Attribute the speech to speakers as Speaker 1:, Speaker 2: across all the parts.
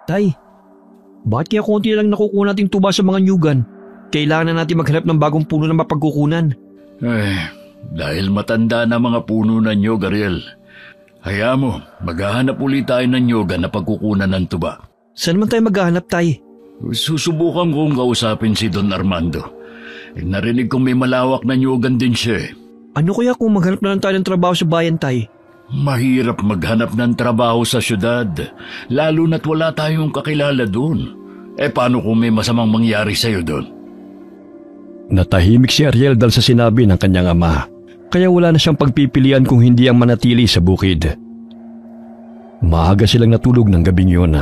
Speaker 1: Tay, bakit kaya konti lang nakukuha nating tuba sa mga nyugan? Kailangan na natin maghanap ng bagong puno na mapagkukunan.
Speaker 2: Dahil matanda na mga puno ng nyog, Ariel. Hayaan mo, maghahanap ulit tayo ng nyugan na pagkukunan ng tuba.
Speaker 1: Saan naman tayo maghahanap, Tay?
Speaker 2: Susubukan kong kausapin si Don Armando. Narinig kong may malawak na nyugan din siya.
Speaker 1: Ano kaya kung maghanap na lang tayo ng trabaho sa bayan, Tay?
Speaker 2: Mahirap maghanap ng trabaho sa syudad, lalo na't wala tayong kakilala doon. Paano kung may masamang mangyari sa'yo doon?
Speaker 3: Natahimik si Ariel dahil sa sinabi ng kanyang ama, kaya wala na siyang pagpipilian kung hindi ang manatili sa bukid. Maaga silang natulog ng gabing yun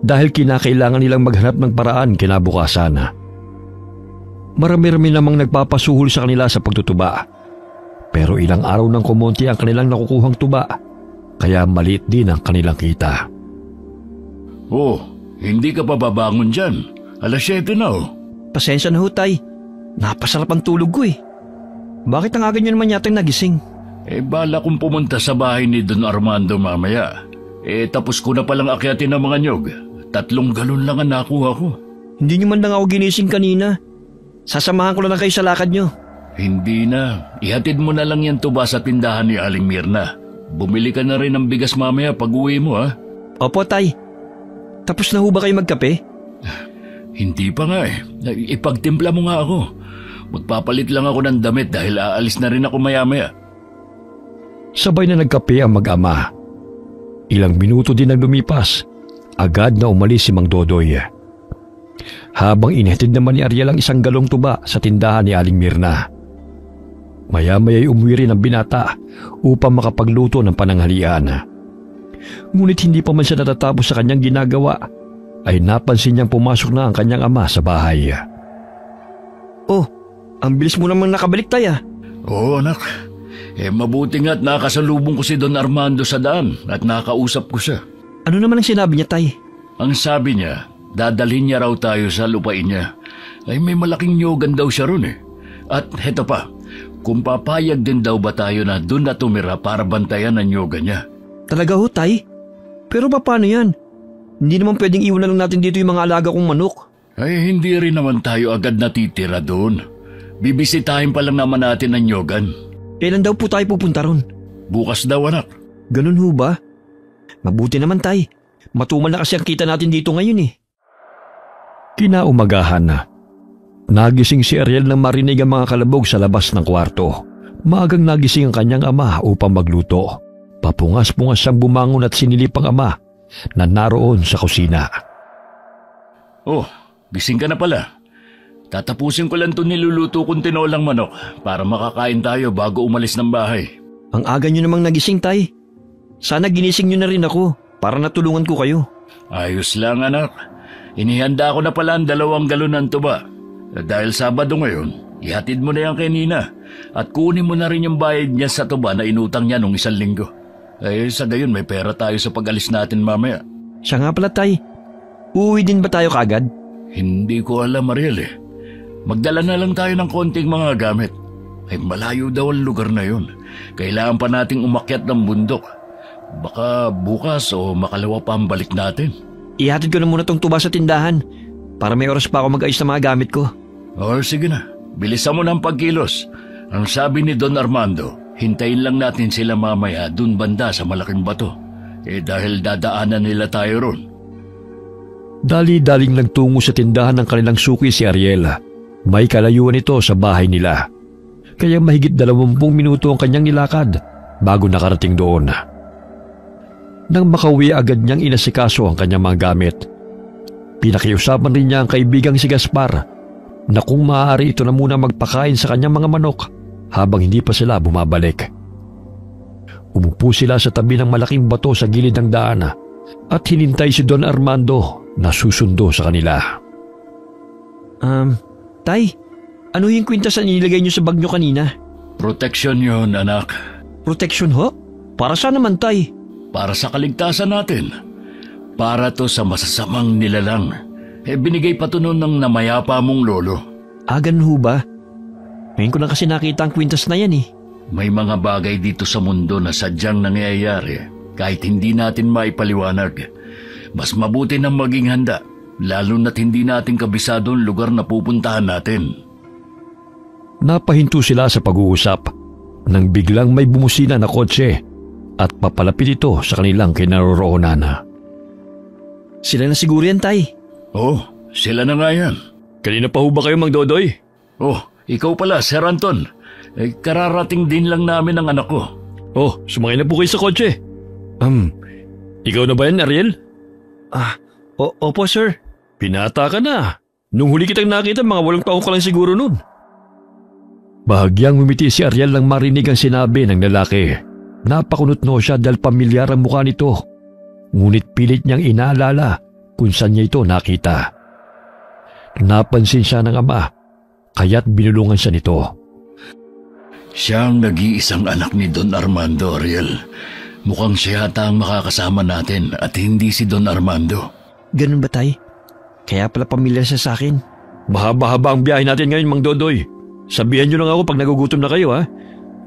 Speaker 3: dahil kinakailangan nilang maghanap ng paraan kinabukasan. Marami-rami namang nagpapasuhol sa kanila sa pagtutuba. Pero ilang araw ng kumonti ang kanilang nakukuhang tuba, kaya maliit din ang kanilang kita.
Speaker 2: Hindi ka pa babangon dyan. 7:00 na
Speaker 1: Pasensya na ho, Tay. Napasarap ang tulog ko Bakit ang aga nyo naman yatang nagising?
Speaker 2: Bala kong pumunta sa bahay ni Don Armando mamaya. Tapos ko na palang akyatin ng mga nyog. 3 galon lang ang nakuha ko.
Speaker 1: Hindi nyo man lang ako ginising kanina. Sasamahan ko lang kayo sa lakad nyo.
Speaker 2: Hindi na. Ihatid mo na lang yan tuba sa tindahan ni Aling Mirna. Bumili ka na rin ng bigas mamaya pag uwi mo, ha?
Speaker 1: Opo, Tay. Tapos na ho ba kayo magkape?
Speaker 2: Hindi pa nga Ipagtimpla mo nga ako. Magpapalit lang ako ng damit dahil aalis na rin ako maya-maya.
Speaker 3: Sabay na nagkape ang mag-ama. Ilang minuto din ang lumipas. Agad na umalis si Mang Dodoy. Habang inihatid naman ni Ariel ang 1 galong tuba sa tindahan ni Aling Mirna. Maya-maya'y umuwi rin ang binata upang makapagluto ng pananghalian. Ngunit hindi pa man siya natatapos sa kanyang ginagawa, ay napansin niyang pumasok na ang kanyang ama sa bahay.
Speaker 1: Ang bilis mo namang nakabalik, Tay.
Speaker 2: Oo, anak. Mabuti nga't nakasalubong ko si Don Armando sa daan at nakausap ko siya.
Speaker 1: Ano naman ang sinabi niya, Tay?
Speaker 2: Ang sabi niya, dadalhin niya raw tayo sa lupain niya. May malaking nyugan daw siya ron At heto pa, kung papayag din daw ba tayo na doon na tumira para bantayan ang nyugan niya.
Speaker 1: Talaga ho, Tay? Pero paano yan? Hindi naman pwedeng iwan na lang natin dito yung mga alaga kong manok.
Speaker 2: Hindi rin naman tayo agad natitira doon. Bibisitahin pa lang naman natin ang nyugan.
Speaker 1: Kailan daw po tayo pupunta ron?
Speaker 2: Bukas daw, anak.
Speaker 1: Ganun ho ba? Mabuti naman, Tay. Matumal na kasi ang kita natin dito ngayon
Speaker 3: Kinaumagahan na. Nagising si Ariel nang marinig ang mga kalabog sa labas ng kwarto. Maagang nagising ang kanyang ama upang magluto. Papungas-pungas siyang bumangon at sinilip ang ama na naroon sa kusina.
Speaker 2: Gising ka na pala. Tatapusin ko lang ito niluluto kong tinolang manok para makakain tayo bago umalis ng bahay.
Speaker 1: Ang aga nyo namang nagising, Tay. Sana ginising nyo na rin ako para natulungan ko kayo.
Speaker 2: Ayos lang, anak. Inihanda ko na pala ang 2 galon ng tuba. Dahil Sabado ngayon, ihatid mo na yan kay Nina at kunin mo na rin yung bayad niya sa tuba na inutang niya nung 1 linggo. Sa gayon may pera tayo sa pag-alis natin mamaya.
Speaker 1: Siya nga pala, Tay. Uuwi din ba tayo kaagad?
Speaker 2: Hindi ko alam, Ariel Magdala na lang tayo ng konting mga gamit. Malayo daw ang lugar na yun. Kailangan pa nating umakyat ng bundok. Baka bukas o makalawa pa ang balik natin.
Speaker 1: Ihatid ko na muna tong tuba sa tindahan para may oras pa ako mag-ayos ng mga gamit ko.
Speaker 2: Sige na. Bilisan mo ng pagkilos. Ang sabi ni Don Armando, hintayin lang natin sila mamaya dun banda sa malaking bato. Dahil dadaanan nila tayo ron.
Speaker 3: Dali-daling nagtungo sa tindahan ng kanilang suki si Ariel. May kalayuan ito sa bahay nila. Kaya mahigit 20 minuto ang kanyang nilakad bago nakarating doon. Nang makauwi agad niyang inasikaso ang kanyang mga gamit. Pinakiusapan rin niya ang kaibigang si Gaspar na kung maaari ito na muna magpakain sa kanyang mga manok habang hindi pa sila bumabalik. Umupo sila sa tabi ng malaking bato sa gilid ng daan at hinintay si Don Armando na susundo sa kanila.
Speaker 1: Tay, ano yung kwintas na nilagay niyo sa bag niyo kanina?
Speaker 2: Proteksyon yun, anak.
Speaker 1: Proteksyon ho? Para saan naman, Tay?
Speaker 2: Para sa kaligtasan natin. Para to sa masasamang nilalang. Binigay pa to noon ng namayapa mong lolo.
Speaker 1: Ganun ho ba? Ngayon ko lang kasi nakita ang kwintas na yan
Speaker 2: May mga bagay dito sa mundo na sadyang nangyayari kahit hindi natin maipaliwanag. Mas mabuti na maging handa, lalo na't hindi natin kabisado ang lugar na pupuntahan natin.
Speaker 3: Napahinto sila sa pag-uusap nang biglang may bumusina na kotse at papalapit ito sa kanilang kinaroroonan.
Speaker 1: Sila na siguro yan, Tay.
Speaker 2: Oh, sila na nga yan.
Speaker 3: Kanina pa ho ba kayo, Mang Dodoy?
Speaker 2: Oh, ikaw pala, Sir Anton. Kararating din lang namin ang anak ko.
Speaker 3: Oh, sumakay na po kayo sa kotse. Ikaw na ba yan, Ariel?
Speaker 1: Opo, sir.
Speaker 3: Pinata ka na. Nung huli kitang nakita, mga 8 taon ka lang siguro nun. Bahagyang umiti si Ariel nang marinig ang sinabi ng lalaki. Napakunot-no siya dahil pamilyar ang mukha nito. Ngunit pilit niyang inaalala kung saan niya ito nakita. Napansin siya ng ama, kaya't binulungan siya nito.
Speaker 2: Siya ang nag-iisang anak ni Don Armando, Ariel. Mukhang siya yata ang makakasama natin at hindi si Don Armando.
Speaker 1: Ganun ba, Tay? Kaya pala pamilyar siya sa akin.
Speaker 3: Mahaba-haba ang biyahe natin ngayon, Mang Dodoy. Sabihan niyo lang ako pag nagugutom na kayo, ha?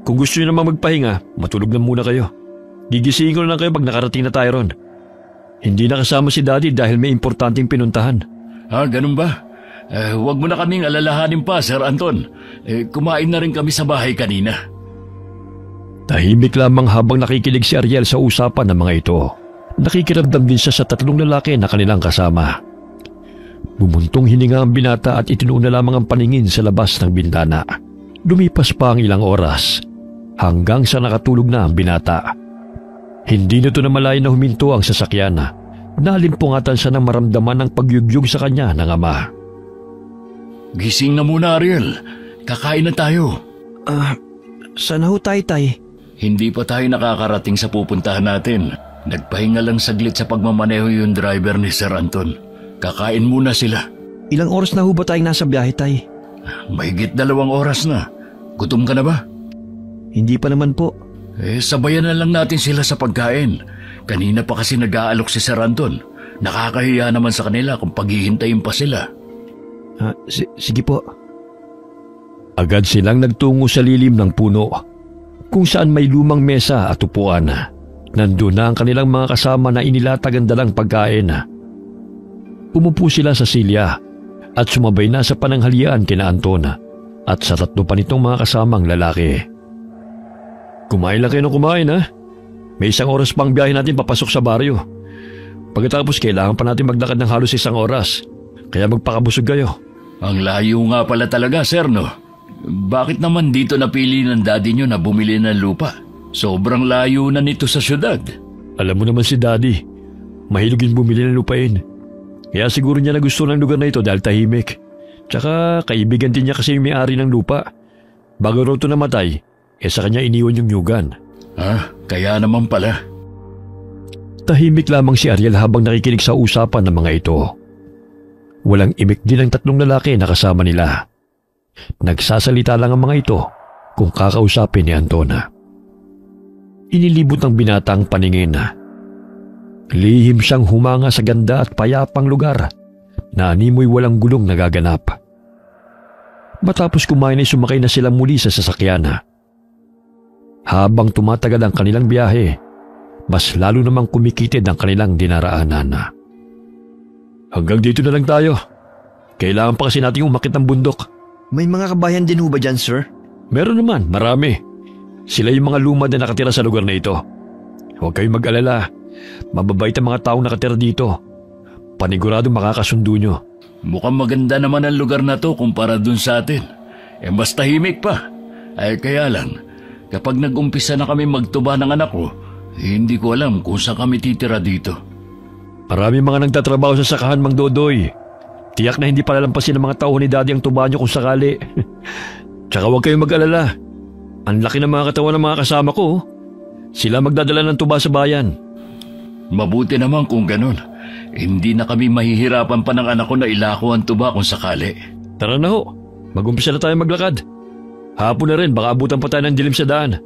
Speaker 3: Kung gusto niyo namang magpahinga, matulog na muna kayo. Gigisingin ko na lang kayo pag nakarating na tayo ron. Hindi nakasama si Daddy dahil may importanteng pinuntahan.
Speaker 2: Ganun ba? Huwag mo na kaming alalahanin pa, Sir Anton. Kumain na rin kami sa bahay kanina.
Speaker 3: Tahimik lamang habang nakikinig si Ariel sa usapan ng mga ito. Nakikiramdam din siya sa 3 lalaki na kanilang kasama. Bumuntong hininga ang binata at itinuon na lamang ang paningin sa labas ng bintana. Lumipas pa ang ilang oras hanggang sa nakatulog na ang binata. Hindi nito na malaya na huminto ang sasakyan. Nalimpungatan siya ng maramdaman ng pagyugyug sa kanya ng ama.
Speaker 2: Gising na muna, Ariel. Kakain na tayo.
Speaker 1: Sana ho tayo, Tay?
Speaker 2: Hindi pa tayo nakakarating sa pupuntahan natin. Nagpahinga lang saglit sa pagmamaneho yung driver ni Sir Anton. Kakain muna sila.
Speaker 1: Ilang oras na ho ba tayong nasa biyahe, Tay?
Speaker 2: Mahigit 2 oras na. Gutom ka na ba?
Speaker 1: Hindi pa naman po.
Speaker 2: Sabayan na lang natin sila sa pagkain. Kanina pa kasi nag-aalok si Sir Anton. Nakakahiya naman sa kanila kung paghihintayin pa sila.
Speaker 1: Sige po.
Speaker 3: Agad silang nagtungo sa lilim ng puno, kung saan may lumang mesa at upuan. Nandun na ang kanilang mga kasama na inilatag ang dalang pagkain. Umupo sila sa silya at sumabay na sa pananghalian kina Anton at sa 3 pa nitong mga kasamang lalaki. Kumain lang kayo ng kumain, ha? May 1 oras pang biyahe natin papasok sa baryo. Pagkatapos kailangan pa natin maglakad ng halos 1 oras, kaya magpakabusog kayo.
Speaker 2: Ang layo nga pala talaga, sir, no? Bakit naman dito napili ng daddy nyo na bumili ng lupa? Sobrang layo na nito sa syudad.
Speaker 3: Alam mo naman si Daddy, mahilugin bumili ng lupain. Kaya siguro niya na gusto ng lugar na ito dahil tahimik. Tsaka kaibigan din niya kasi yung may-ari ng lupa. Bago raw ito namatay, sa kanya iniwan yung nyugan.
Speaker 2: Kaya naman pala.
Speaker 3: Tahimik lamang si Ariel habang nakikinig sa usapan ng mga ito. Walang imik din ang 3 lalaki na kasama nila. Nagsasalita lang ang mga ito kung kakausapin ni Antona. Inilibot ng binata ang paningin. Lihim siyang humanga sa ganda at payapang lugar na animoy walang gulong nagaganap. Matapos kumain ay sumakay na sila muli sa sasakyan. Habang tumatagal ang kanilang biyahe, mas lalo namang kumikitid ang kanilang dinaraanan. Hanggang dito na lang tayo. Kailangan pa kasi nating umakit ng bundok.
Speaker 1: May mga kabayan din ho ba dyan, sir?
Speaker 3: Meron naman, marami. Sila yung mga lumad na nakatira sa lugar na ito. Huwag kayong mag-alala. Mababait ang mga taong nakatira dito. Panigurado makakasundo nyo.
Speaker 2: Mukhang maganda naman ang lugar na to kumpara dun sa atin. Mas tahimik pa. Kaya lang, kapag nag-umpisa na kami magtuba ng anak ko, hindi ko alam kung saan kami titira dito.
Speaker 3: Marami mga nagtatrabaho sa sakahan, Mang Dodoy. Tiyak na hindi palalampasin ng mga tao ni Daddy ang tuba nyo kung sakali. Tsaka huwag kayong mag-alala. Ang laki ng mga katawan ng mga kasama ko. Sila magdadala ng tuba sa bayan.
Speaker 2: Mabuti naman kung ganun. Hindi na kami mahihirapan pa ng anak ko na ilako ang tuba kung sakali.
Speaker 3: Tara na ho. Mag-umpisa na tayo maglakad. Hapon na rin, baka abutan pa tayo ng dilim sa daan.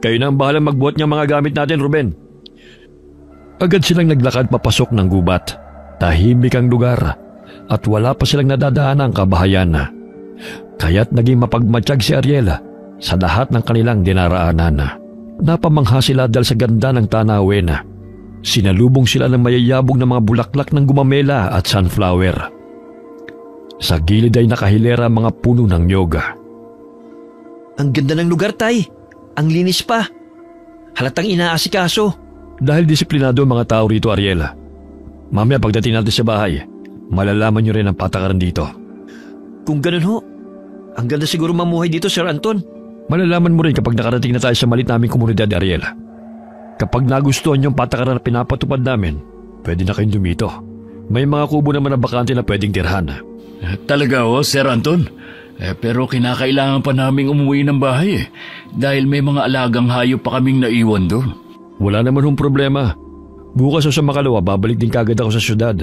Speaker 3: Kayo na ang bahalang magbuhat niyang mga gamit natin, Ruben. Agad silang naglakad papasok ng gubat. Tahimik ang lugar at wala pa silang nadadaan ang kabahayan. Kaya't naging mapagmatsyag si Ariel sa lahat ng kanilang dinaraanan. Napamangha sila dahil sa ganda ng tanawin. Sinalubong sila ng mayayabong na mga bulaklak ng gumamela at sunflower. Sa gilid ay nakahilera mga puno ng nyog.
Speaker 1: Ang ganda ng lugar, Tay. Ang linis pa. Halatang inaasikaso.
Speaker 3: Dahil disiplinado ang mga tao rito, Ariel. Mamaya pagdating natin sa bahay, malalaman niyo rin ang patakaran dito.
Speaker 1: Kung ganun ho, ang ganda siguro mamuhay dito, Sir Anton.
Speaker 3: Malalaman mo rin kapag nakarating na tayo sa maliit naming komunidad, Ariel. Kapag nagustuhan niyo ang patakaran na pinapatupad namin, pwede na kayong dumito. May mga kubo naman na bakante na pwedeng tirhan.
Speaker 2: Talaga Sir Anton? Pero kinakailangan pa naming umuwi ng bahay dahil may mga alagang hayop pa kaming naiwan doon.
Speaker 3: Wala naman hong problema. Bukas o sa makalawa, babalik din kagad ako sa syudad.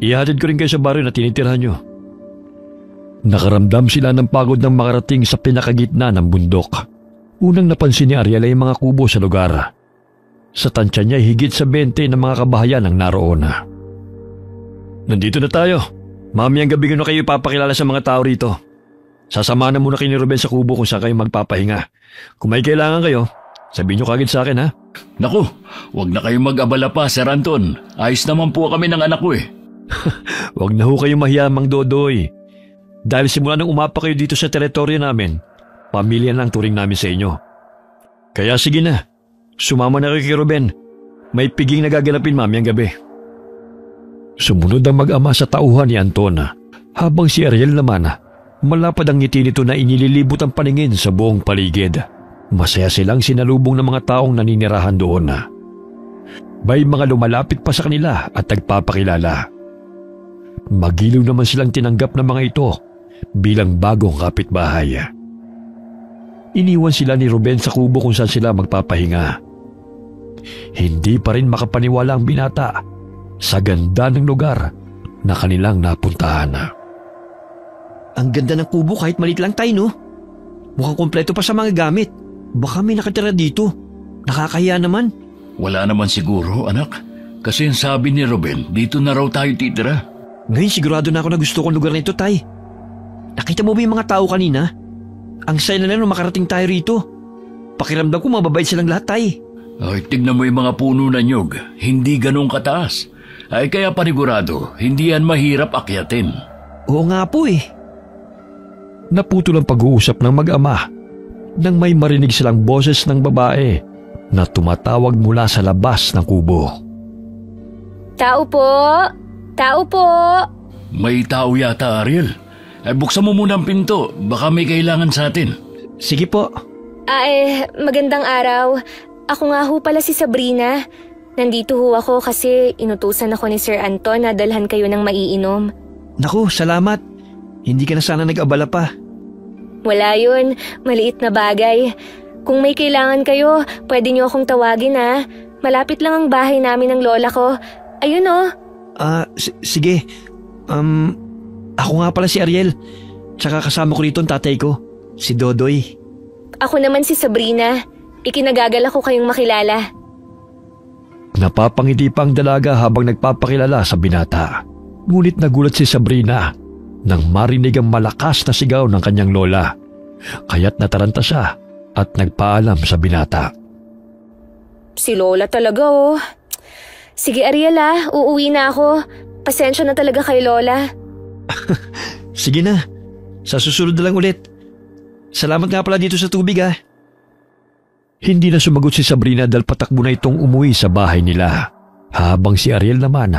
Speaker 3: Ihatid ko rin kayo sa baryo na tinitirhan nyo. Nakaramdam sila ng pagod ng makarating sa pinakagitna ng bundok. Unang napansin ni Ariel ay mga kubo sa lugar. Sa tansya niya ay higit sa 20 ng mga kabahayan ang naroon. Nandito na tayo. Mamayang gabi ko na kayo ipapakilala sa mga tao rito. Sasamahan na muna kayo ni Ruben sa kubo kung saan kayo magpapahinga. Kung may kailangan kayo, sabihin nyo kagad sa akin, ha?
Speaker 2: Naku, wag na kayong mag-abala pa, Sir Anton. Ayos naman po kami ng anak ko
Speaker 3: Wag na ho kayong mahiya, Mang Dodoy. Dahil simula nang umapa kayo dito sa teritoryo namin, pamilya na ang turing namin sa inyo. Kaya sige na, sumama na kayo kay Ruben. May piging nagaganapin mamayang gabi. Sumunod ang mag-ama sa tauhan ni Anton, habang si Ariel naman, malapad ang ngiti nito na inililibot ang paningin sa buong paligid. Masaya silang sinalubong ng mga taong naninirahan doon. May mga lumalapit pa sa kanila at nagpapakilala. Magiliw naman silang tinanggap ng mga ito bilang bagong kapitbahay. Iniwan sila ni Ruben sa kubo kung saan sila magpapahinga. Hindi pa rin makapaniwala ang binata sa ganda ng lugar na kanilang napuntahan.
Speaker 1: Ang ganda ng kubo kahit maliit lang, Tay, no? Mukhang kompleto pa sa mga gamit. Baka may nakatira dito. Nakakahiya naman.
Speaker 2: Wala naman siguro, anak. Kasi ang sabi ni Ruben, dito na raw tayo titira.
Speaker 1: Ngayon sigurado na ako na gusto kong lugar na ito, Tay. Nakita mo ba yung mga tao kanina? Ang saya na nung makarating tayo rito. Pakiramdam ko mababait silang lahat, Tay.
Speaker 2: Ay, tignan mo yung mga puno na nyog. Hindi ganong kataas. Ay kaya panigurado, hindi yan mahirap akyatin.
Speaker 1: Oo nga po eh.
Speaker 3: Naputol ang pag-uusap ng mag-ama nang may marinig silang boses ng babae na tumatawag mula sa labas ng kubo.
Speaker 4: Tao po! Tao po!
Speaker 2: May tao yata, Ariel. Buksan mo muna ang pinto. Baka may kailangan sa atin.
Speaker 1: Sige po.
Speaker 4: Magandang araw. Ako nga ho pala si Sabrina. Nandito ho ako kasi inutusan ako ni Sir Anton na dalhan kayo ng maiinom.
Speaker 1: Naku, salamat. Hindi ka na sana nag-abala pa.
Speaker 4: Wala yun. Maliit na bagay. Kung may kailangan kayo, pwede niyo akong tawagin ha. Malapit lang ang bahay namin ng lola ko. Ayun oh.
Speaker 1: Sige. Ako nga pala si Ariel. Tsaka kasama ko rito ang tatay ko, si Dodoy.
Speaker 4: Ako naman si Sabrina. Ikinagagala ko kayong makilala.
Speaker 3: Napapangiti pa ang dalaga habang nagpapakilala sa binata. Ngunit nagulat si Sabrina nang marinig ang malakas na sigaw ng kanyang lola. Kaya't nataranta siya at nagpaalam sa binata.
Speaker 4: Si Lola talaga oh. Sige Ariel uuwi na ako. Pasensya na talaga kay Lola.
Speaker 1: Sige na, sa susunod na lang ulit. Salamat nga pala dito sa tubig
Speaker 3: Hindi na sumagot si Sabrina dahil patakbo na itong umuwi sa bahay nila. Habang si Ariel naman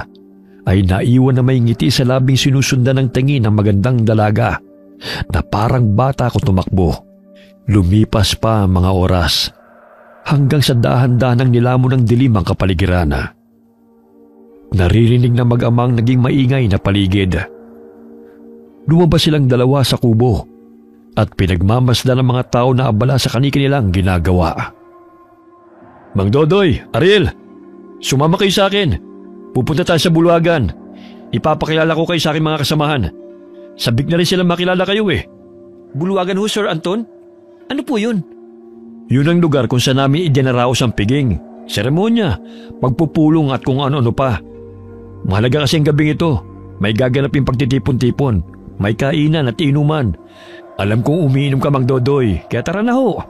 Speaker 3: ay naiwan na may ngiti sa labing sinusundan ng tingin ng magandang dalaga na parang bata ko tumakbo. Lumipas pa ang mga oras hanggang sa dahan-dahanang nilamon ng dilim ang kapaligiran. Naririnig na mag-amang naging maingay na paligid. Lumabas silang dalawa sa kubo at pinagmamasdan ng mga tao na abala sa kanilang ginagawa. Mang Dodoy, Ariel, sumama kayo sa akin. Pupunta tayo sa bulwagan. Ipapakilala ko kayo sa aking mga kasamahan. Sabik na rin silang makilala kayo
Speaker 1: Bulwagan ho, Sir Anton? Ano po yun?
Speaker 3: Yun ang lugar kung saan namin idinaraos ang piging, seremonya, pagpupulong at kung ano-ano pa. Mahalaga kasi ang gabing ito. May gaganapin pagtitipon-tipon, may kainan at inuman. Alam kong umiinom ka, Mang Dodoy, kaya tara na ho.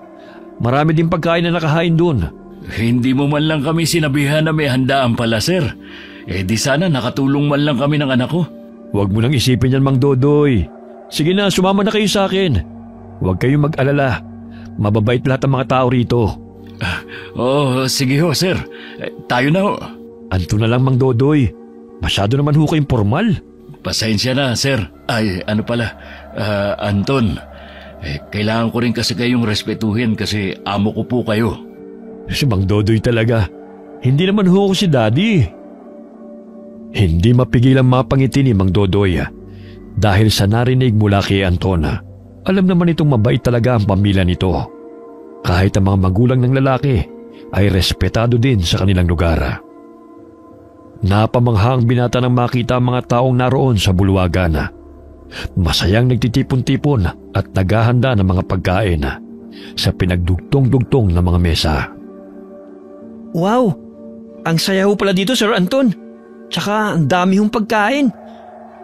Speaker 3: Marami din pagkain na nakahain doon.
Speaker 2: Hindi mo man lang kami sinabihan na may handaan pala, sir. Di sana nakatulong man lang kami ng anak ko.
Speaker 3: Huwag mo nang isipin yan, Mang Dodoy. Sige na, sumama na kayo sa akin. Huwag kayong mag-alala. Mababait lahat ng mga tao rito.
Speaker 2: Sige ho, sir. Tayo na ho.
Speaker 3: Anto na lang, Mang Dodoy. Masyado naman ho kayong formal.
Speaker 2: Pasensya na, sir. Anton. Kailangan ko rin kasi kayong respetuhin kasi amo ko po kayo.
Speaker 3: Si Mang Dodoy talaga. Hindi naman ho ako si Daddy. Hindi mapigil ang mapangiti ni Mang Dodoy dahil sa narinig mula kay Anton. Alam naman itong mabait talaga ang pamilya nito. Kahit ang mga magulang ng lalaki ay respetado din sa kanilang lugar. Napamangha ang binata nang makita ang mga taong naroon sa bulwagan. Masayang nagtitipon-tipon at naghahanda ng mga pagkain sa pinagdugtong-dugtong ng mga mesa.
Speaker 1: Wow! Ang saya ho pala dito, Sir Anton. Tsaka ang dami hong pagkain.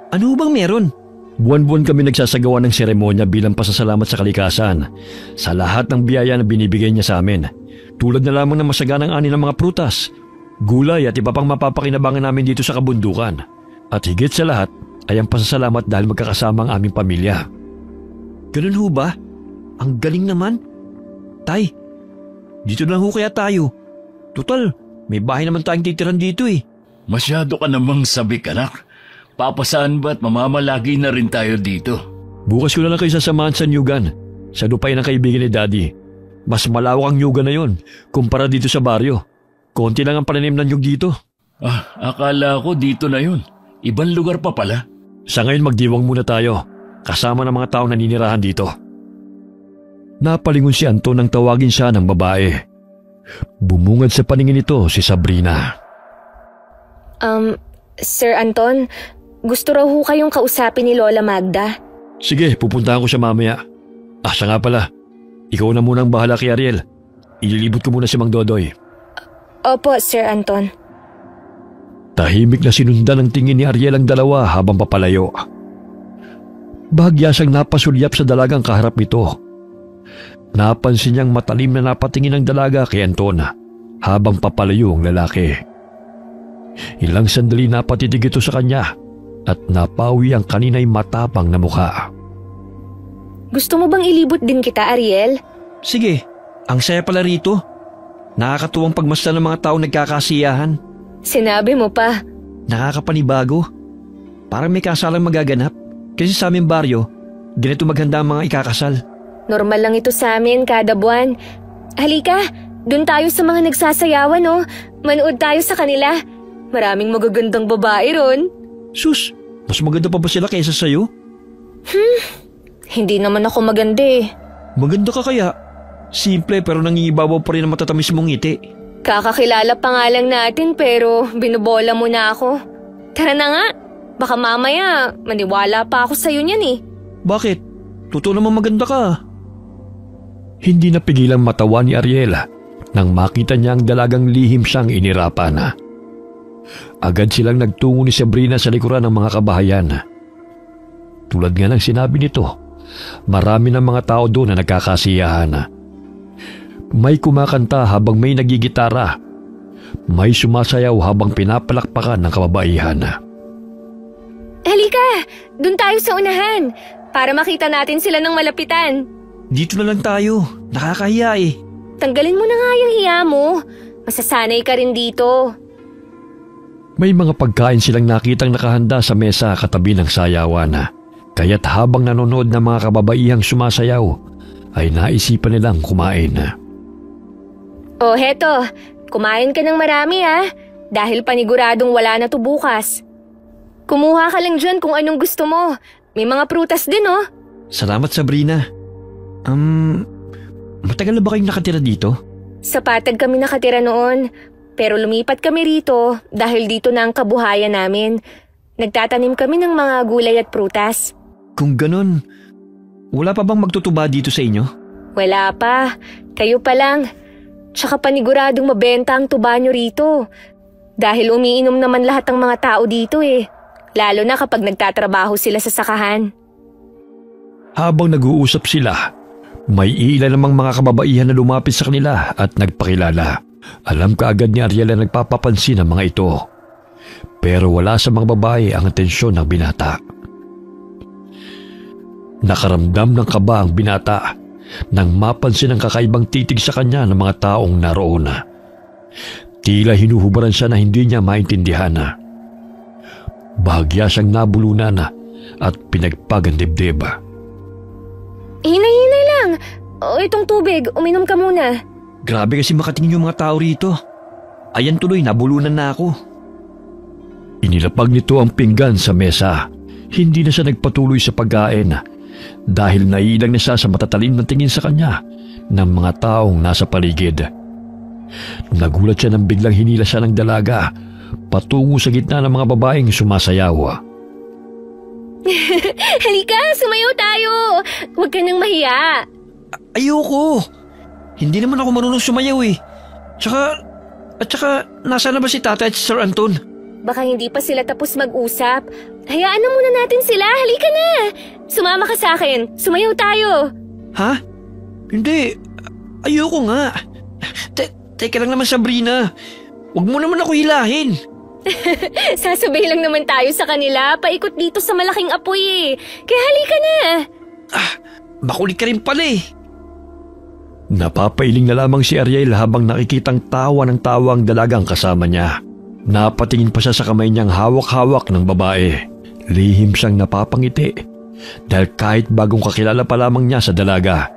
Speaker 1: Ano bang meron?
Speaker 3: Buwan-buwan kami nagsasagawa ng seremonya bilang pasasalamat sa kalikasan sa lahat ng biyaya na binibigay niya sa amin. Tulad na lamang ng masaganang ani ng mga prutas, gulay at iba pang mapapakinabangan namin dito sa kabundukan. At higit sa lahat ay ang pasasalamat dahil magkakasama ang aming pamilya.
Speaker 1: Ganun ho ba? Ang galing naman. Tay, dito na ho kaya tayo. Tutal, may bahay naman tayong titiran dito eh.
Speaker 2: Masyado ka namang sabik, anak. Papasaan ba at mamamalagi na rin tayo dito?
Speaker 3: Bukas ko na lang kayo sasamahan sa Nyugan, sa lupay ng kaibigan ni Daddy. Mas malawak ang Nyugan na yon kumpara dito sa baryo. Konti lang ang pananim ng nyug dito.
Speaker 2: Akala ko dito na yun. Ibang lugar pa pala.
Speaker 3: Sa ngayon magdiwang muna tayo, kasama ng mga taong naninirahan dito. Napalingon si Anton nang tawagin siya ng babae. Bumungad sa paningin nito si Sabrina.
Speaker 4: Sir Anton, gusto raw ho kayong kausapin ni Lola Magda.
Speaker 3: Sige, pupuntahan ko siya mamaya. Siya nga pala. Ikaw na muna ang bahala kay Ariel. Ililibot ko muna si Mang Dodoy.
Speaker 4: Opo, Sir Anton.
Speaker 3: Tahimik na sinundan ng tingin ni Ariel ang dalawa habang papalayo. Bahagya siyang napasulyap sa dalagang kaharap nito. Napansin niyang matalim na napatingin ang dalaga kay Anton habang papalayo ang lalaki. Ilang sandali napatitig ito sa kanya at napawi ang kanina'y matapang na mukha.
Speaker 4: Gusto mo bang ilibot din kita, Ariel?
Speaker 1: Sige, ang saya pala rito. Nakakatuwang pagmasdan ng mga taong nagkakasiyahan.
Speaker 4: Sinabi mo pa.
Speaker 1: Nakakapanibago. Parang may kasalang magaganap. Kasi sa aming baryo, ganito maghanda ang mga ikakasal.
Speaker 4: Normal lang ito sa amin kada buwan. Halika, dun tayo sa mga nagsasayawan, oh. Manood tayo sa kanila. Maraming magagandang babae ron.
Speaker 1: Sus, mas maganda pa ba sila kaysa sa'yo?
Speaker 4: Hindi naman ako maganda eh.
Speaker 1: Maganda ka kaya? Simple pero nangingibabaw pa rin ang matatamis mong ngiti.
Speaker 4: Kakakilala pa nga lang natin pero binubola mo na ako. Tara na nga, baka mamaya maniwala pa ako sa'yo niyan eh.
Speaker 1: Bakit? Totoo naman maganda ka.
Speaker 3: Hindi napigilang matawa ni Ariel nang makita niya ang dalagang lihim siyang inirapan. Agad silang nagtungo ni Sabrina sa likuran ng mga kabahayan. Tulad nga ng sinabi nito, marami ng mga tao doon na nagkakasiyahan. May kumakanta habang may nagigitara. May sumasayaw habang pinapalakpakan ng kababaihan.
Speaker 4: Halika, dun tayo sa unahan para makita natin sila ng malapitan.
Speaker 1: Dito na lang tayo. Nakakahiya eh.
Speaker 4: Tanggalin mo na nga yung hiya mo. Masasanay ka rin dito.
Speaker 3: May mga pagkain silang nakitang nakahanda sa mesa katabi ng sayawan. Kaya't habang nanonood ng mga kababaihang sumasayaw, ay naisipan nilang kumain.
Speaker 4: Oh, heto. Kumain ka ng marami dahil paniguradong wala na to bukas. Kumuha ka lang dyan kung anong gusto mo. May mga prutas din oh.
Speaker 1: Salamat, Sabrina. Matagal na ba kayong nakatira dito?
Speaker 4: Sa Patag kami nakatira noon. Pero lumipat kami rito dahil dito na ang kabuhayan namin. Nagtatanim kami ng mga gulay at prutas.
Speaker 1: Kung ganun, wala pa bang magtutuba dito sa inyo?
Speaker 4: Wala pa. Kayo pa lang. Tsaka paniguradong mabenta ang tuba nyo rito. Dahil umiinom naman lahat ng mga tao dito eh. Lalo na kapag nagtatrabaho sila sa sakahan.
Speaker 3: Habang nag-uusap sila, may ilan namang mga kababaihan na lumapit sa kanila at nagpakilala. Alam kaagad ni Ariel na nagpapapansin ang mga ito. Pero wala sa mga babae ang atensyon ng binata. Nakaramdam ng kaba ang binata nang mapansin ang kakaibang titig sa kanya ng mga taong naroon. Tila hinuhubaran siya na hindi niya maintindihan. Bahagya siyang nabulunan at pinagpag ang dibdib.
Speaker 4: Hinay-hinay lang. O, itong tubig, uminom ka muna.
Speaker 1: Grabe kasi makatingin yung mga tao rito. Ayan tuloy, nabulunan na ako.
Speaker 3: Inilapag nito ang pinggan sa mesa. Hindi na siya nagpatuloy sa pagkain dahil naiilang na siya sa matatalim na tingin sa kanya ng mga taong nasa paligid. Nagulat siya nang biglang hinila siya ng dalaga patungo sa gitna ng mga babaeng sumasayaw.
Speaker 4: Halika, sumayaw tayo. Huwag ka nang mahiya.
Speaker 1: Ayoko. Hindi naman ako marunong sumayaw eh. At saka, nasa na ba si Tatay at si Sir Anton?
Speaker 4: Baka hindi pa sila tapos mag-usap. Hayaan na muna natin sila. Halika na. Sumama ka sa akin. Sumayaw tayo.
Speaker 1: Ha? Hindi. Ayoko nga. Teka lang naman, Sabrina. Huwag mo naman ako hilahin.
Speaker 4: Sasabay lang naman tayo sa kanila. Paikot dito sa malaking apoy eh. Kaya halika na.
Speaker 1: Makulit ka rin pala eh.
Speaker 3: Napapailing na lamang si Ariel habang nakikitang tawa ng tawa ang dalagang kasama niya. Napatingin pa siya sa kamay niyang hawak-hawak ng babae. Lihim siyang napapangiti dahil kahit bagong kakilala pa lamang niya sa dalaga,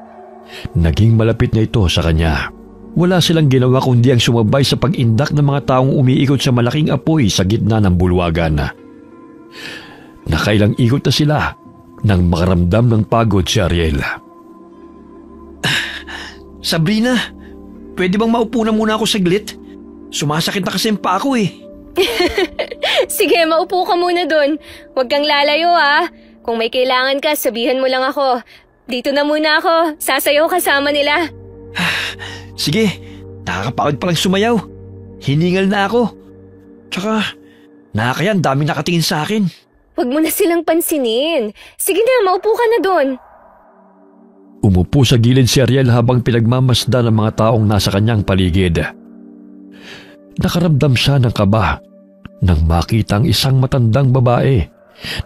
Speaker 3: naging malapit na ito sa kanya. Wala silang ginawa kundi ang sumabay sa pag-indak ng mga taong umiikot sa malaking apoy sa gitna ng bulwagan. Nakailang ikot na sila nang makaramdam ng pagod si Ariel.
Speaker 1: Sabrina, pwede bang maupo na muna ako saglit? Sumasakit na kasi ang paa ko eh.
Speaker 4: Sige, maupo ka muna dun. Huwag kang lalayo ah. Kung may kailangan ka, sabihan mo lang ako. Dito na muna ako. Sasayaw kasama nila.
Speaker 1: Sige, nakakapagod palang sumayaw. Hiningal na ako. Tsaka, nakakaya ang daming nakatingin sa akin.
Speaker 4: Huwag mo na silang pansinin. Sige na, maupo ka na dun.
Speaker 3: Umupo sa gilid si Ariel habang pinagmamasdan ng mga taong nasa kanyang paligid. Nakaramdam siya ng kaba nang makita ang isang matandang babae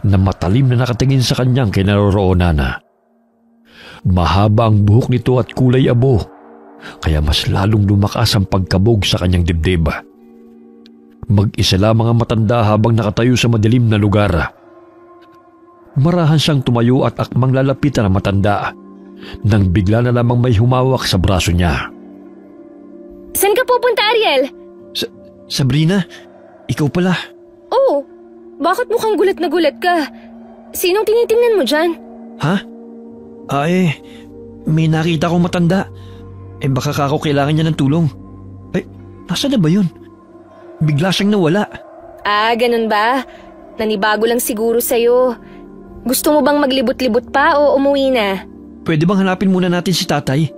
Speaker 3: na matalim na nakatingin sa kanyang kinaroroonan. Mahaba ang buhok nito at kulay abo, kaya mas lalong lumakas ang pagkabog sa kanyang dibdib. Mag-isa lamang ang matanda habang nakatayo sa madilim na lugar. Marahan siyang tumayo at akmang lalapitan ang matanda nang bigla na lamang may humawak sa braso niya.
Speaker 4: Saan ka pupunta, Ariel?
Speaker 1: Sabrina, ikaw pala.
Speaker 4: Oh, bakit mukhang gulat na gulat ka? Sinong tinitingnan mo dyan?
Speaker 1: Ha? May nakita akong matanda. Baka kako kailangan niya ng tulong. Nasaan na ba yun? Bigla siyang nawala.
Speaker 4: Ganun ba? Nanibago lang siguro sa'yo. Gusto mo bang maglibot-libot pa o umuwi na?
Speaker 1: Pwede bang hanapin muna natin si Tatay?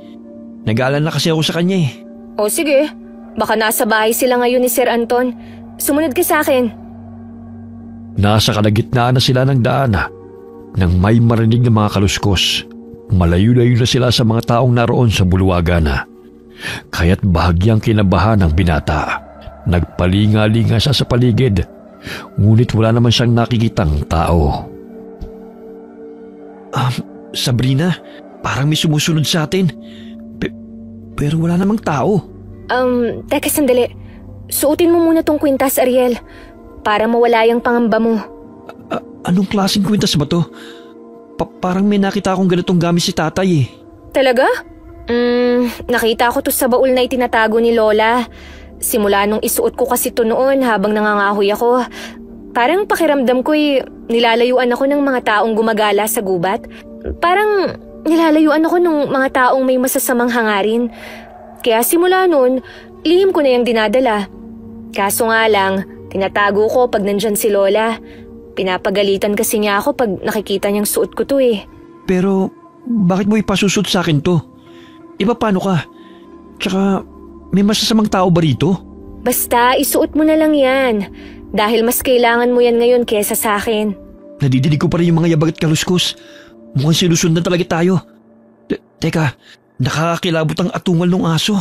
Speaker 1: Nag-aalala kasi ako sa kanya eh.
Speaker 4: O sige, baka nasa bahay sila ngayon ni Sir Anton. Sumunod ka sa akin.
Speaker 3: Nasa kalagitnaan na sila ng daan nang may marinig ng mga kaluskos. Malayo-layo na sila sa mga taong naroon sa bulwagan. Kaya't bahagyang kinabahan ng binata. Nagpalinga-linga siya sa paligid, ngunit wala naman siyang nakikitang tao.
Speaker 1: Sabrina, parang may sumusunod sa atin. Pero wala namang tao.
Speaker 4: Teka sandali. Suotin mo muna tong kwintas, Ariel, para mawala yung pangamba mo.
Speaker 1: Anong klaseng kwintas ba to? Parang may nakita akong ganitong gamit si Tatay eh.
Speaker 4: Talaga? Nakita ko to sa baul na itinatago ni Lola. Simula nung isuot ko kasi to noon habang nangangahoy ako. Parang pakiramdam ko'y nilalayuan ako ng mga taong gumagala sa gubat. Parang nilalayuan ako ng mga taong may masasamang hangarin. Kaya simula noon, lihim ko na yung dinadala. Kaso nga lang, tinatago ko pag nandyan si Lola. Pinapagalitan kasi niya ako pag nakikita niyang suot ko to eh.
Speaker 1: Pero bakit mo ipasusot sa akin to? Iba paano ka? Tsaka may masasamang tao ba rito?
Speaker 4: Basta isuot mo na lang yan. Dahil mas kailangan mo yan ngayon kesa sa akin.
Speaker 1: Nadidinig ko pa rin yung mga yabag at kaluskos. Mukhang sinusundan talaga tayo. Teka, nakakakilabot ang atungal ng aso.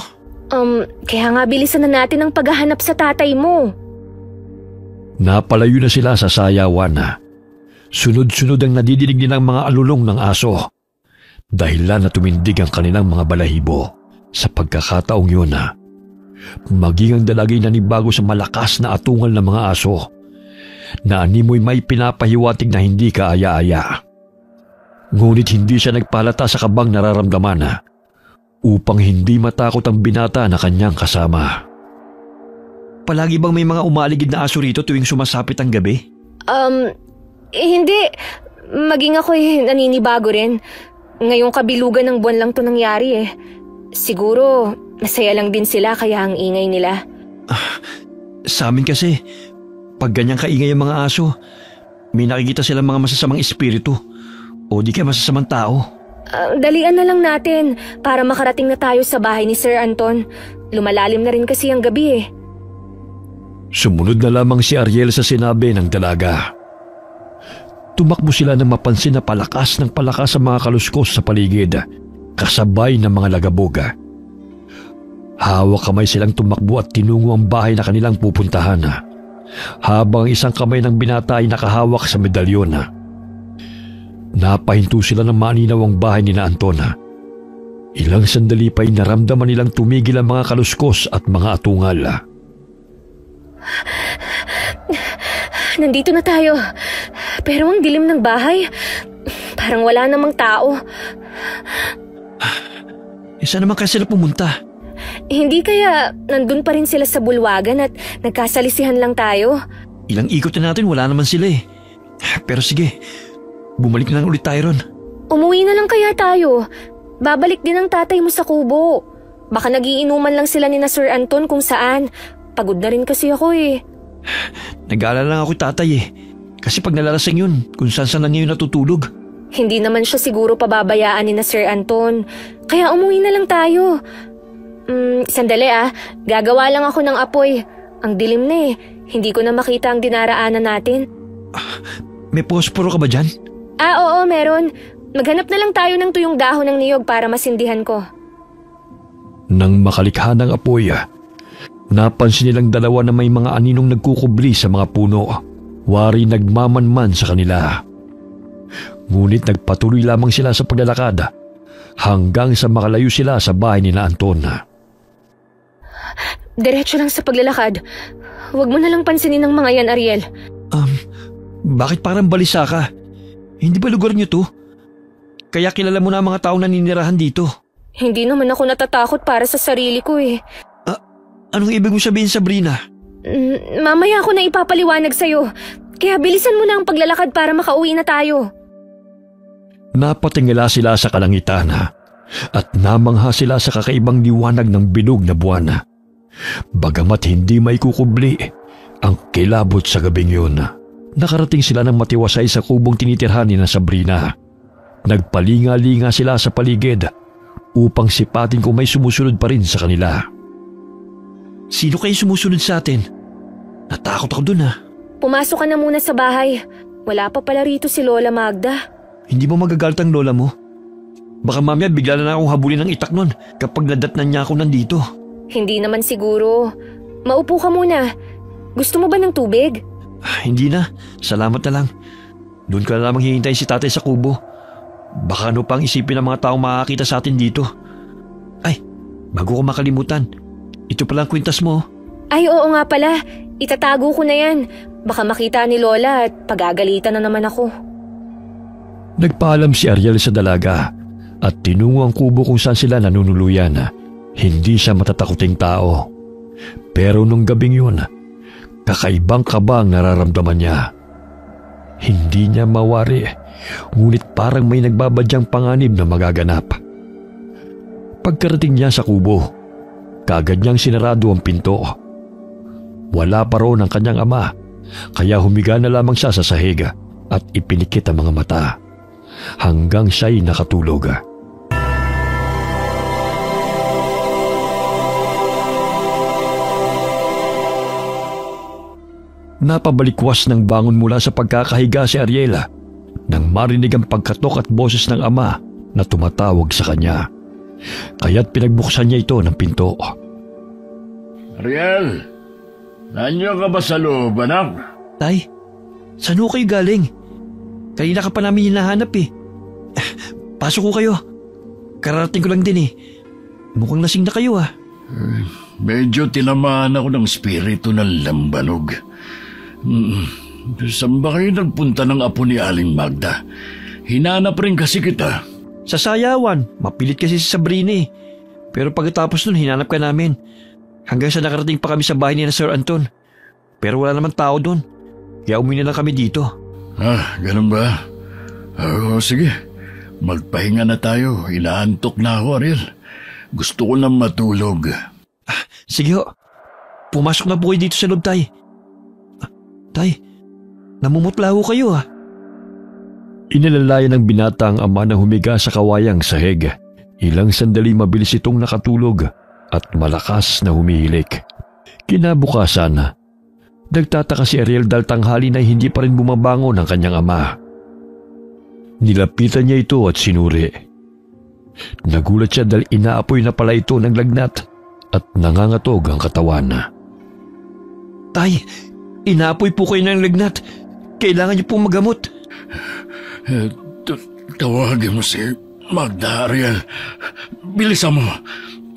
Speaker 4: Kaya nga bilisan na natin ang paghahanap sa tatay mo.
Speaker 3: Napalayo na sila sa sayawan. Sunod-sunod ang nadidinig nilang mga alulong ng aso. Dahilan na tumindig ang kanilang mga balahibo. Sa pagkakataong yun, maging ang dalagay nanibago sa malakas na atungal ng mga aso na animoy may pinapahiwatig na hindi kaaya-aya. Ngunit hindi siya nagpalata sa kabang nararamdaman upang hindi matakot ang binata na kanyang kasama.
Speaker 1: Palagi bang may mga umaligid na aso rito tuwing sumasapit ang gabi?
Speaker 4: Hindi. Maging ako'y naninibago rin. Ngayong kabilugan ng buwan lang to nangyari eh. Siguro, masaya lang din sila kaya ang ingay nila.
Speaker 1: Sa amin kasi, pag ganyang kaingay ang mga aso, may nakikita silang mga masasamang espiritu o di kaya masasamang tao.
Speaker 4: Dalian na lang natin para makarating na tayo sa bahay ni Sir Anton. Lumalalim na rin kasi ang gabi eh.
Speaker 3: Sumunod na lamang si Ariel sa sinabi ng dalaga. Tumakbo sila nang mapansin na palakas ng palakas ang mga kaluskos sa paligid, kasabay ng mga lagaboga. Hawak kamay silang tumakbo at tinungo ang bahay na kanilang pupuntahan, habang isang kamay ng binata ay nakahawak sa medalyon. Napahinto sila ng maninaw ang bahay ni na Anton. Ilang sandali pa ay naramdaman nilang tumigil ang mga kaluskos at mga atungal.
Speaker 4: Nandito na tayo. Pero ang dilim ng bahay, parang wala namang tao.
Speaker 1: Saan naman kaya sila pumunta?
Speaker 4: Hindi kaya nandun pa rin sila sa bulwagan at nagkasalisihan lang tayo?
Speaker 1: Ilang ikot na natin, wala naman sila eh. Pero sige, bumalik na lang ulit tayo ron.
Speaker 4: Umuwi na lang kaya tayo. Babalik din ang tatay mo sa kubo. Baka nagiinuman lang sila ni na Sir Anton kung saan. Pagod na rin kasi ako eh.
Speaker 1: Nag-aalala lang ako tatay eh. Kasi pag nalalasing yun, kung saan na ngayon natutulog.
Speaker 4: Hindi naman siya siguro pababayaan ni na Sir Anton. Kaya umuwi na lang tayo. Sandali gagawa lang ako ng apoy. Ang dilim na eh. Hindi ko na makita ang dinaraanan natin.
Speaker 1: May posporo ka ba dyan?
Speaker 4: Oo, meron. Maghanap na lang tayo ng tuyong dahon ng niyog para masindihan ko.
Speaker 3: Nang makalikha ng apoy, napansin nilang dalawa na may mga aninong nagkukubli sa mga puno. Wari nagmamanman sa kanila. Ngunit nagpatuloy lamang sila sa paglalakad hanggang sa makalayo sila sa bahay ni na Anton.
Speaker 4: Diretso lang sa paglalakad. Huwag mo na lang pansinin ng mga yan, Ariel.
Speaker 1: Bakit parang balisa ka? Hindi ba lugar niyo to? Kaya kilala mo na ang mga taong naninirahan dito.
Speaker 4: Hindi naman ako natatakot para sa sarili ko eh.
Speaker 1: Anong ibig mo sabihin, Sabrina?
Speaker 4: Mamaya ako na ipapaliwanag sa'yo. Kaya bilisan mo na ang paglalakad para makauwi na tayo.
Speaker 3: Napatingala sila sa kalangitan at namangha sila sa kakaibang liwanag ng bilog na buwan. Bagamat hindi may kukubli ang kilabot sa gabing yun, nakarating sila ng matiwasay sa kubong tinitirhan ni na Sabrina. Nagpalinga-linga sila sa paligid upang sipatin kung may sumusunod pa rin sa kanila.
Speaker 1: Sino kayo sumusunod sa atin? Natakot ako dun
Speaker 4: Pumasok ka na muna sa bahay. Wala pa pala rito si Lola Magda.
Speaker 1: Hindi mo magagalit ang lola mo? Baka mamaya bigla na akong habulin ng itak nun kapag nadatnan niya ako nandito.
Speaker 4: Hindi naman siguro. Maupo ka muna. Gusto mo ba ng tubig?
Speaker 1: Hindi na. Salamat na lang. Doon ka na lamang hihintay si tatay sa kubo. Baka ano pang isipin ng mga taong makakita sa atin dito. Ay, bago ko makalimutan. Ito pala ang kwintas mo.
Speaker 4: Ay, oo nga pala. Itatago ko na yan. Baka makita ni Lola at pagagalitan na naman ako.
Speaker 3: Nagpaalam si Ariel sa dalaga at tinungo ang kubo kung saan sila nanunuluyan. Hindi siya matatakuting tao. Pero nung gabing yun, kakaibang kaba ang nararamdaman niya. Hindi niya mawari, ngunit parang may nagbabadyang panganib na magaganap. Pagkarating niya sa kubo, kaagad niyang sinarado ang pinto. Wala pa roon ang kanyang ama, kaya humiga na lamang siya sa sahig at ipinikit ang mga mata hanggang siya'y nakatulog. Napabalikwas ng bangon mula sa pagkakahiga si Ariela nang marinig ang pagkatok at boses ng ama na tumatawag sa kanya. Kaya't pinagbuksan niya ito ng pinto.
Speaker 2: Ariel, nandiyan ka ba sa loob, anak?
Speaker 1: Tay, saan ho kayo galing? Kanina ka pa namin hinahanap eh. Pasok ko kayo. Kararating ko lang din eh. Mukhang lasing na kayo ah.
Speaker 2: Medyo tinamaan ako ng spirito ng lambanog. Saan ba kayo nagpunta ng apo ni Aling Magda? Hinanap rin kasi kita.
Speaker 1: Sa sayawan, mapilit kasi si Sabrina eh. Pero pagkatapos nun, hinanap ka namin. Hanggang sa nakarating pa kami sa bahay ni na Sir Anton. Pero wala naman tao doon. Kaya umuwi na lang kami dito.
Speaker 2: Ganun ba? Sige. Magpahinga na tayo. Inaantok na ako, Ariel. Gusto ko na matulog.
Speaker 1: Sige ho. Pumasok na po kayo dito sa loob, Tay. Tay, namumutla ho kayo ah.
Speaker 3: Inalalayan ng binata ang ama na humiga sa kawayang sahig. Ilang sandali mabilis itong nakatulog at malakas na humihilik. Kinabukasan, nagtataka si Ariel dahil tanghali na hindi pa rin bumabangon ang kanyang ama. Nilapitan niya ito at sinuri. Nagulat siya dahil inaapoy na pala ito ng lagnat at nangangatog ang katawan.
Speaker 1: Tay, inaapoy po kayo ng lagnat. Kailangan niyo pong magamot.
Speaker 2: Tawagin mo si Magda, Ariel. Bilisan mo.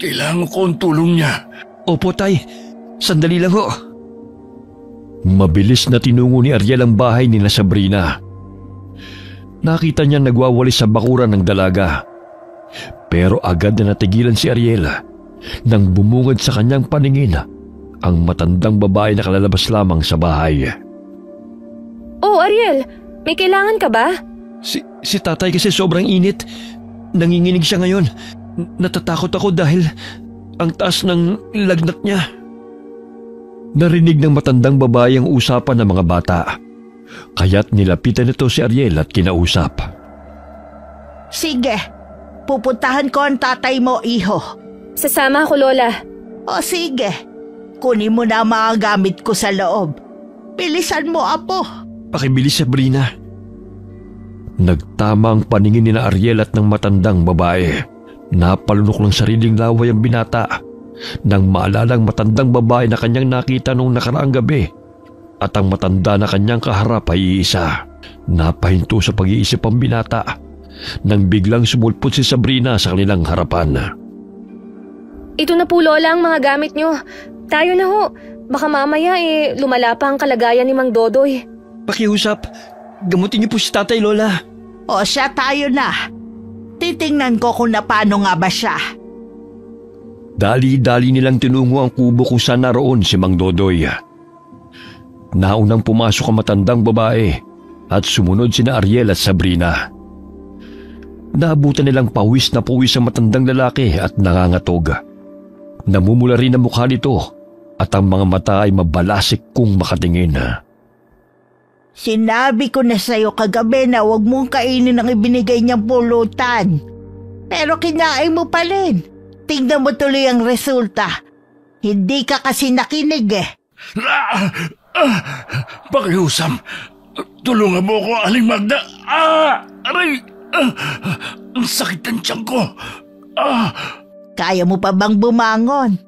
Speaker 2: Kailangan ko ang tulong niya.
Speaker 1: Opo, Tay. Sandali lang ho.
Speaker 3: Mabilis na tinungo ni Ariel ang bahay ni Sabrina. Nakita niya nagwawalis sa bakuran ng dalaga. Pero agad na natigilan si Ariel nang bumungad sa kanyang paningin ang matandang babae na kalalabas lamang sa bahay.
Speaker 4: Oh, Ariel, may kailangan ka ba?
Speaker 1: Si tatay kasi sobrang init. Nanginginig siya ngayon. Natatakot ako dahil ang taas ng lagnat niya.
Speaker 3: Narinig ng matandang babae ang usapan ng mga bata. Kaya't nilapitan nito si Ariel at kinausap.
Speaker 5: Sige, pupuntahan ko ang tatay mo, iho.
Speaker 4: Sasama ako, Lola.
Speaker 5: O sige, kunin mo na ang mga gamit ko sa loob. Bilisan mo, apo.
Speaker 1: Pakibilis, Sabrina.
Speaker 3: Nagtama ang paningin ni Ariel at ng matandang babae. Napalunok ng sariling laway ang binata nang maalala ang matandang babae na kanyang nakita noong nakaraang gabi at ang matanda na kanyang kaharap ay iisa. Napahinto sa pag-iisip ang binata nang biglang sumulpot si Sabrina sa kanilang harapan.
Speaker 4: Ito na po, Lola, ang mga gamit nyo. Tayo na ho. Baka mamaya lumala pa ang kalagayan ni Mang Dodoy.
Speaker 1: Pakiusap. Gamutin niyo po si tatay, Lola.
Speaker 5: O siya, tayo na. Titingnan ko kung paano nga ba siya.
Speaker 3: Dali-dali nilang tinungo ang kubo kung saan naroon si Mang Dodoy. Naunang pumasok ang matandang babae at sumunod sina Ariel at Sabrina. Naabutan nilang pawis na pawis ang matandang lalaki at nangangatog. Namumula rin ang mukha nito at ang mga mata ay mabalasik kung makatingin.
Speaker 5: Sinabi ko na sa'yo kagabi na huwag mong kainin ang ibinigay niyang pulutan. Pero kinain mo pa rin. Tingnan mo tuloy ang resulta. Hindi ka kasi nakinig eh.
Speaker 2: Pakiusam. Tulungan mo ako, Aling Magda. Aray! Ang sakit ng tiyan ko.
Speaker 5: Kaya mo pa bang bumangon?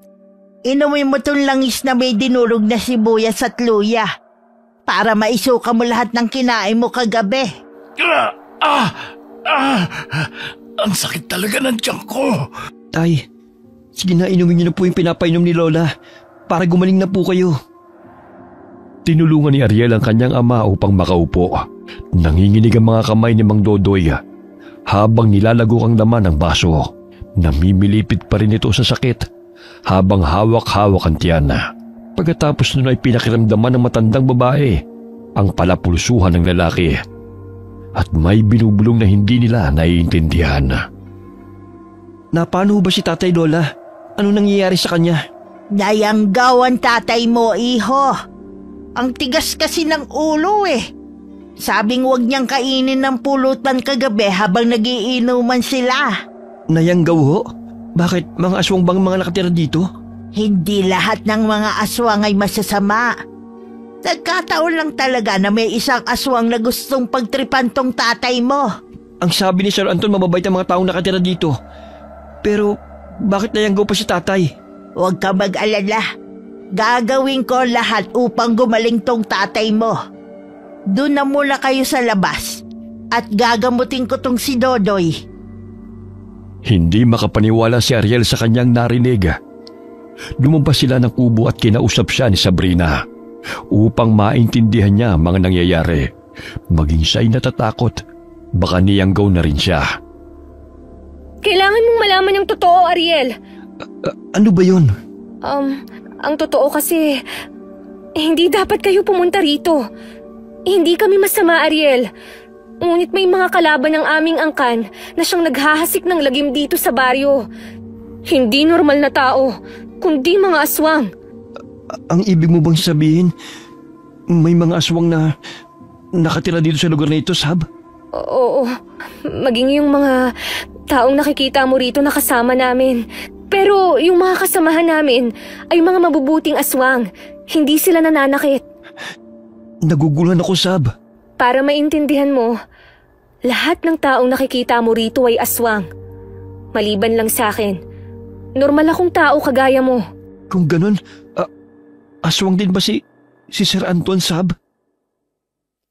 Speaker 5: Inumin mo tong langis na may dinurog na sibuyas at luya para maisuka mo lahat ng kinain mo kagabi.
Speaker 2: Ang sakit talaga ng tiyan ko.
Speaker 1: Tay, sige na, inumin niyo na po yung pinapainom ni Lola para gumaling na po kayo.
Speaker 3: Tinulungan ni Ariel ang kanyang ama upang makaupo. Nanginginig ang mga kamay ni Mang Dodoy habang nilalagok ang laman ng baso. Namimilipit pa rin ito sa sakit habang hawak-hawak ang tiyan. Pagkatapos nun ay pinakiramdaman ng matandang babae ang palapulsuhan ng lalaki at may binubulong na hindi nila naiintindihan.
Speaker 1: Paano ba si tatay, Lola? Ano nangyayari sa kanya?
Speaker 5: Nayanggaw ang tatay mo, iho. Ang tigas kasi ng ulo eh. Sabing huwag niyang kainin ng pulutan kagabi habang nagiinuman sila.
Speaker 1: Nayanggaw ho? Bakit? Mga aswang bang mga nakatira dito?
Speaker 5: Hindi lahat ng mga aswang ay masasama. Nagkataon lang talaga na may isang aswang na gustong pagtripan tong tatay mo.
Speaker 1: Ang sabi ni Sir Anton, mababait ang mga taong nakatira dito. Pero bakit nayanggaw pa si tatay?
Speaker 5: Huwag ka mag-alala. Gagawin ko lahat upang gumaling tong tatay mo. Doon na muna kayo sa labas at gagamutin ko tong si Dodoy.
Speaker 3: Hindi makapaniwala si Ariel sa kanyang narinig. Lumabas sila ng kubo at kinausap siya ni Sabrina upang maintindihan niya ang mga nangyayari. Maging siya'y natatakot, baka niyanggaw na rin siya.
Speaker 4: Kailangan mong malaman yung totoo, Ariel.
Speaker 1: Ano ba yun?
Speaker 4: Ang totoo kasi, hindi dapat kayo pumunta rito. Hindi kami masama, Ariel. Ngunit may mga kalaban ng aming angkan na siyang naghahasik ng lagim dito sa baryo. Hindi normal na tao, kundi mga aswang.
Speaker 1: Ang ibig mo bang sabihin, may mga aswang na nakatira dito sa lugar na ito, Sab?
Speaker 4: Oo, maging yung mga taong nakikita mo rito na kasama namin. Pero yung mga kasamahan namin ay mga mabubuting aswang. Hindi sila nananakit.
Speaker 1: Nagugulan ako, Sab.
Speaker 4: Para maintindihan mo, lahat ng taong nakikita mo rito ay aswang. Maliban lang sa akin. Normal akong tao kagaya mo.
Speaker 1: Kung ganun, aswang din ba si Sir Anton, Sab?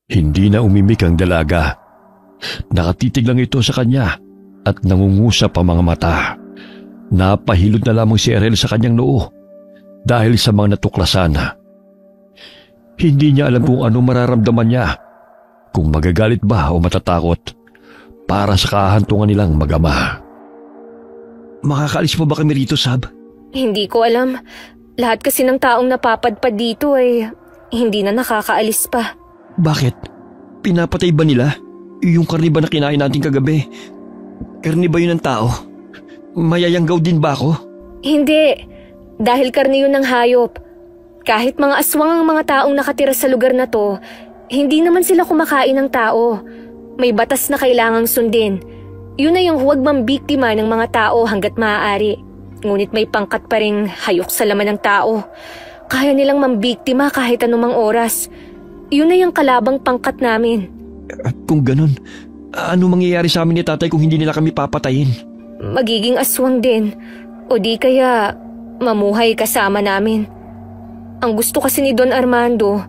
Speaker 3: Hindi na umimik ang dalaga. Nakatitig lang ito sa kanya at nangungusap ang mga mata. Napahilod na lamang si Ariel sa kanyang noo dahil sa mga natuklasan. Hindi niya alam kung ano mararamdaman niya, kung magagalit ba o matatakot para sa kahantungan nilang mag-ama.
Speaker 1: Makakaalis mo ba kami rito, Sab?
Speaker 4: Hindi ko alam. Lahat kasi ng taong napapadpad dito ay hindi na nakakaalis pa.
Speaker 1: Bakit? Pinapatay ba nila? Yung karni ba na kinain natin kagabi? Karni ba yun ng tao? Mayayanggaw din ba ako?
Speaker 4: Hindi. Dahil karne yun ng hayop. Kahit mga aswang ang mga taong nakatira sa lugar na to, hindi naman sila kumakain ng tao. May batas na kailangang sundin. Yun na yung huwag mambiktima ng mga tao hanggat maaari. Ngunit may pangkat pa ring hayok sa laman ng tao. Kaya nilang mambiktima kahit anumang oras. Yun na yung kalabang pangkat namin.
Speaker 1: At kung ganun, ano mangyayari sa amin ni tatay kung hindi nila kami papatayin?
Speaker 4: Magiging aswang din. O di kaya mamuhay kasama namin. Ang gusto kasi ni Don Armando,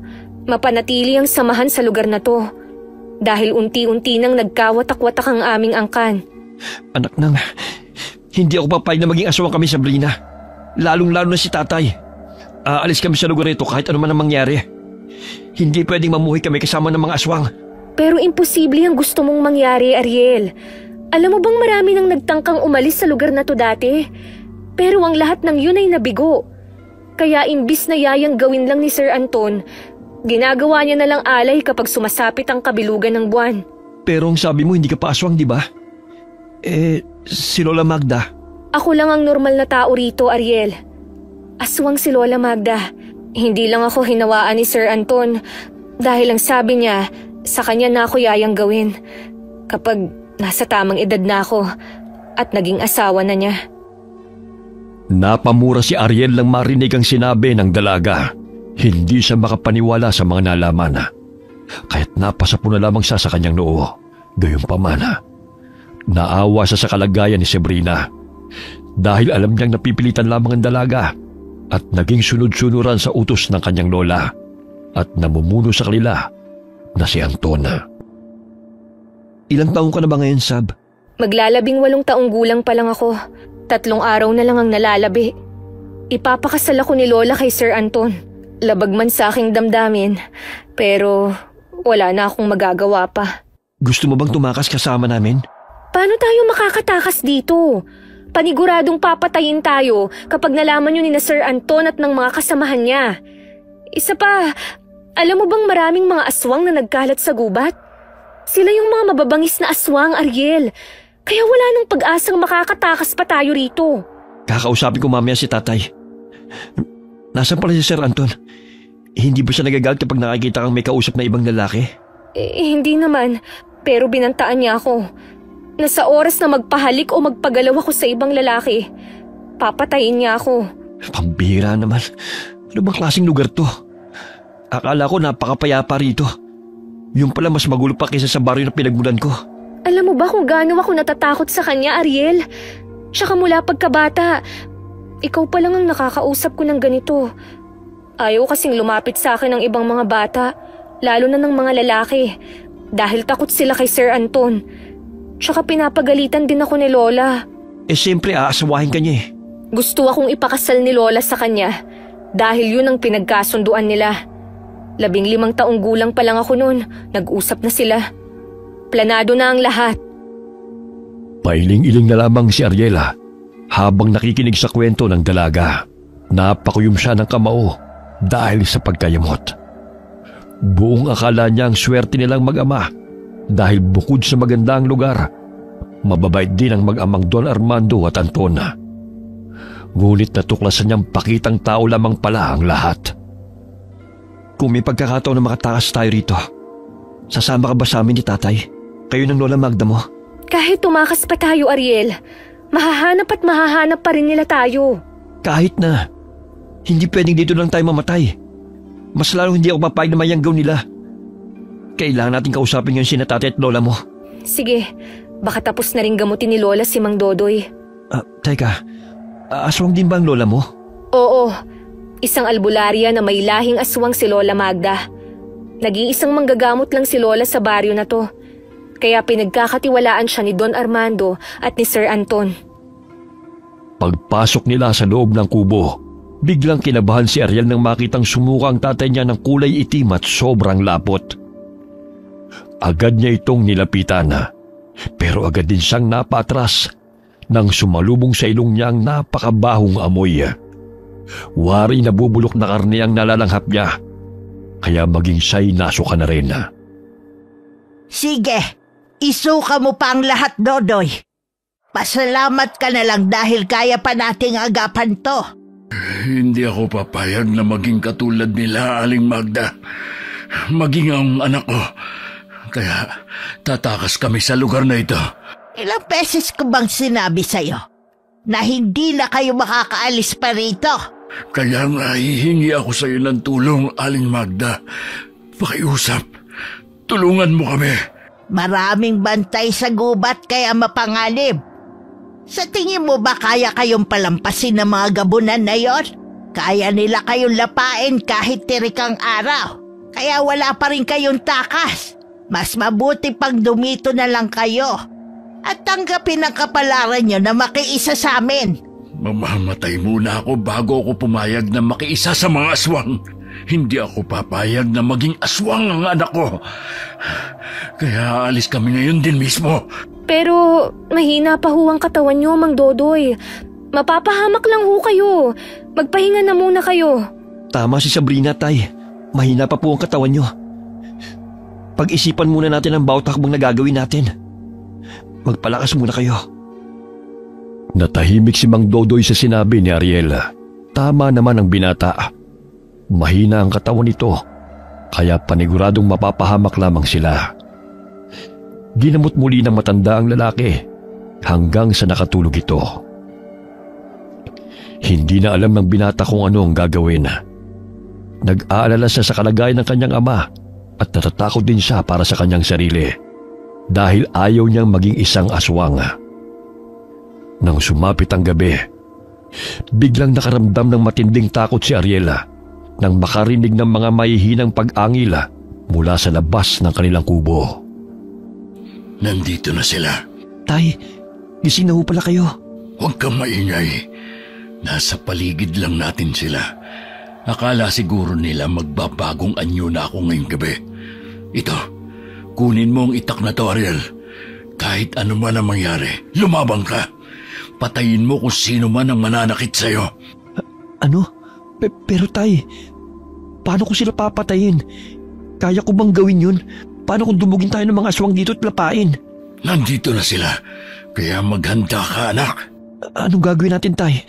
Speaker 4: mapanatili ang samahan sa lugar na to. Dahil unti-unti nang nagkawatak-watak ang aming angkan.
Speaker 1: Anak nang, hindi ako papayag na maging aswang kami, Sabrina. Lalong-lalo na si tatay. Aalis kami sa lugar nito kahit ano man ang mangyari. Hindi pwedeng mamuhay kami kasama ng mga aswang.
Speaker 4: Pero imposible ang gusto mong mangyari, Ariel. Alam mo bang marami nang nagtangkang umalis sa lugar na to dati? Pero ang lahat ng yun ay nabigo. Kaya imbis na yayang gawin lang ni Sir Anton, ginagawa niya na lang alay kapag sumasapit ang kabilugan ng buwan.
Speaker 1: Pero ang sabi mo hindi ka pa aswang, di ba? Si Lola Magda.
Speaker 4: Ako lang ang normal na tao rito, Ariel. Aswang si Lola Magda. Hindi lang ako hinawaan ni Sir Anton dahil ang sabi niya, sa kanya na ako yayang gawin kapag nasa tamang edad na ako at naging asawa na niya.
Speaker 3: Napamura si Ariel lang marinig ang sinabi ng dalaga. Hindi siya makapaniwala sa mga nalaman. Kahit napasapo na lamang siya sa kanyang noo. Gayunpaman, naawa siya sa kalagayan ni Sabrina. Dahil alam niyang napipilitan lamang ang dalaga at naging sunod-sunuran sa utos ng kanyang lola at namumuno sa kanila na si Anton.
Speaker 1: Ilang taong ka na ba ngayon, Sab?
Speaker 4: Maglalabing 8 taong gulang pa lang ako. 3 araw na lang ang nalalabi. Ipapakasal ako ni Lola kay Sir Anton. Labag man sa aking damdamin, pero wala na akong magagawa pa.
Speaker 1: Gusto mo bang tumakas kasama namin?
Speaker 4: Paano tayo makakatakas dito? Paniguradong papatayin tayo kapag nalaman yun ni Sir Anton at ng mga kasamahan niya. Isa pa, alam mo bang maraming mga aswang na nagkalat sa gubat? Sila yung mga mababangis na aswang, Ariel. Kaya wala nang pag-asang makakatakas pa tayo rito.
Speaker 1: Kakausapin ko mamaya si tatay. Nasaan pala si Sir Anton? Hindi ba siya nagagalit kapag nakikita kang may kausap na ibang lalaki?
Speaker 4: Hindi naman, pero binantaan niya ako. Na sa oras na magpahalik o magpagalaw ako sa ibang lalaki, papatayin niya ako.
Speaker 1: Pambihira naman. Ano bang klaseng lugar to? Akala ko napakapayapa rito. Yung pala mas magulo pa kaysa sa baryo na pinagmulan ko.
Speaker 4: Alam mo ba kung gaano ako natatakot sa kanya, Ariel? Tsaka mula pagkabata, ikaw pa lang ang nakakausap ko ng ganito. Ayaw kasing lumapit sa akin ng ibang mga bata, lalo na ng mga lalaki, dahil takot sila kay Sir Anton. Tsaka pinapagalitan din ako ni Lola.
Speaker 1: Siyempre aasawahin ka niya
Speaker 4: Gusto akong ipakasal ni Lola sa kanya, dahil yun ang pinagkasunduan nila. 15 taong gulang pa lang ako noon, nag-usap na sila. Planado na ang lahat.
Speaker 3: Pailing-iling na lamang si Ariela habang nakikinig sa kwento ng dalaga. Napakuyom siya ng kamao dahil sa pagkayamot. Buong akala niya ang swerte nilang mag-ama dahil bukod sa magandang lugar, mababait din ang mag-amang Don Armando at Anton. Ngunit natuklasan niyang pakitang tao lamang pala ang lahat.
Speaker 1: Kung may pagkakataon na makatakas tayo rito, sasama ka ba sa amin ni tatay? Kayo ng Lola Magda mo?
Speaker 4: Kahit tumakas pa tayo, Ariel, mahahanap pa rin nila tayo.
Speaker 1: Kahit na. Hindi pwedeng dito lang tayo mamatay. Mas lalo hindi ako papayag na mayanggaw nila. Kailangan natin kausapin yung sina tatay at lola mo.
Speaker 4: Sige, baka tapos na rin gamutin ni Lola si Mang Dodoy.
Speaker 1: Teka, aswang din ba ang lola mo?
Speaker 4: Oo, isang albularya na may lahing aswang si Lola Magda. Nag-iisang manggagamot lang si Lola sa baryo na to. Kaya pinagkakatiwalaan siya ni Don Armando at ni Sir Anton.
Speaker 3: Pagpasok nila sa loob ng kubo, biglang kinabahan si Ariel nang makitang sumuka ang tatay niya ng kulay itim at sobrang lapot. Agad niya itong nilapitan, pero agad din siyang napatras nang sumalubong sa ilong niya ang napakabahong amoy. Wari nabubulok na karne ang nalalanghap niya, kaya maging siya'y nasuka na rin.
Speaker 5: Sige, isuka mo pa ang lahat, Dodoy. Pasalamat ka na lang dahil kaya pa nating agapan to.
Speaker 2: Hindi ako papayag na maging katulad nila, Aling Magda. Maging ang anak ko. Kaya tatakas kami sa lugar na ito.
Speaker 5: Ilang beses ko bang sinabi sa'yo na hindi na kayo makakaalis pa rito?
Speaker 2: Kaya nga hihingi ako sa iyo ng tulong, Aling Magda. Pakiusap. Tulungan mo kami.
Speaker 5: Maraming bantay sa gubat kaya mapanganib. Sa tingin mo ba kaya kayong palampasin ng mga gabunan na yon? Kaya nila kayong lapain kahit tirik ang araw. Kaya wala pa rin kayong takas. Mas mabuti pang dumito na lang kayo at tanggapin ang kapalaran nyo na makiisa sa amin.
Speaker 2: Mamamatay muna ako bago ako pumayag na makiisa sa mga aswang. Hindi ako papayag na maging aswang ang anak ko. Kaya alis kami ngayon din mismo.
Speaker 4: Pero mahina pa ho ang katawan niyo, Mang Dodoy. Mapapahamak lang ho kayo. Magpahinga na muna kayo.
Speaker 1: Tama si Sabrina, tay. Mahina pa po ang katawan niyo. Pag-isipan muna natin ang bawat hakbang na gagawin natin. Magpalakas muna kayo.
Speaker 3: Natahimik si Mang Dodoy sa sinabi ni Ariel. Tama naman ang binata. Mahina ang katawan nito, kaya paniguradong mapapahamak lamang sila. Ginamot muli ng matanda ang lalaki hanggang sa nakatulog ito. Hindi na alam ng binata kung ano ang gagawin. Nag-aalala siya sa kalagayan ng kanyang ama at natatakot din siya para sa kanyang sarili dahil ayaw niyang maging isang aswang. Nang sumapit ang gabi, biglang nakaramdam ng matinding takot si Ariela nang makarinig ng mga mahihinang pag-angil mula sa labas ng kanilang kubo.
Speaker 2: Nandito na sila.
Speaker 1: Tay, gising na ho pala kayo.
Speaker 2: Huwag kang maingay. Nasa paligid lang natin sila. Akala siguro nila magbabagong anyo na ako ngayong gabi. Ito, kunin mo ang itak na to, Ariel. Kahit ano man ang mangyari, lumabang ka. Patayin mo kung sino man ang mananakit sa'yo.
Speaker 1: Ano? Pero tay, paano ko sila papatayin? Kaya ko bang gawin yun? Paano kung dumugin tayo ng mga aswang dito at lapain?
Speaker 2: Nandito na sila, kaya maghanda ka, anak.
Speaker 1: Anong gagawin natin, tay?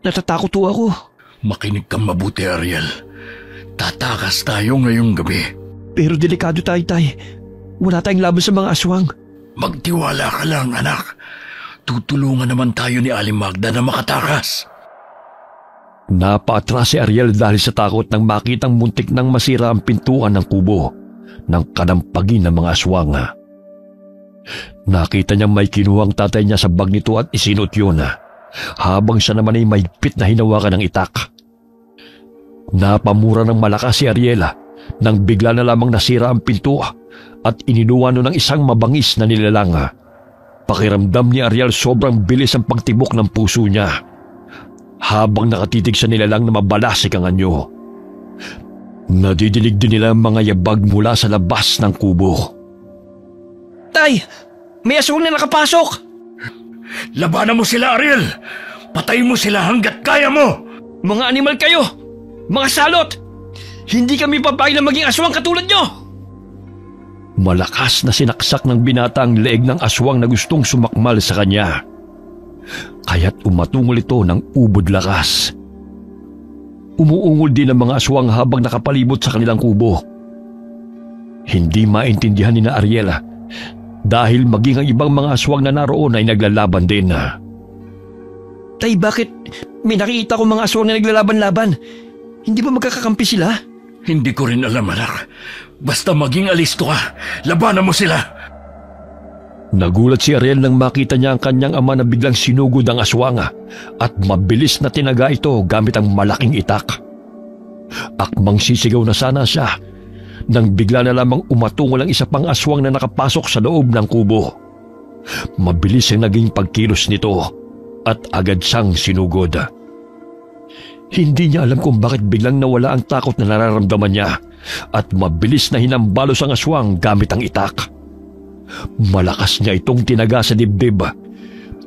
Speaker 1: Natatakot ho ako.
Speaker 2: Makinig kang mabuti, Ariel. Tatakas tayo ngayong gabi.
Speaker 1: Pero delikado tayo, tay. Wala tayong laban sa mga aswang.
Speaker 2: Magtiwala ka lang, anak. Tutulungan naman tayo ni Aling Magda na makatakas.
Speaker 3: Napaatras si Ariel dahil sa takot nang makitang muntik nang masira ang pintuan ng kubo ng kanampagin ng mga aswang. Nakita niyang may kinuhang tatay niya sa bag nito at isinot yun, habang siya naman ay mahigpit na hinawakan ng itak. Napamura ng malakas si Ariel nang bigla na lamang nasira ang pinto at ininuwano ng isang mabangis na nilalang. Pakiramdam ni Ariel sobrang bilis ang pagtibok ng puso niya habang nakatitig sa nilalang na mabalasik ang anyo. Nadidinig din nila ang mga yabag mula sa labas ng kubo.
Speaker 1: Tay! May aswang na nakapasok!
Speaker 2: Labanan mo sila, Ariel! Patayin mo sila hanggat kaya mo!
Speaker 1: Mga animal kayo! Mga salot! Hindi kami papayag na maging aswang katulad nyo!
Speaker 3: Malakas na sinaksak ng binata ang leeg ng aswang na gustong sumakmal sa kanya. Kaya't umatungol ito ng ubod lakas. Umuungol din ang mga aswang habang nakapalibot sa kanilang kubo. Hindi maintindihan ni na Ariel dahil maging ang ibang mga aswang na naroon ay naglalaban din.
Speaker 1: Tay, bakit may nakikita ko mga aswang na naglalaban-laban? Hindi ba magkakakampi sila?
Speaker 2: Hindi ko rin alam, anak. Basta maging alisto ka. Labanan mo sila.
Speaker 3: Nagulat si Ariel nang makita niya ang kanyang ama na biglang sinugod ang aswang at mabilis na tinaga ito gamit ang malaking itak. Akmang sisigaw na sana siya nang bigla na lamang umatungol ang isa pang aswang na nakapasok sa loob ng kubo. Mabilis ang naging pagkilos nito at agad siyang sinugod. Hindi niya alam kung bakit biglang nawala ang takot na nararamdaman niya at mabilis na hinambalos ang aswang gamit ang itak. Malakas niya itong tinaga sa dibdib.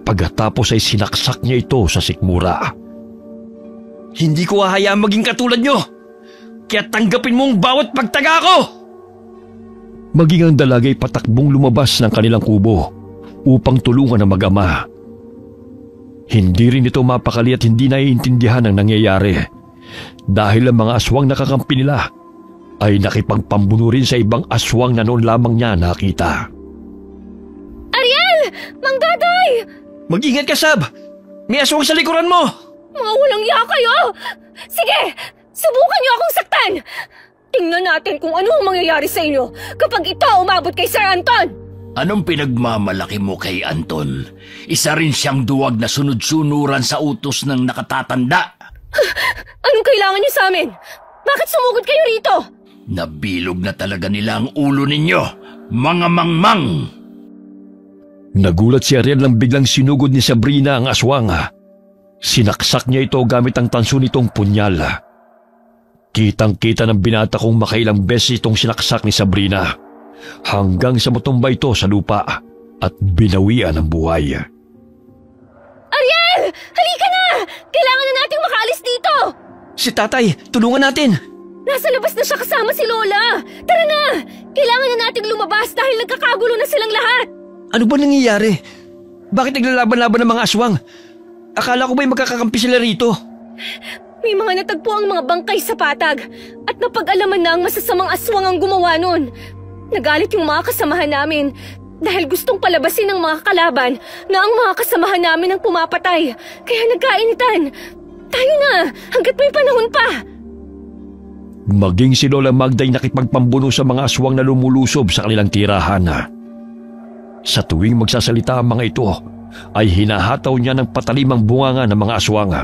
Speaker 3: Pagkatapos ay sinaksak niya ito sa sikmura.
Speaker 1: Hindi ko hahayaang maging katulad nyo! Kaya tanggapin mo ang bawat pagtaga ko!
Speaker 3: Maging ang dalagay patakbong lumabas ng kanilang kubo upang tulungan ang mag-ama. Hindi rin ito mapakali at hindi naiintindihan ang nangyayari dahil ang mga aswang nakakampi nila ay nakipagpambuno rin sa ibang aswang na noon lamang niya nakita.
Speaker 4: Ariel! Mang Daday!
Speaker 1: Mag-ingat ka, Sab! May aswang sa likuran mo!
Speaker 4: Mga walang iya kayo! Sige! Subukan niyo akong saktan! Tingnan natin kung ano ang mangyayari sa inyo kapag ito umabot kay Sir Anton!
Speaker 2: Anong pinagmamalaki mo kay Anton? Isa rin siyang duwag na sunod-sunuran sa utos ng nakatatanda.
Speaker 4: Anong kailangan niyo sa amin? Bakit sumugod kayo rito?
Speaker 2: Nabilog na talaga nila ang ulo ninyo, mga mangmang!
Speaker 3: Nagulat si Ariel nang biglang sinugod ni Sabrina ang aswang. Sinaksak niya ito gamit ang tanso nitong punyal. Kitang-kita ng binata kung makailang beses itong sinaksak ni Sabrina hanggang sa matumba ito sa lupa at binawian ng buhay.
Speaker 4: Ariel! Halika na! Kailangan na nating makaalis dito!
Speaker 1: Si Tatay, tulungan natin!
Speaker 4: Nasa labas na siya kasama si Lola! Tara na! Kailangan na nating lumabas dahil nagkakagulo na silang lahat!
Speaker 1: Ano ba nangyayari? Bakit naglalaban-laban ng mga aswang? Akala ko ba'y magkakakampi sila rito?
Speaker 4: May mga natagpo ang mga bangkay sa patag at napag-alaman na ang masasamang aswang ang gumawa nun. Nagalit yung mga kasamahan namin dahil gustong palabasin ng mga kalaban na ang mga kasamahan namin ang pumapatay. Kaya nagkainitan. Tayo na, hanggat may panahon pa.
Speaker 3: Maging si Lola Magda ay nakipagpambuno sa mga aswang na lumulusob sa kanilang tirahan. Sa tuwing magsasalita ang mga ito, ay hinahataw niya ng patalim ang bunganga ng mga aswang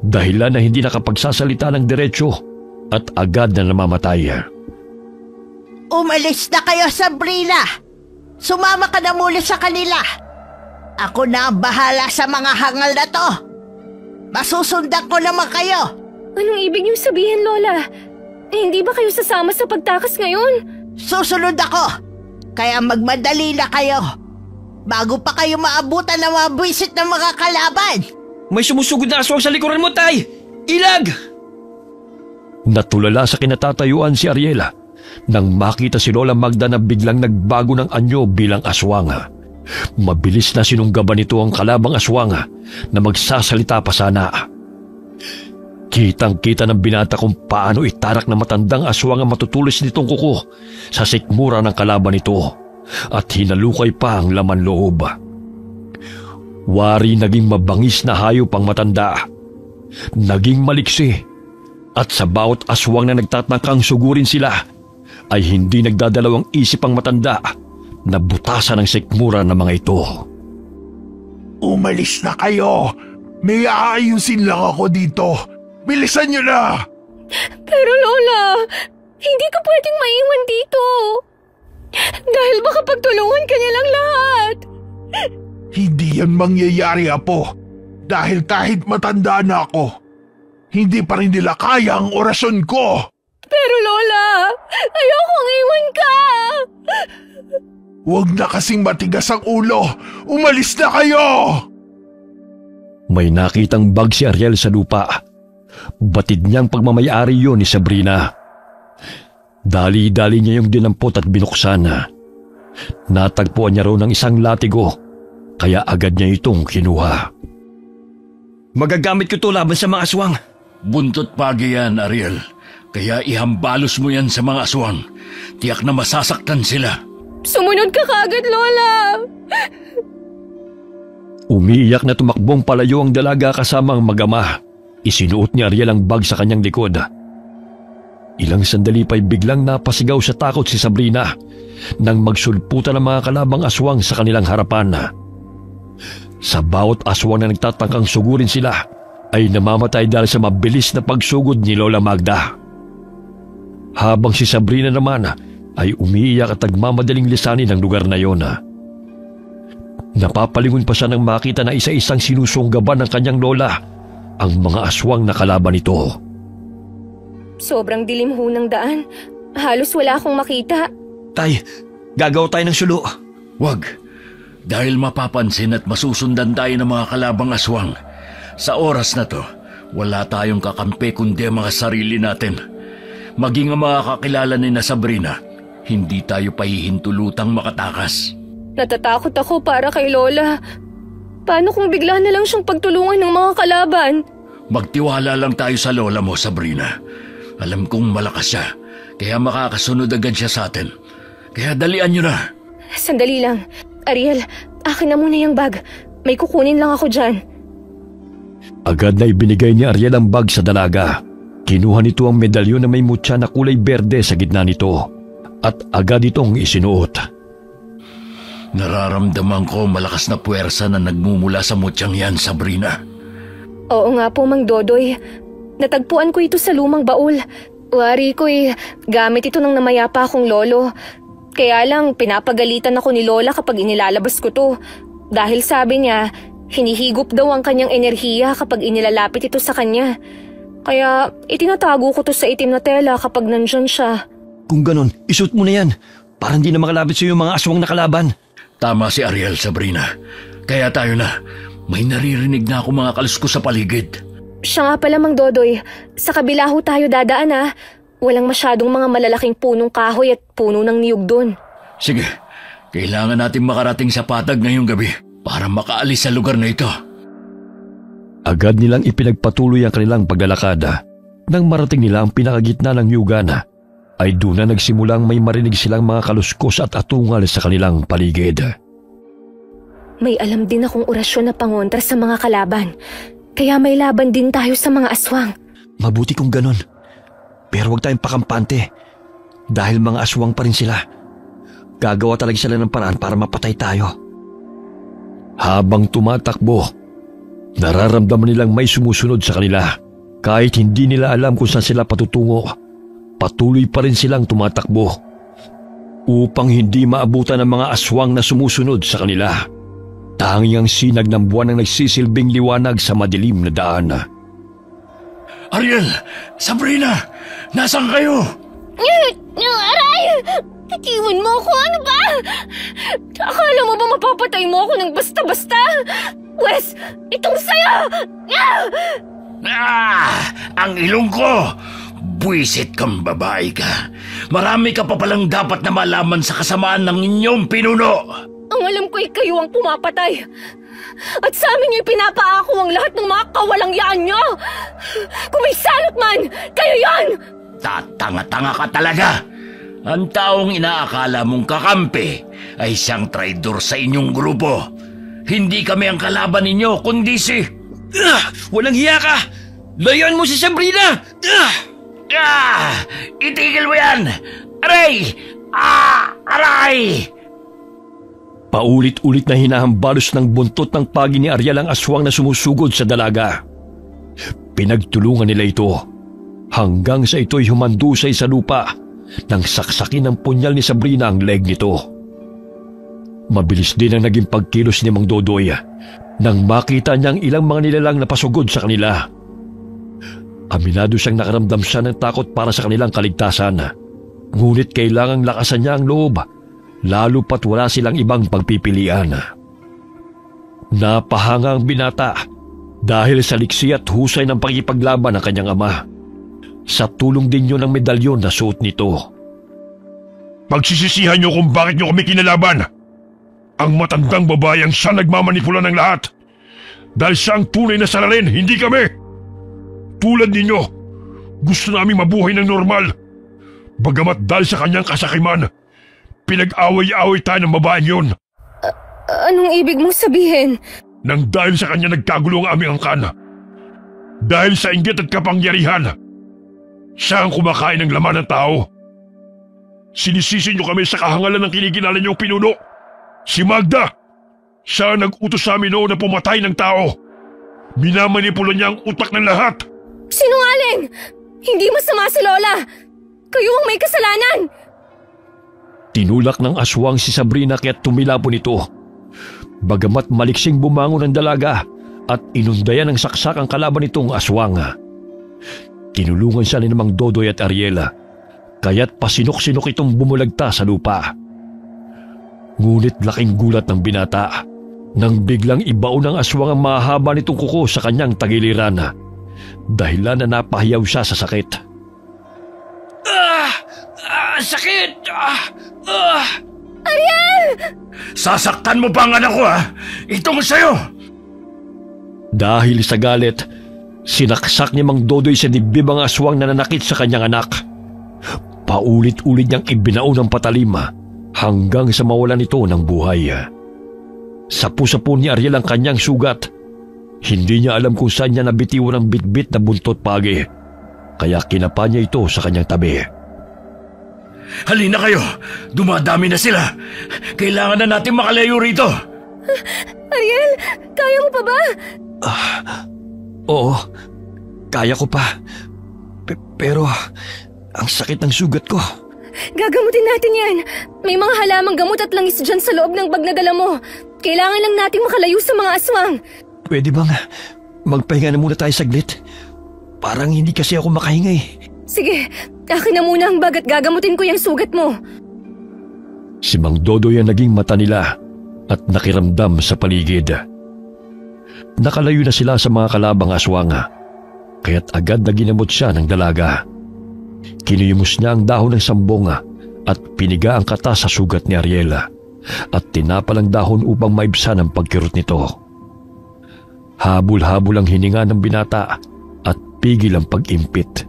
Speaker 3: dahilan na hindi nakapagsasalita ng diretsyo at agad na namamatay.
Speaker 5: Umalis na kayo, Sabrina! Sumama ka na muli sa kanila! Ako na ang bahala sa mga hangal na to! Masusundan ko naman kayo!
Speaker 4: Anong ibig niyong sabihin, Lola? Hindi ba kayo sasama sa pagtakas ngayon?
Speaker 5: Susunod ako! Kaya magmadali na kayo! Bago pa kayo maabutan ng mga buwisit ng mga kalaban!
Speaker 1: May sumusugod na aswang sa likuran mo, Tay! Ilag!
Speaker 3: Natulala sa kinatatayuan si Ariel nang makita si Lola Magda na biglang nagbago ng anyo bilang aswang. Mabilis na sinunggaban nito ang kalabang aswang na magsasalita pa sana. Kitang-kita ng binata kung paano itarak na matandang aswang ang matutulis nitong kuko sa sikmura ng kalaban nito at hinalukay pa ang laman loob. Wari naging mabangis na hayop ang matanda. Naging maliksi at sa bawat aswang na nagtatangkang sugurin sila ay hindi nagdadalawang isip ang matanda na butasan ng sikmura ng mga ito.
Speaker 6: Umalis na kayo. May aayusin lang ako dito. Bilisan nyo na!
Speaker 4: Pero Lola, hindi ka pwedeng maiwan dito. Dahil baka pagtulungan ka niya lang lahat.
Speaker 6: Hindi yan mangyayari, Apo. Dahil kahit matanda na ako, hindi pa rin nila kaya ang orasyon ko.
Speaker 4: Pero Lola, ayokong iwan ka.
Speaker 6: Huwag na kasing matigas ang ulo. Umalis na kayo!
Speaker 3: May nakitang bag si Ariel sa lupa. Batid niyang pagmamayari yun ni Sabrina. Dali-dali niya yung dinampot at binuksan. Natagpuan niya raw ng isang latigo, kaya agad niya itong kinuha.
Speaker 1: Magagamit ko to laban sa mga aswang.
Speaker 2: Buntot pagi yan, Ariel. Kaya ihambalos mo yan sa mga aswang. Tiyak na masasaktan sila.
Speaker 4: Sumunod ka kaagad, Lola.
Speaker 3: Umiiyak na tumakbong palayo ang dalaga kasama ang mag-ama. Isinuot ni Ariel ang bag sa kanyang likod. Ilang sandali pa'y biglang napasigaw sa takot si Sabrina nang magsulputan ang mga kalabang aswang sa kanilang harapan. Sa bawat aswang na nagtatangkang sugurin sila ay namamatay dahil sa mabilis na pagsugod ni Lola Magda. Habang si Sabrina naman ay umiiyak at nagmamadaling lisanin ang lugar na yon. Napapalingon pa siya nang makita na isa-isang sinusunggaban ng kanyang lola ang mga aswang na kalaban nito.
Speaker 4: Sobrang dilim ho ng daan. Halos wala akong makita.
Speaker 1: Tay, gagawa tayo ng sulo.
Speaker 2: Wag. Dahil mapapansin at masusundan tayo ng mga kalabang aswang. Sa oras na to, wala tayong kakampi kundi ang mga sarili natin. Maging ang mga kakilala ni na Sabrina, hindi tayo pahihintulutang makatakas.
Speaker 4: Natatakot ako para kay Lola. Paano kung bigla na lang siyang pagtulungan ng mga kalaban?
Speaker 2: Magtiwala lang tayo sa lola mo, Sabrina. Alam kong malakas siya, kaya makakasunod agad siya sa atin. Kaya dalian niyo na.
Speaker 4: Sandali lang. Ariel, akin na muna yung bag. May kukunin lang ako dyan.
Speaker 3: Agad na ibinigay ni Ariel ang bag sa dalaga. Kinuha nito ang medalyon na may mutya na kulay berde sa gitna nito at agad itong isinuot.
Speaker 2: Nararamdaman ko malakas na puwersa na nagmumula sa mutyang yan, Sabrina.
Speaker 4: Oo nga po, Mang Dodoy. Natagpuan ko ito sa lumang baul. Wari ko gamit ito ng namayapa akong lolo. Kaya lang, pinapagalitan ako ni Lola kapag inilalabas ko to. Dahil sabi niya, hinihigop daw ang kanyang enerhiya kapag inilalapit ito sa kanya. Kaya itinatago ko to sa itim na tela kapag nandyan siya.
Speaker 1: Kung ganon, isuot mo na yan. Para hindi na makalapit sa iyo mga aswang na kalaban.
Speaker 2: Tama si Ariel, Sabrina. Kaya tayo na. May naririnig na ako mga kaluskos sa paligid.
Speaker 4: Siya nga pala, Mang Dodoy. Sa kabila ho tayo dadaan ha. Walang masyadong mga malalaking punong kahoy at puno ng niyog doon.
Speaker 2: Sige, kailangan natin makarating sa patag ngayong gabi para makaalis sa lugar na ito.
Speaker 3: Agad nilang ipinagpatuloy ang kanilang paglalakad. Nang marating nila ang pinakagitna ng niyugan, ay doon na nagsimulang may marinig silang mga kaluskos at atungal sa kanilang paligid.
Speaker 4: May alam din akong orasyon na pangontra sa mga kalaban. Kaya may laban din tayo sa mga aswang.
Speaker 1: Mabuti kung ganon. Pero huwag tayong pakampante. Dahil mga aswang pa rin sila. Gagawa talaga sila ng paraan para mapatay tayo.
Speaker 3: Habang tumatakbo, nararamdaman nilang may sumusunod sa kanila. Kahit hindi nila alam kung saan sila patutungo, patuloy pa rin silang tumatakbo upang hindi maabutan ng mga aswang na sumusunod sa kanila. Tanging ang sinag ng buwan ang nagsisilbing liwanag sa madilim na daan.
Speaker 2: Ariel! Sabrina! Nasaan kayo?
Speaker 4: Aray! Iwan mo ako, ano ba? Akala mo ba mapapatay mo ako ng basta-basta? Wes, itong sayo!
Speaker 2: Ang ilong ko! Buwisit kang babae ka. Marami ka pa palang dapat na malaman sa kasamaan ng inyong pinuno.
Speaker 4: Ang alam ko'y kayo ang pumapatay. At sa amin niyo'y pinapaako ang lahat ng mga kawalangyaan niyo. Kung may salot man, kayo yon!
Speaker 2: Tatanga-tanga ka talaga. Ang taong inaakala mong kakampi ay siyang traidor sa inyong grupo. Hindi kami ang kalaban ninyo, kundi si...
Speaker 1: Walang hiya ka! Layuan mo si Sabrina!
Speaker 2: Itigil mo yan! Aray! Aray!
Speaker 3: Paulit-ulit na hinahambalos ng buntot ng pagi ni Ariel ang aswang na sumusugod sa dalaga. Pinagtulungan nila ito. hanggang sa ito'y humandusay sa lupa nang saksakin ng punyal ni Sabrina ang leg nito. Mabilis din ang naging pagkilos ni Mang Dodoy nang makita niyang ilang mga nilalang na pasugod sa kanila. Aminado siyang nakaramdam siya ng takot para sa kanilang kaligtasan. Ngunit kailangang lakasan niya ang loob, lalo pat wala silang ibang pagpipilian. Napahanga ang binata dahil sa liksi at husay ng pakipaglaban ng kanyang ama. Sa tulong din yun ng medalyon na suot nito.
Speaker 6: Pagsisisihan niyo kung bakit niyo kami kinalaban. Ang matandang babae ang siya nagmamanipula ng lahat. Dahil siya ang tunay na salarin, hindi kami. Tulad ninyo, gusto namin mabuhay ng normal. Bagamat dahil sa kanyang kasakiman, pinag-away-away tayo ng babaeng yun.
Speaker 4: Anong ibig mong sabihin?
Speaker 6: Nang dahil sa kanya nagkagulo ang aming angkan. Dahil sa inggit at kapangyarihan, siya ang kumakain ng laman ng tao. Sinisisi niyo kami sa kahangalan ng kinikinala niyong pinuno. Si Magda, siya ang nag-utos sa amin noon na pumatay ng tao. Minamanipula niya ang utak ng lahat.
Speaker 4: Sinungaling! Hindi masama si Lola! Kayo ang may kasalanan!
Speaker 3: Tinulak ng aswang si Sabrina kaya't tumilapon ito. Bagamat maliksing bumangon ang dalaga at inundayan ng saksak ang kalaban nitong aswang. Tinulungan siya ni Mang Dodoy at Ariela, kaya't pasinok-sinok itong bumulagta sa lupa. Ngunit laking gulat ng binata nang biglang ibaon ng aswang ang mahaba nitong kuko sa kanyang tagiliran, dahilan na napahiyaw siya sa sakit.
Speaker 2: Sakit!
Speaker 4: Ariel!
Speaker 2: Sasaktan mo pa ang anak ko, ha? Itong sa'yo!
Speaker 3: Dahil sa galit, sinaksak ni Mang Dodoy sa dibdib ang aswang na nanakit sa kanyang anak. Paulit-ulit niyang ibinaon ng patalim hanggang sa mawalan ito ng buhay. Sapu-sapu ni Ariel ang kanyang sugat. Hindi niya alam kung saan niya nabitiwan ang bitbit na buntot pagi, kaya kinapa niya ito sa kanyang tabi.
Speaker 2: Halina kayo! Dumadami na sila! Kailangan na natin makalayo rito!
Speaker 4: Ariel, kaya mo pa ba?
Speaker 3: Oo, kaya ko pa. Pero ang sakit ng sugat ko.
Speaker 4: Gagamutin natin yan. May mga halamang gamot at langis dyan sa loob ng bag na dala mo. Kailangan lang natin makalayo sa mga aswang.
Speaker 3: Pwede bang magpahinga na muna tayo saglit? Parang hindi kasi ako makahinga eh.
Speaker 4: Sige, akin na muna ang bag at gagamutin ko yung sugat mo.
Speaker 3: Si Mang Dodoy ang naging mata nila at nakiramdam sa paligid. Nakalayo na sila sa mga kalabang aswang, kaya't agad na ginamot siya ng dalaga. Kinuyumos niya ang dahon ng sambong at piniga ang kata sa sugat ni Ariela at tinapal ang dahon upang maibsan ang pagkirot nito. Habol-habol ang hininga ng binata at pigil ang pag-impit.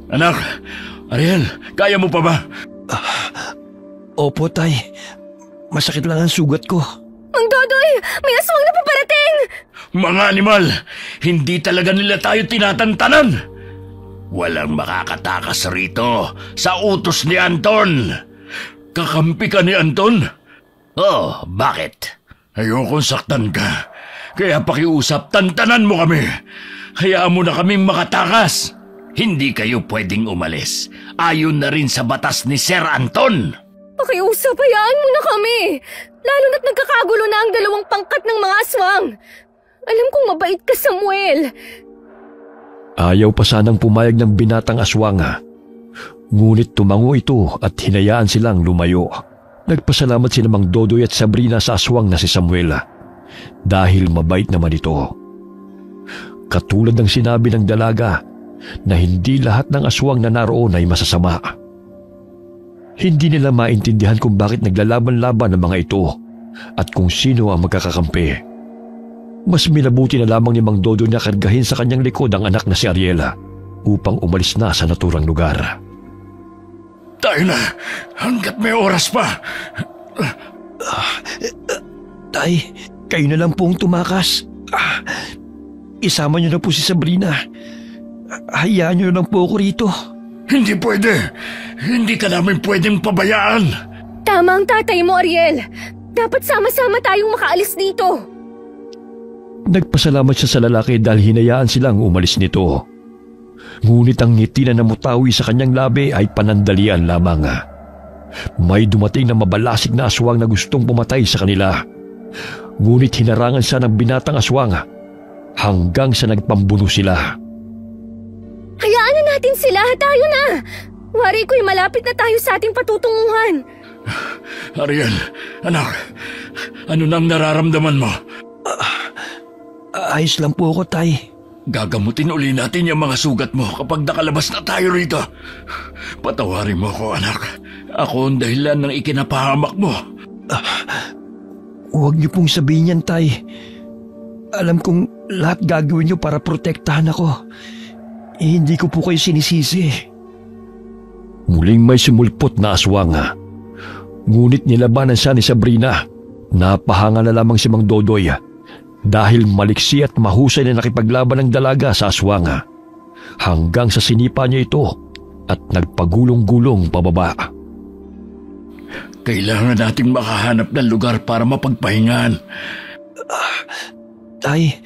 Speaker 2: Anak, Ariel, kaya mo pa ba?
Speaker 3: Opo, tay. Masakit lang ang sugat ko.
Speaker 4: Mang Dodoy, may aswang na paparating!
Speaker 2: Mga animal, hindi talaga nila tayo tinatantanan. Walang makakatakas rito sa utos ni Anton. Kakampi ka ni Anton? Oh, bakit? Ayokong saktan ka. Kaya pakiusap, tantanan mo kami. Hayaan mo na kaming makatakas. Hindi kayo pwedeng umalis. Ayon na rin sa batas ni Sir Anton.
Speaker 4: Pakiusap, hayaan mo na kami. Lalo na't nagkakagulo na ang dalawang pangkat ng mga aswang. Alam kong mabait ka, Samuel.
Speaker 3: Ayaw pa sanang pumayag ng binatang aswang. Ngunit tumango ito at hinayaan silang lumayo. Nagpasalamat sila Mang Dodoy at Sabrina sa aswang na si Samuel dahil mabait naman ito. Katulad ng sinabi ng dalaga na hindi lahat ng aswang na naroon ay masasama. Hindi nila maintindihan kung bakit naglalaban-laban ang mga ito at kung sino ang magkakakampi. Mas minabuti na lamang ni Mang Dodoy na kargahin sa kanyang likod ang anak na si Ariela upang umalis na sa naturang lugar.
Speaker 2: Tayo na, hanggat may oras pa.
Speaker 3: Tay, kayo na lang pong tumakas. Isama niyo na po si Sabrina. Hayaan niyo na lang po ako rito.
Speaker 2: Hindi pwede. Hindi ka namin pwedeng pabayaan.
Speaker 4: Tama ang tatay mo, Ariel. Dapat sama-sama tayong makaalis dito.
Speaker 3: Nagpasalamat siya sa lalaki dahil hinayaan silang umalis nito. Ngunit ang ngiti na namutawi sa kanyang labi ay panandalian lamang. May dumating na mabalasik na aswang na gustong pumatay sa kanila. Ngunit hinarangan siya ng binatang aswang hanggang sa nagpambuno sila.
Speaker 4: Hayaan na natin sila, tayo na! Wari ko'y malapit na tayo sa ating patutunguhan.
Speaker 2: Ariel, anak, ano nang nararamdaman mo?
Speaker 1: Ayos lang po ako, Tay.
Speaker 2: Gagamutin uli natin yung mga sugat mo kapag nakalabas na tayo rito. Patawarin mo ako, anak. Ako ang dahilan ng ikinapahamak mo.
Speaker 1: Huwag niyo pong sabihin yan, Tay. Alam kong lahat gagawin niyo para protektahan ako. Hindi ko po kayo sinisisi.
Speaker 3: Muling may sumulpot na aswang. Ngunit nilabanan siya ni Sabrina. Napahanga na lamang si Mang Dodoy dahil maliksi at mahusay na nakipaglaban ng dalaga sa aswang hanggang sa sinipa niya ito at nagpagulong-gulong pababa.
Speaker 2: Kailangan nating makahanap ng lugar para mapagpahingahan.
Speaker 1: Tay,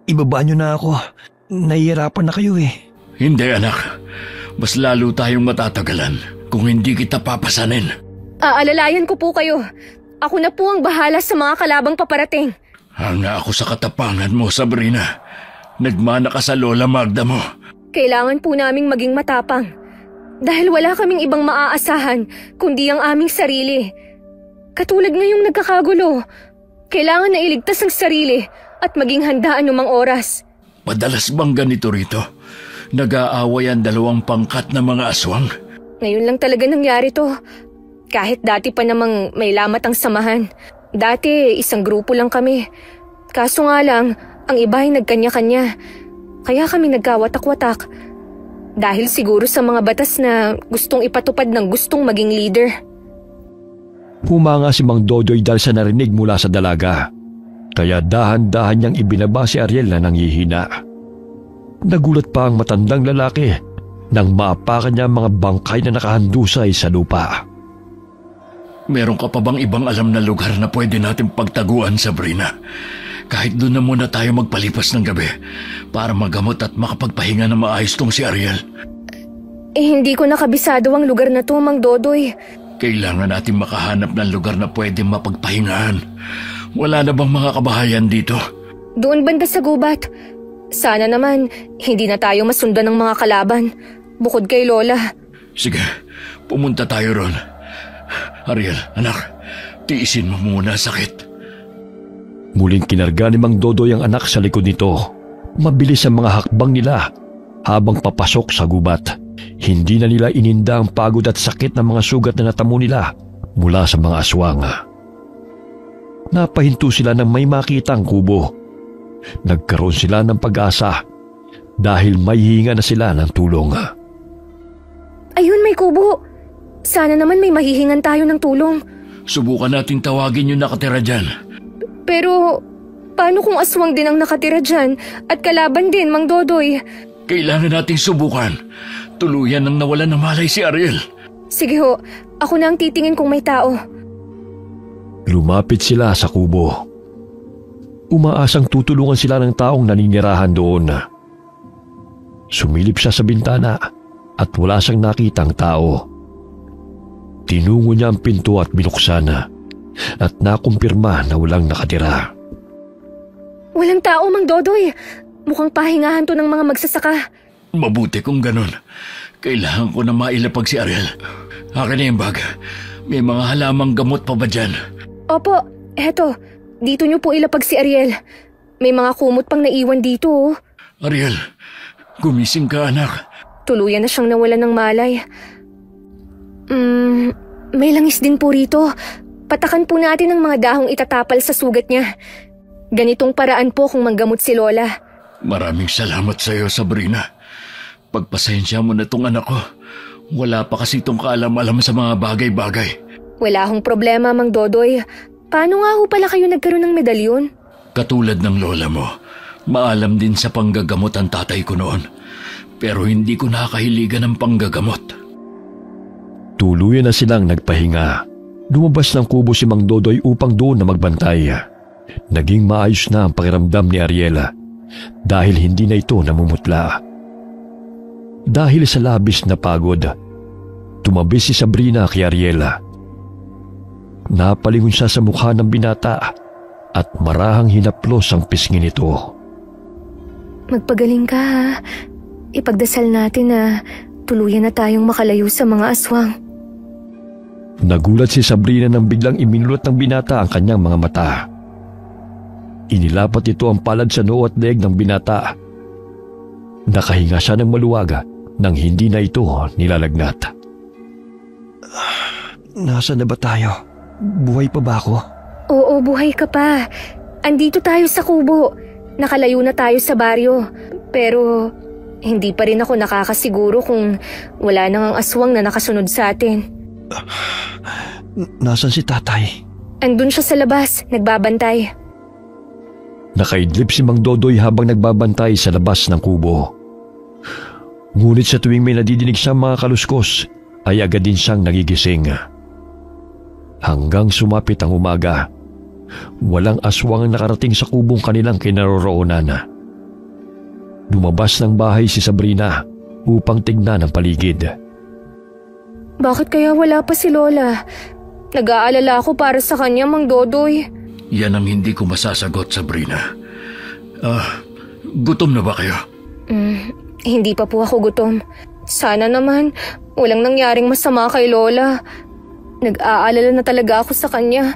Speaker 1: ibaba niyo na ako. Nahihirapan na kayo eh.
Speaker 2: Hindi, anak. Mas lalo tayong matatagalan kung hindi kita papasanin.
Speaker 4: Aalalayan ko po kayo. Ako na po ang bahala sa mga kalabang paparating.
Speaker 2: Hanga ako sa katapangan mo, Sabrina. Nagmana ka sa Lola Magda mo.
Speaker 4: Kailangan po naming maging matapang. Dahil wala kaming ibang maaasahan kundi ang aming sarili. Katulad ngayong nagkakagulo. Kailangan na iligtas ang sarili at maging handa anumang oras.
Speaker 2: Madalas bang ganito rito? Nag-aaway ang dalawang pangkat na mga aswang?
Speaker 4: Ngayon lang talaga nangyari to. Kahit dati pa namang may lamat ang samahan. Dati, isang grupo lang kami. Kaso nga lang, ang iba ay nagkanya-kanya. Kaya kami nagkawatak-watak. Dahil siguro sa mga batas na gustong ipatupad ng gustong maging leader.
Speaker 3: Humanga si Mang Dodoy dahil sa narinig mula sa dalaga. Kaya dahan-dahan niyang ibinaba si Ariel na nanghihina. Nagulat pa ang matandang lalaki nang maapakan niya ang mga bangkay na nakahandusay sa lupa.
Speaker 2: Meron ka pa bang ibang alam na lugar na pwede natin pagtaguan, Sabrina? Kahit doon na muna tayo magpalipas ng gabi para magamot at makapagpahinga na maayos tong si Ariel.
Speaker 4: Hindi ko nakabisado ang lugar na to, Mang Dodoy.
Speaker 2: Kailangan natin makahanap ng lugar na pwede mapagpahingahan. Wala na bang mga kabahayan dito?
Speaker 4: Doon banda sa gubat. Sana naman, hindi na tayo masundan ng mga kalaban. Bukod kay Lola.
Speaker 2: Sige, pumunta tayo ron. Ariel, anak, tiisin mo muna sakit.
Speaker 3: Muling kinarga ni Mang Dodoy ang anak sa likod nito. Mabilis ang mga hakbang nila habang papasok sa gubat. Hindi na nila ininda ang pagod at sakit ng mga sugat na natamo nila mula sa mga aswang. Napahinto sila nang may makitang kubo. Nagkaroon sila ng pag-asa dahil may hinga na sila ng tulong.
Speaker 4: Ayun, may kubo. Sana naman may mahihingan tayo ng tulong.
Speaker 2: Subukan natin tawagin yung nakatira dyan.
Speaker 4: Pero, paano kung aswang din ang nakatira dyan at kalaban din, Mang Dodoy?
Speaker 2: Kailangan nating subukan. Tuluyan nang nawalan ng malay si Ariel.
Speaker 4: Sige ho, ako na ang titingin kung may tao.
Speaker 3: Lumapit sila sa kubo. Umaasang tutulungan sila ng taong naninirahan doon. Sumilip siya sa bintana at wala siyang nakitang tao. Tinungo niya ang pinto at binuksan at nakumpirma na walang nakatira.
Speaker 4: Walang tao, Mang Dodoy. Mukhang pahingahan to ng mga magsasaka.
Speaker 2: Mabuti kung ganun. Kailangan ko na mailapag si Ariel. Akin na yung bag. May mga halamang gamot pa ba dyan?
Speaker 4: Opo, eto. Dito niyo po ilapag si Ariel. May mga kumot pang naiwan dito. Oh.
Speaker 2: Ariel, gumising ka, anak.
Speaker 4: Tuluyan na siyang nawalan ng malay. May langis din po rito. Patakan po natin ang mga dahong itatapal sa sugat niya. Ganitong paraan po kung manggamot si Lola.
Speaker 2: Maraming salamat sa iyo, Sabrina. Pagpasensya mo na tong anak ko. Wala pa kasi itong kaalam-alam sa mga bagay-bagay.
Speaker 4: Wala hong problema, Mang Dodoy. Paano nga ho pala kayo nagkaroon ng medalyon?
Speaker 2: Katulad ng lola mo, maalam din sa panggagamot ang tatay ko noon. Pero hindi ko nakahiligan ng panggagamot.
Speaker 3: Tuluyan na silang nagpahinga. Lumabas ng kubo si Mang Dodoy upang doon na magbantay. Naging maayos na ang pakiramdam ni Ariela dahil hindi na ito namumutla. Dahil sa labis na pagod, tumabi si Sabrina kay Ariela. Napalingon siya sa mukha ng binata at marahang hinaplos ang pisngi nito.
Speaker 4: Magpagaling ka ha. Ipagdasal natin na tuluyan na tayong makalayo sa mga aswang.
Speaker 3: Nagulat si Sabrina nang biglang iminulot ng binata ang kanyang mga mata. Inilapat ito ang palad sa noo at leeg ng binata. Nakahinga siya ng maluwag nang hindi na ito nilalagnat.
Speaker 1: Nasaan na ba tayo? Buhay pa ba ako?
Speaker 4: Oo, buhay ka pa. Andito tayo sa kubo. Nakalayo na tayo sa baryo. Pero hindi pa rin ako nakakasiguro kung wala nang ang aswang na nakasunod sa atin.
Speaker 1: Nasaan si tatay?
Speaker 4: Andun siya sa labas, nagbabantay.
Speaker 3: Nakaidlip si Mang Dodoy habang nagbabantay sa labas ng kubo. Ngunit sa tuwing may nadidinig siyang mga kaluskos, ay agad din siyang nagigising. Hanggang sumapit ang umaga, walang aswang ang nakarating sa kubong kanilang kinaroroonan. Lumabas ng bahay si Sabrina upang tignan ang paligid.
Speaker 4: Bakit kaya wala pa si Lola? Nag-aalala ako para sa kanya, Mang Dodoy.
Speaker 2: Yan ang hindi ko masasagot, Sabrina. Gutom na ba kayo?
Speaker 4: Hindi pa po ako gutom. Sana naman walang nangyaring masama kay Lola. Nag-aalala na talaga ako sa kanya.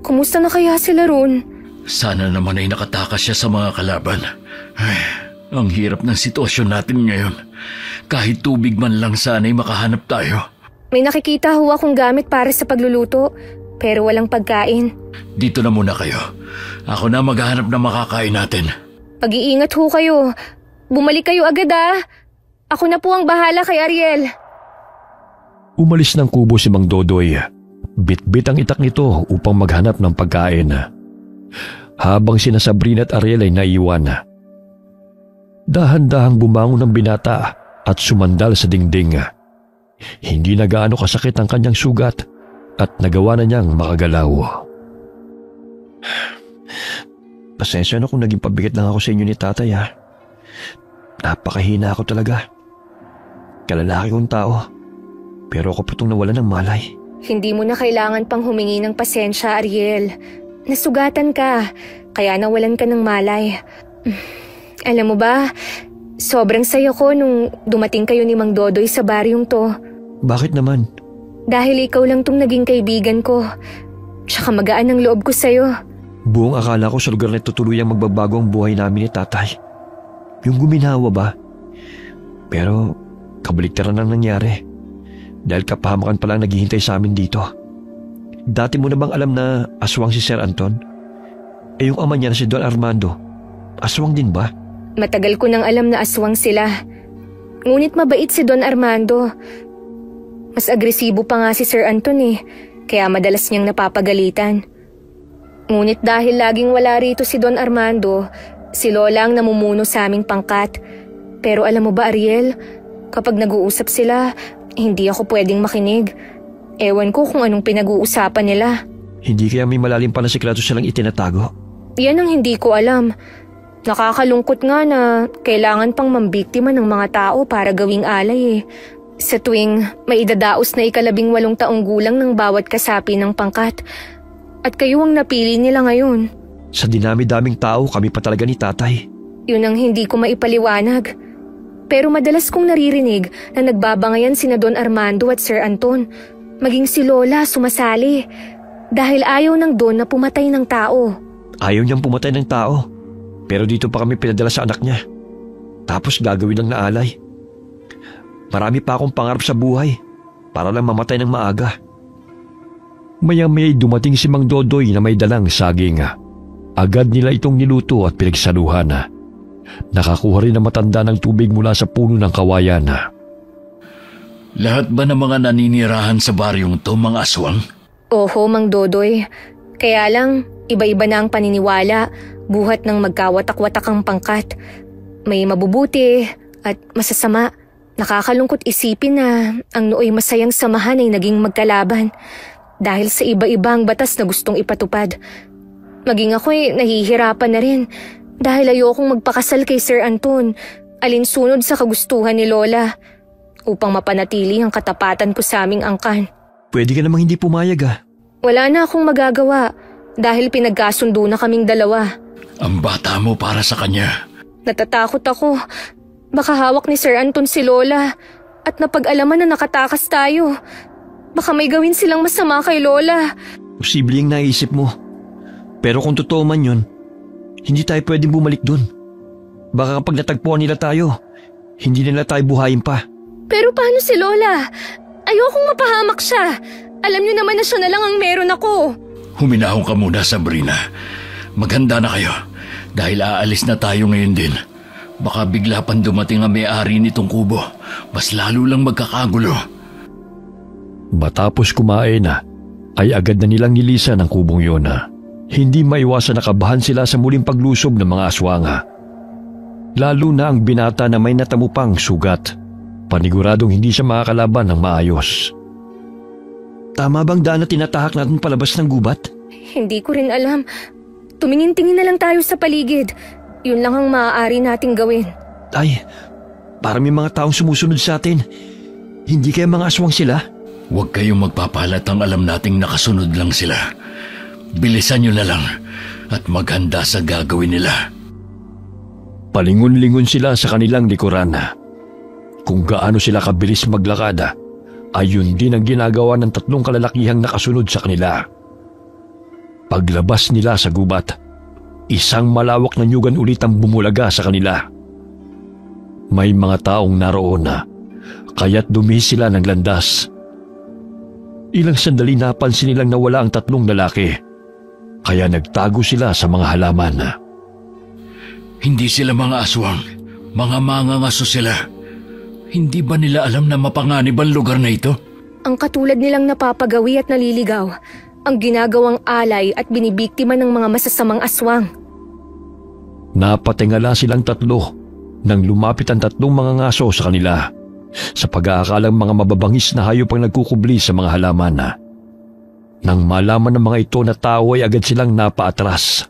Speaker 4: Kumusta na kaya sila ron?
Speaker 2: Sana naman ay nakatakas siya sa mga kalaban. Ay, ang hirap ng sitwasyon natin ngayon. Kahit tubig man lang sana ay makahanap tayo.
Speaker 4: May nakikita ho akong gamit para sa pagluluto, pero walang pagkain.
Speaker 2: Dito na muna kayo. Ako na maghahanap ng makakain natin.
Speaker 4: Pag-iingat ho kayo. Bumalik kayo agad ah. Ako na po ang bahala kay Ariel.
Speaker 3: Umalis ng kubo si Mang Dodoy. Bit-bit ang itak nito upang maghanap ng pagkain. Habang sina Sabrina at Ariel ay naiwan. Dahan-dahang bumangon ng binata at sumandal sa dingding. Hindi na gaano kasakit ang kanyang sugat at nagawa na niyang makagalaw.
Speaker 1: Pasensya na kung naging pabigat lang ako sa inyo ni tatay ha. Napakahina ako talaga. Kalalaki kong tao. Pero ako pa itong nawalan ng malay.
Speaker 4: Hindi mo na kailangan pang humingi ng pasensya, Ariel. Nasugatan ka, kaya nawalan ka ng malay. Alam mo ba, sobrang saya ko nung dumating kayo ni Mang Dodoy sa baryong to.
Speaker 1: Bakit naman?
Speaker 4: Dahil ikaw lang tong naging kaibigan ko. Tsaka magaan ang loob ko sa'yo.
Speaker 1: Buong akala ko sa lugar na tutuluyang magbabago ang buhay namin ni tatay. Yung guminawa ba? Pero kabaliktaran ang nangyari. Dahil kapahamakan pa lang naghihintay sa amin dito. Dati mo na bang alam na aswang si Sir Anton? Eh yung ama niya na si Don Armando, aswang din ba?
Speaker 4: Matagal ko nang alam na aswang sila. Ngunit mabait si Don Armando. Mas agresibo pa nga si Sir Anton eh, kaya madalas niyang napapagalitan. Ngunit dahil laging wala rito si Don Armando, si Lola ang namumuno sa aming pangkat. Pero alam mo ba, Ariel, kapag nag-uusap sila, hindi ako pwedeng makinig. Ewan ko kung anong pinag-uusapan nila.
Speaker 1: Hindi kaya may malalim pa na sikreto silang itinatago?
Speaker 4: Yan ang hindi ko alam. Nakakalungkot nga na kailangan pang mambiktima ng mga tao para gawing alay eh. Sa tuwing may idadaos na 18 taong gulang ng bawat kasapi ng pangkat. At kayo ang napili nila ngayon.
Speaker 1: Sa dinami-daming tao, kami pa talaga ni tatay.
Speaker 4: Yun ang hindi ko maipaliwanag. Pero madalas kong naririnig na nagbabangayan sina Don Armando at Sir Anton. Maging si Lola sumasali. Dahil ayaw ng Don na pumatay ng tao.
Speaker 1: Ayaw niyang pumatay ng tao. Pero dito pa kami pinadala sa anak niya. Tapos gagawin ng naalay. Marami pa akong pangarap sa buhay para lang mamatay ng maaga.
Speaker 3: Maya-maya'y dumating si Mang Dodoy na may dalang saging. Agad nila itong niluto at pinagsaluhan. Nakakuha rin ang matanda ng tubig mula sa puno ng kawayan.
Speaker 2: Lahat ba ng mga naninirahan sa baryong to mga aswang?
Speaker 4: Oho, Mang Dodoy. Kaya lang, iba-iba na ang paniniwala, buhat ng magkawatak-watak ang pangkat. May mabubuti at masasama. Nakakalungkot isipin na ang nooy masayang samahan ay naging magkalaban dahil sa iba-ibang batas na gustong ipatupad. Maging ako'y nahihirapan na rin dahil ayokong magpakasal kay Sir Anton alinsunod sa kagustuhan ni Lola upang mapanatili ang katapatan ko sa aming angkan.
Speaker 1: Pwede ka namang hindi pumayag
Speaker 4: Wala na akong magagawa dahil pinagkasundo na kaming dalawa.
Speaker 2: Ang bata mo para sa kanya.
Speaker 4: Natatakot ako. Baka hawak ni Sir Anton si Lola at napag-alaman na nakatakas tayo. Baka may gawin silang masama kay Lola.
Speaker 1: Posible yung naisip mo. Pero kung totoo man yun, hindi tayo pwedeng bumalik dun. Baka kapag natagpuan nila tayo, hindi nila tayo buhayin pa.
Speaker 4: Pero paano si Lola? Ayokong mapahamak siya. Alam niyo naman na siya na lang ang meron ako.
Speaker 2: Huminahon ka muna, Sabrina. Maghanda na kayo dahil aalis na tayo ngayon din. Baka bigla pang dumating ang may-ari nitong kubo. Mas lalo lang magkakagulo.
Speaker 3: Matapos kumain ay agad na nilang nilisan ang kubong yun. Hindi maiwasan nakabahan sila sa muling paglusob ng mga aswang. Lalo na ang binata na may natamupang sugat. Paniguradong hindi siya makakalaban ng maayos.
Speaker 1: Tama bang daan na tinatahak natin palabas ng gubat?
Speaker 4: Hindi ko rin alam. Tumingin-tingin na lang tayo sa paligid. Yun lang ang maaari nating gawin.
Speaker 1: Ay, para may mga taong sumusunod sa atin. Hindi kaya mga aswang sila?
Speaker 2: Huwag kayong magpapalatang alam nating nakasunod lang sila. Bilisan nyo na lang at maghanda sa gagawin nila.
Speaker 3: Palingon-lingon sila sa kanilang likuran. Kung gaano sila kabilis maglakad, ayun din ang ginagawa ng 3 kalalakihang nakasunod sa kanila. Paglabas nila sa gubat, isang malawak na nyugan ulit ang bumulaga sa kanila. May mga taong naroon kaya't dumihis sila ng landas. Ilang sandali napansin nilang nawala ang 3 lalaki, kaya nagtago sila sa mga halaman.
Speaker 2: Hindi sila mga aswang, mga mangangaso sila. Hindi ba nila alam na mapanganib ang lugar na ito?
Speaker 4: Ang katulad nilang napapagawi at naliligaw, ang ginagawang alay at binibiktima ng mga masasamang aswang.
Speaker 3: Napatingala silang 3 nang lumapit ang 3 mga ngaso sa kanila sa pag-aakalang mga mababangis na hayop ang nagkukubli sa mga halaman. Nang malaman ng mga ito na tao ay agad silang napaatras.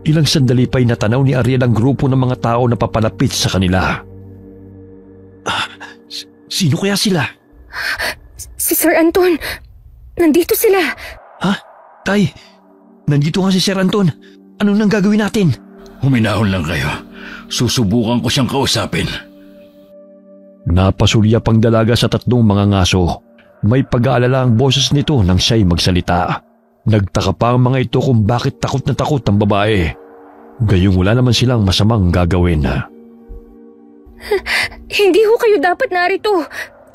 Speaker 3: Ilang sandali pa'y natanaw ni Ariel ang grupo ng mga tao na papalapit sa kanila.
Speaker 1: Sino kaya sila?
Speaker 4: Si Sir Anton. Nandito sila.
Speaker 1: Ha? Tay, nandito nga si Sir Anton. Ano nang gagawin natin?
Speaker 2: Huminahon lang kayo. Susubukan ko siyang kausapin.
Speaker 3: Napasulyap ang dalaga sa 3 mga ngaso. May pag-aalala ang boses nito nang siya'y magsalita. Nagtaka pa ang mga ito kung bakit takot na takot ang babae. Gayong wala naman silang masamang gagawin.
Speaker 4: Hindi ho kayo dapat narito.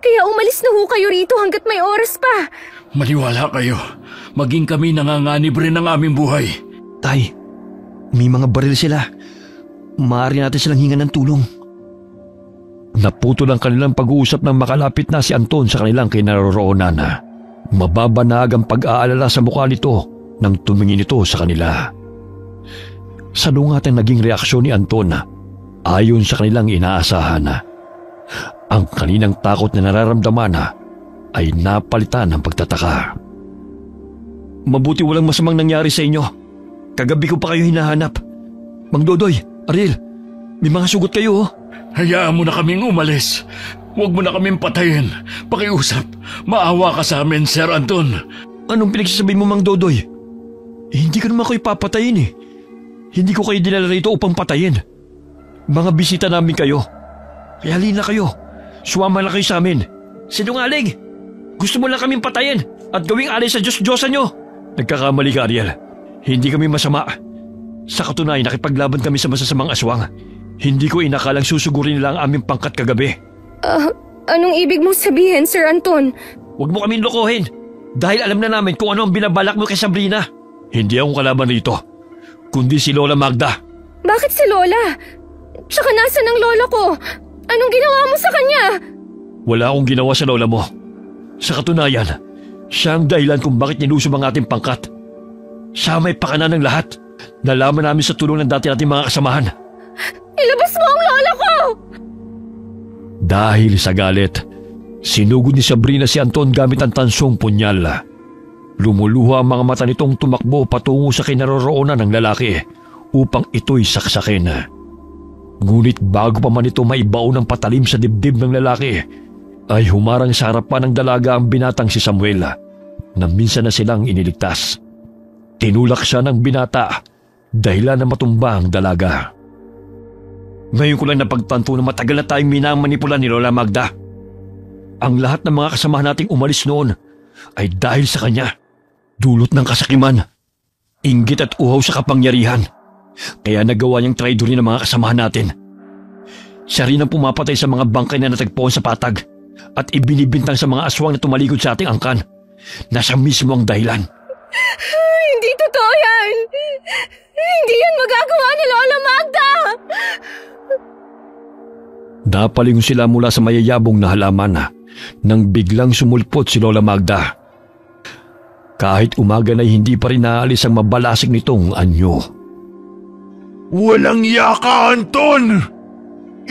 Speaker 4: Kaya umalis na ho kayo rito hanggat may oras pa.
Speaker 2: Maniwala kayo. Maging kami nanganganib rin ng aming buhay.
Speaker 1: Tay, may mga baril sila. Maaari natin silang hingan ng tulong.
Speaker 3: Naputol ang kanilang pag-uusap nang makalapit na si Anton sa kanilang kinaroroonan. Mababanag ang pag-aalala sa mukha nito nang tumingin ito sa kanila. Salungat ang naging reaksyon ni Anton ayon sa kanilang inaasahan. Ang kaninang takot na nararamdaman ay napalitan ng pagtataka.
Speaker 1: Mabuti walang masamang nangyari sa inyo. Kagabi ko pa kayo hinahanap. Mang Dodoy, Ariel, may mga sugot kayo.
Speaker 2: Hayaan mo na kaming umalis. Huwag mo na kaming patayin. Pakiusap. Maawa ka sa amin, Sir Anton.
Speaker 1: Anong pinagsasabi mo, Mang Dodoy? Hindi ko naman kayo papatayin eh. Hindi ko kayo dinala rito upang patayin. Mga bisita namin kayo. Kaya halina kayo. Sumama lang kayo sa amin. Sinungaling! Gusto mo lang kaming patayin at gawing alay sa Diyos-Diyosan nyo. Nagkakamali ka, Ariel. Hindi kami masama. Sa katunayan, nakipaglaban kami sa masasamang aswang. Hindi ko inakalang susugurin nila ang aming pangkat kagabi.
Speaker 4: Anong ibig mong sabihin, Sir Anton?
Speaker 1: Huwag mo kaming lokohin. Dahil alam na namin kung ano ang binabalak mo kay Sabrina. Hindi akong kalaban rito, kundi si Lola Magda.
Speaker 4: Bakit si Lola? Tsaka nasan ang lola ko? Anong ginawa mo sa kanya?
Speaker 1: Wala akong ginawa sa lola mo. Sa katunayan, siya ang dahilan kung bakit nilusob ang ating pangkat. Siya may pakana ng lahat. Nalaman namin sa tulong ng dati nating mga kasamahan.
Speaker 4: Ilabas mo ang lola ko!
Speaker 3: Dahil sa galit, sinugod ni Sabrina si Anton gamit ang tansong punyal. Lumuluha ang mga mata nitong tumakbo patungo sa kinaroroonan ng lalaki upang ito'y saksakin. Ngunit bago pa man ito maibaon ng patalim sa dibdib ng lalaki, ay humarang sa harapan ng dalaga ang binatang si Samuel na minsan na silang iniligtas. Tinulak siya ng binata dahilan na matumba ang dalaga. Ngayon ko lang napagtanto na matagal na tayong minamanipula ni Lola Magda. Ang lahat ng mga kasamahan nating umalis noon ay dahil sa kanya. Dulot ng kasakiman, inggit at uhaw sa kapangyarihan. Kaya nagawa niyang traidorin ng mga kasamahan natin. Siya rin ang pumapatay sa mga bangkay na natagpuan sa patag at ibinibintang sa mga aswang na tumalikod sa ating angkan na siya mismo ang dahilan.
Speaker 4: Hindi totoo yan! Hindi yan magagawa ni Lola Magda!
Speaker 3: Napalingon sila mula sa mayayabong na halaman nang biglang sumulpot si Lola Magda. Kahit umaga na hindi pa rin naalis ang mabalasik nitong anyo.
Speaker 6: Walang iya ka, Anton!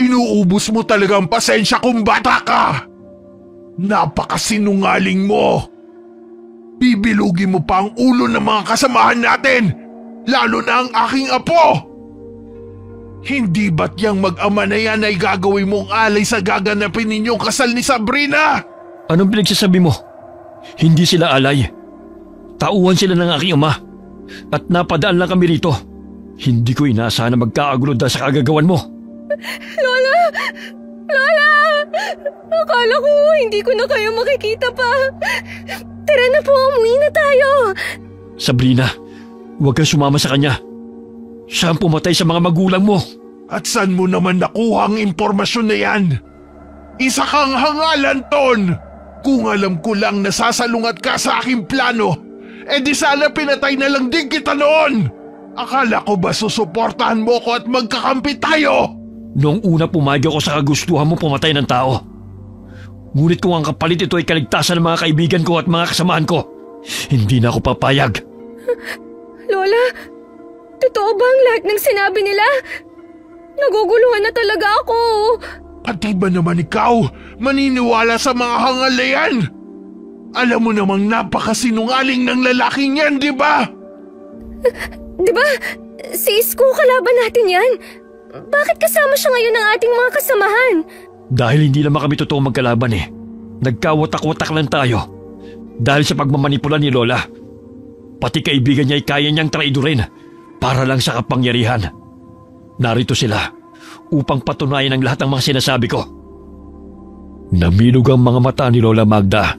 Speaker 6: Inuubos mo talaga ang pasensya kung bata ka! Napakasinungaling mo! Bibilugin mo pa ang ulo ng mga kasamahan natin, lalo na ang aking apo! Hindi ba't yang mag-ama na yan ay gagawin mong alay sa gaganapin ninyong kasal ni Sabrina?
Speaker 3: Anong pinagsasabi mo? Hindi sila alay. Tauhan sila ng aking ama at napadaan lang kami rito. Hindi ko inaasahan na magkakagulo dahil sa kagagawan mo.
Speaker 4: Lola! Lola! Akala ko hindi ko na kayo makikita pa. Tara na po, umuwi na tayo.
Speaker 3: Sabrina, huwag kang sumama sa kanya. Siya ang pumatay sa mga magulang mo.
Speaker 6: At saan mo naman nakuha ang impormasyon na yan? Isa kang hangalan, Ton! Kung alam ko lang nasasalungat ka sa aking plano, di sana pinatay na lang din kita noon! Akala ko ba susuportahan mo ko at magkakampi tayo?
Speaker 3: Noong una pumayag ako sa kagustuhan mo pumatay ng tao. Ngunit kung ang kapalit ito ay kaligtasan ng mga kaibigan ko at mga kasamahan ko, hindi na ako papayag.
Speaker 4: Lola, totoo ba ang lahat ng sinabi nila? Naguguluhan na talaga ako.
Speaker 6: Pati ba naman ikaw maniniwala sa mga hangal na yan? Alam mo namang napakasinungaling ng lalaking yan, di ba?
Speaker 4: Di ba? Si Isko kalaban natin yan. Bakit kasama siya ngayon ng ating mga kasamahan?
Speaker 3: Dahil hindi naman kami totoo magkalaban eh. Nagkawatak-watak lang tayo. Dahil sa pagmamanipula ni Lola. Pati kaibigan niya ay kaya niyang traidorin para lang sa kapangyarihan. Narito sila upang patunayan ang lahat ng mga sinasabi ko. Namilog ang mga mata ni Lola Magda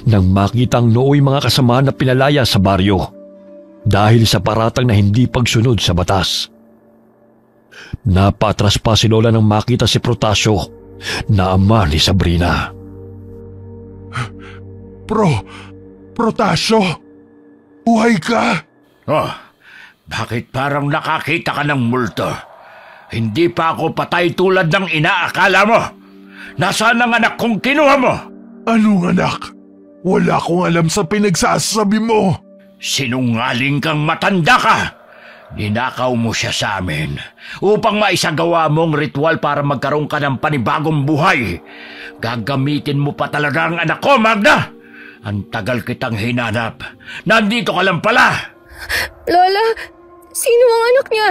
Speaker 3: nang makita ang nooy mga kasamahan na pinalaya sa baryo dahil sa paratang na hindi pagsunod sa batas. Napatras pa si Lola nang makita si Protasio na ama ni Sabrina.
Speaker 6: Protasio? Buhay ka?
Speaker 2: Oh, bakit parang nakakita ka ng multo? Hindi pa ako patay tulad ng inaakala mo. Nasaan ang anak kong kinuha mo?
Speaker 6: Anong anak? Wala akong alam sa pinagsasabi mo.
Speaker 2: Sinungaling kang matanda ka. Ninakaw mo siya sa amin upang maisagawa mong ritual para magkaroon ka ng panibagong buhay. Gagamitin mo pa talaga ang anak ko, Magda. Ang tagal kitang hinanap. Nandito ka lang pala.
Speaker 4: Lola, sino ang anak niya?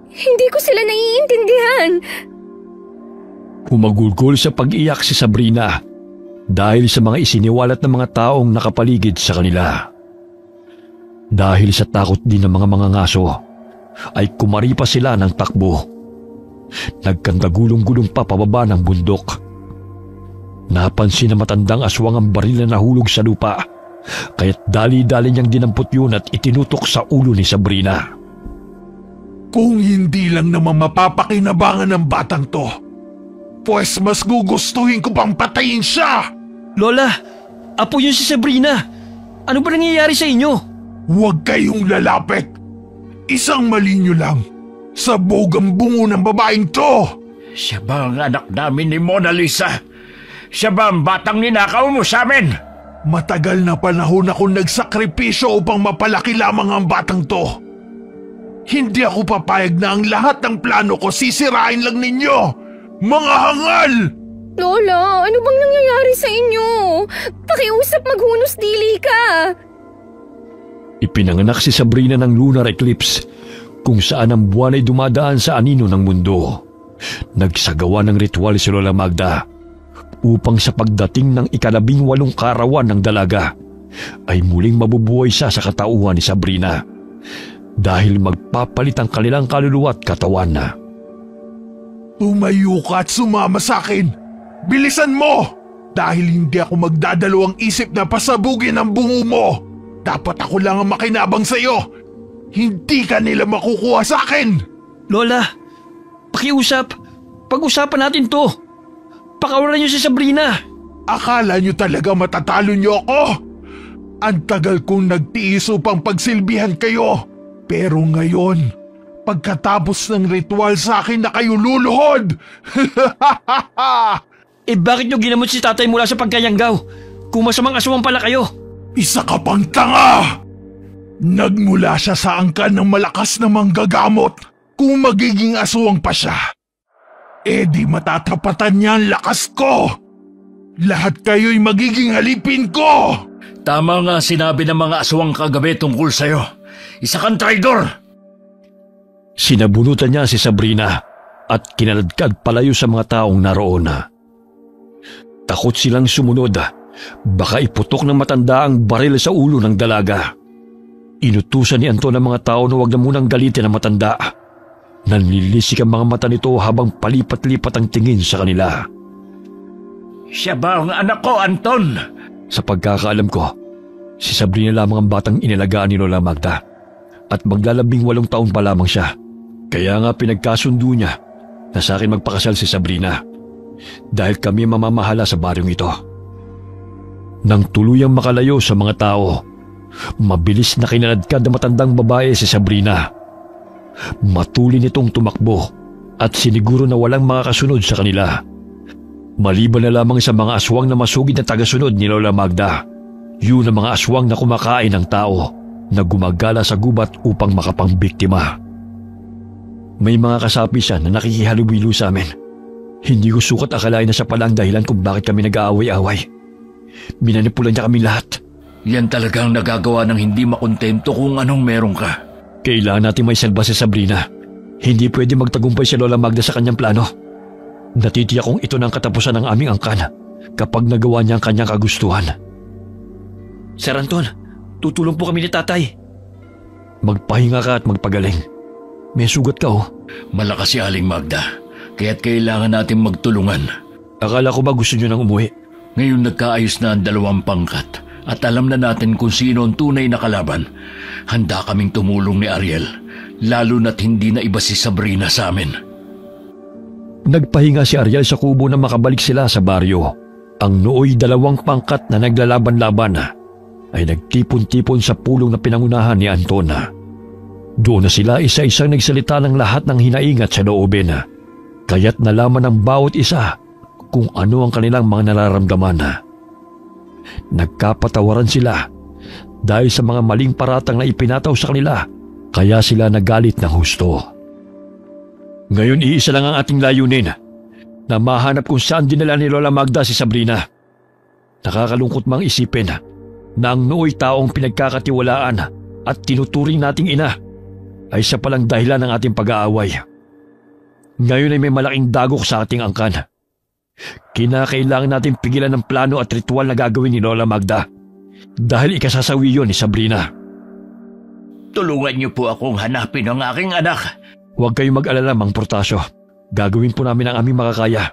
Speaker 4: Hindi ko sila naiintindihan.
Speaker 3: Humagulgol sa pag-iyak si Sabrina dahil sa mga isiniwalat ng mga taong nakapaligid sa kanila. Dahil sa takot din ng mga mangangaso, ay kumaripa sila ng takbo. Nagkandagulong-gulong pa pababa ng bundok. Napansin na matandang aswang ang baril na nahulog sa lupa, kaya't dali-dali niyang dinampot yun at itinutok sa ulo ni Sabrina.
Speaker 6: Kung hindi lang naman mapapakinabangan ng batang to, pues mas gugustuhin ko pang patayin siya!
Speaker 3: Lola, apo yun si Sabrina. Ano ba nangyayari sa inyo?
Speaker 6: Huwag kayong lalapit. Isang mali nyo lang. Sabog ang bungo ng babaeng to.
Speaker 2: Siya ba ang anak namin ni Mona Lisa? Siya ba ang batang ninakaw mo sa amin?
Speaker 6: Matagal na panahon akong nagsakripisyo upang mapalaki lamang ang batang to. Hindi ako papayag na ang lahat ng plano ko sisirain lang ninyo. Mga hangal!
Speaker 4: Lola, ano bang nangyayari sa inyo? Pakiusap maghunos dili ka.
Speaker 3: Ipinanganak si Sabrina ng lunar eclipse kung saan ang buwan ay dumadaan sa anino ng mundo. Nagsagawa ng ritual si Lola Magda upang sa pagdating ng 18 karawan ng dalaga ay muling mabubuhay siya sa katauhan ni Sabrina dahil magpapalit ang kanilang kaluluwa at katawan na.
Speaker 7: Tumayo ka at sumama sa akin! Bilisan mo! Dahil hindi ako magdadalawang isip na pasabugin ang bungo mo! Dapat ako lang ang makinabang sa'yo! Hindi ka nila makukuha sa akin!
Speaker 1: Lola, pakiusap. Pag-usapan natin to. Pakawalan niyo si Sabrina.
Speaker 7: Akala nyo talaga matatalo nyo ako? Ang tagal kong nagtiis upang pagsilbihan kayo. Pero ngayon, pagkatapos ng ritual sa akin na kayo luluhod!
Speaker 1: Bakit niyo ginamot si tatay mula sa pagkayanggaw? Kung masamang aswang pala kayo.
Speaker 7: Isa ka pang tanga! Nagmula siya sa angkan ng malakas na manggagamot. Kung magiging aswang pa siya, di matatapatan niya ang lakas ko! Lahat kayo'y magiging halipin ko!
Speaker 2: Tama nga sinabi ng mga aswang kagabi tungkol sa'yo. Isa kang traidor!
Speaker 3: Sinabunutan niya si Sabrina at kinaladkad palayo sa mga taong naroon. Takot silang sumunod. Baka iputok ng matanda ang baril sa ulo ng dalaga. Inutusan ni Anton ang mga tao na huwag na munang galitin ang matanda. Nanlilisik ang mga mata nito habang palipat-lipat ang tingin sa kanila.
Speaker 2: Siya ba ang anak ko, Anton?
Speaker 3: Sa pagkakaalam ko, si Sabrina lamang ang batang inalagaan ni Lola Magda at maglalabing 8 taon pa lamang siya. Kaya nga pinagkasundo niya na sa akin magpakasal si Sabrina dahil kami mamamahala sa baryong ito. Nang tuluyang makalayo sa mga tao, mabilis na kinaladkad na matandang babae si Sabrina. Matulin itong tumakbo at siniguro na walang makakasunod sa kanila. Maliban na lamang sa mga aswang na masugid na tagasunod ni Lola Magda. Yun ang mga aswang na kumakain ng tao na gumagala sa gubat upang makapangbiktima. May mga kasapi siya na nakikihalubilo sa amin. Hindi ko sukat akalain na siya pala ang dahilan kung bakit kami nag-aaway-away. Minanipulan niya kami lahat.
Speaker 2: Yan talagang nagagawa ng hindi makontento kung anong meron ka.
Speaker 3: Kailangan natin may salba si Sabrina. Hindi pwede magtagumpay si Lola Magda sa kanyang plano. Natitiyak kong ito na ang katapusan ng aming angkan kapag nagawa niya ang kanyang kagustuhan.
Speaker 1: Sir Anton, tutulong po kami ni tatay.
Speaker 3: Magpahinga ka at magpagaling. May sugat ka
Speaker 2: Malakas si Aling Magda, kaya't kailangan natin magtulungan.
Speaker 3: Akala ko ba gusto niyo nang umuwi?
Speaker 2: Ngayon nagkaayos na ang 2 pangkat at alam na natin kung sino ang tunay na kalaban. Handa kaming tumulong ni Ariel, lalo na't hindi na iba si Sabrina sa amin.
Speaker 3: Nagpahinga si Ariel sa kubo na makabalik sila sa baryo. Ang nooy 2 pangkat na naglalaban-laban ay nagtipon-tipon sa pulong na pinangunahan ni Anton. Doon na sila isa-isang nagsalita ng lahat ng hinaingat sa loobin. Kaya't nalaman ng bawat isa kung ano ang kanilang mga nararamdaman. Nagkapatawaran sila dahil sa mga maling paratang na ipinataw sa kanila, kaya sila nagalit ng husto. Ngayon iisa lang ang ating layunin, na mahanap kung saan dinala ni Lola Magda si Sabrina. Nakakalungkot mang isipin na ang nooy taong pinagkakatiwalaan at tinuturing nating ina ay siya palang dahilan ng ating pag-aaway. Ngayon ay may malaking dagok sa ating angkan. Kinakailangan natin pigilan ng plano at ritual na gagawin ni Lola Magda dahil ikasasawi yun ni Sabrina.
Speaker 2: Tulungan niyo po akong hanapin ang aking anak.
Speaker 3: Huwag kayong mag-alala, Mang Protasio. Gagawin po namin ang aming makakaya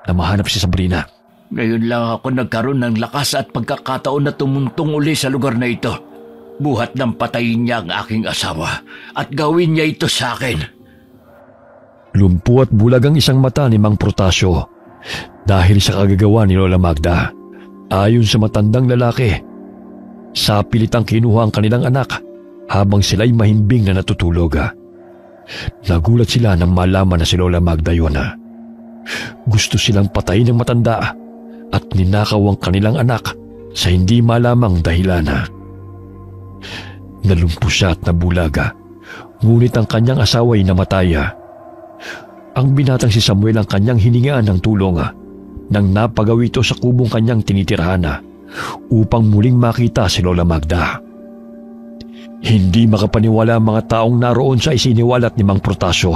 Speaker 3: na mahanap si Sabrina.
Speaker 2: Ngayon lang ako nagkaroon ng lakas at pagkakataon na tumuntong uli sa lugar na ito. Buhat ng patayin niya ang aking asawa at gawin niya ito sa akin.
Speaker 3: Lumpo at bulag ang isang mata ni Mang Protasio dahil sa kagagawa ni Lola Magda. Ayon sa matandang lalaki, sa pilitang kinuha ang kanilang anak habang sila'y mahimbing na natutulog. Nagulat sila nang malaman na si Lola Magda yun. Gusto silang patayin ng matanda at ninakaw ang kanilang anak sa hindi malamang dahilan. Nalumpo siya at nabulaga, ngunit ang kanyang asawa ay namatay. Ang binatang si Samuel ang kanyang hiningaan ng tulong nang napagawi ito sa kubong kanyang tinitirahan upang muling makita si Lola Magda. Hindi makapaniwala ang mga taong naroon sa isiniwalat ni Mang Protasio.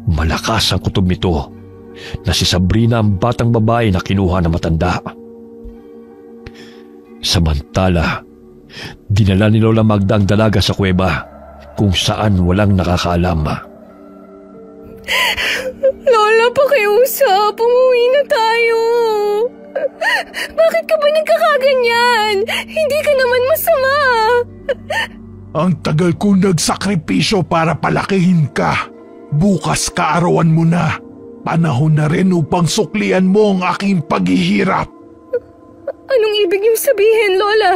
Speaker 3: Malakas ang kutob nito na si Sabrina ang batang babae na kinuha ng matanda. Samantala, dinala ni Lola Magda ang dalaga sa kuweba kung saan walang nakakaalam.
Speaker 4: Lola, pakiusap. Umuwi na tayo. Bakit ka ba nagkakaganyan? Hindi ka naman masama.
Speaker 7: Ang tagal ko nagsakripisyo para palakihin ka. Bukas kaarawan mo na. Panahon na rin upang suklian mo ang aking paghihirap.
Speaker 4: Anong ibig niyong sabihin, Lola?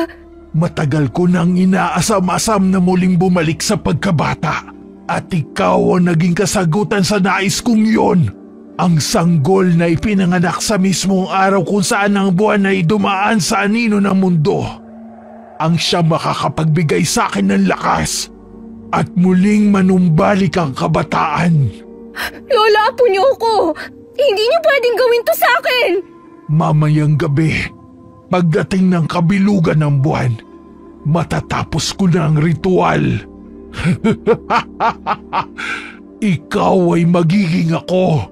Speaker 7: Matagal ko nang inaasam-asam na muling bumalik sa pagkabata. At ikaw ang naging kasagutan sa nais kong yon. Ang sanggol na ipinanganak sa mismong araw kung saan ang buwan ay dumaan sa anino ng mundo. Ang siya makakapagbigay sa akin ng lakas at muling manumbalik ang kabataan.
Speaker 4: Lola, apo niyo ako! Hindi niyo pwedeng gawin to sa akin!
Speaker 7: Mamayang gabi, pagdating ng kabilugan ng buwan, matatapos ko na ang ritual. Ikaw ay magiging ako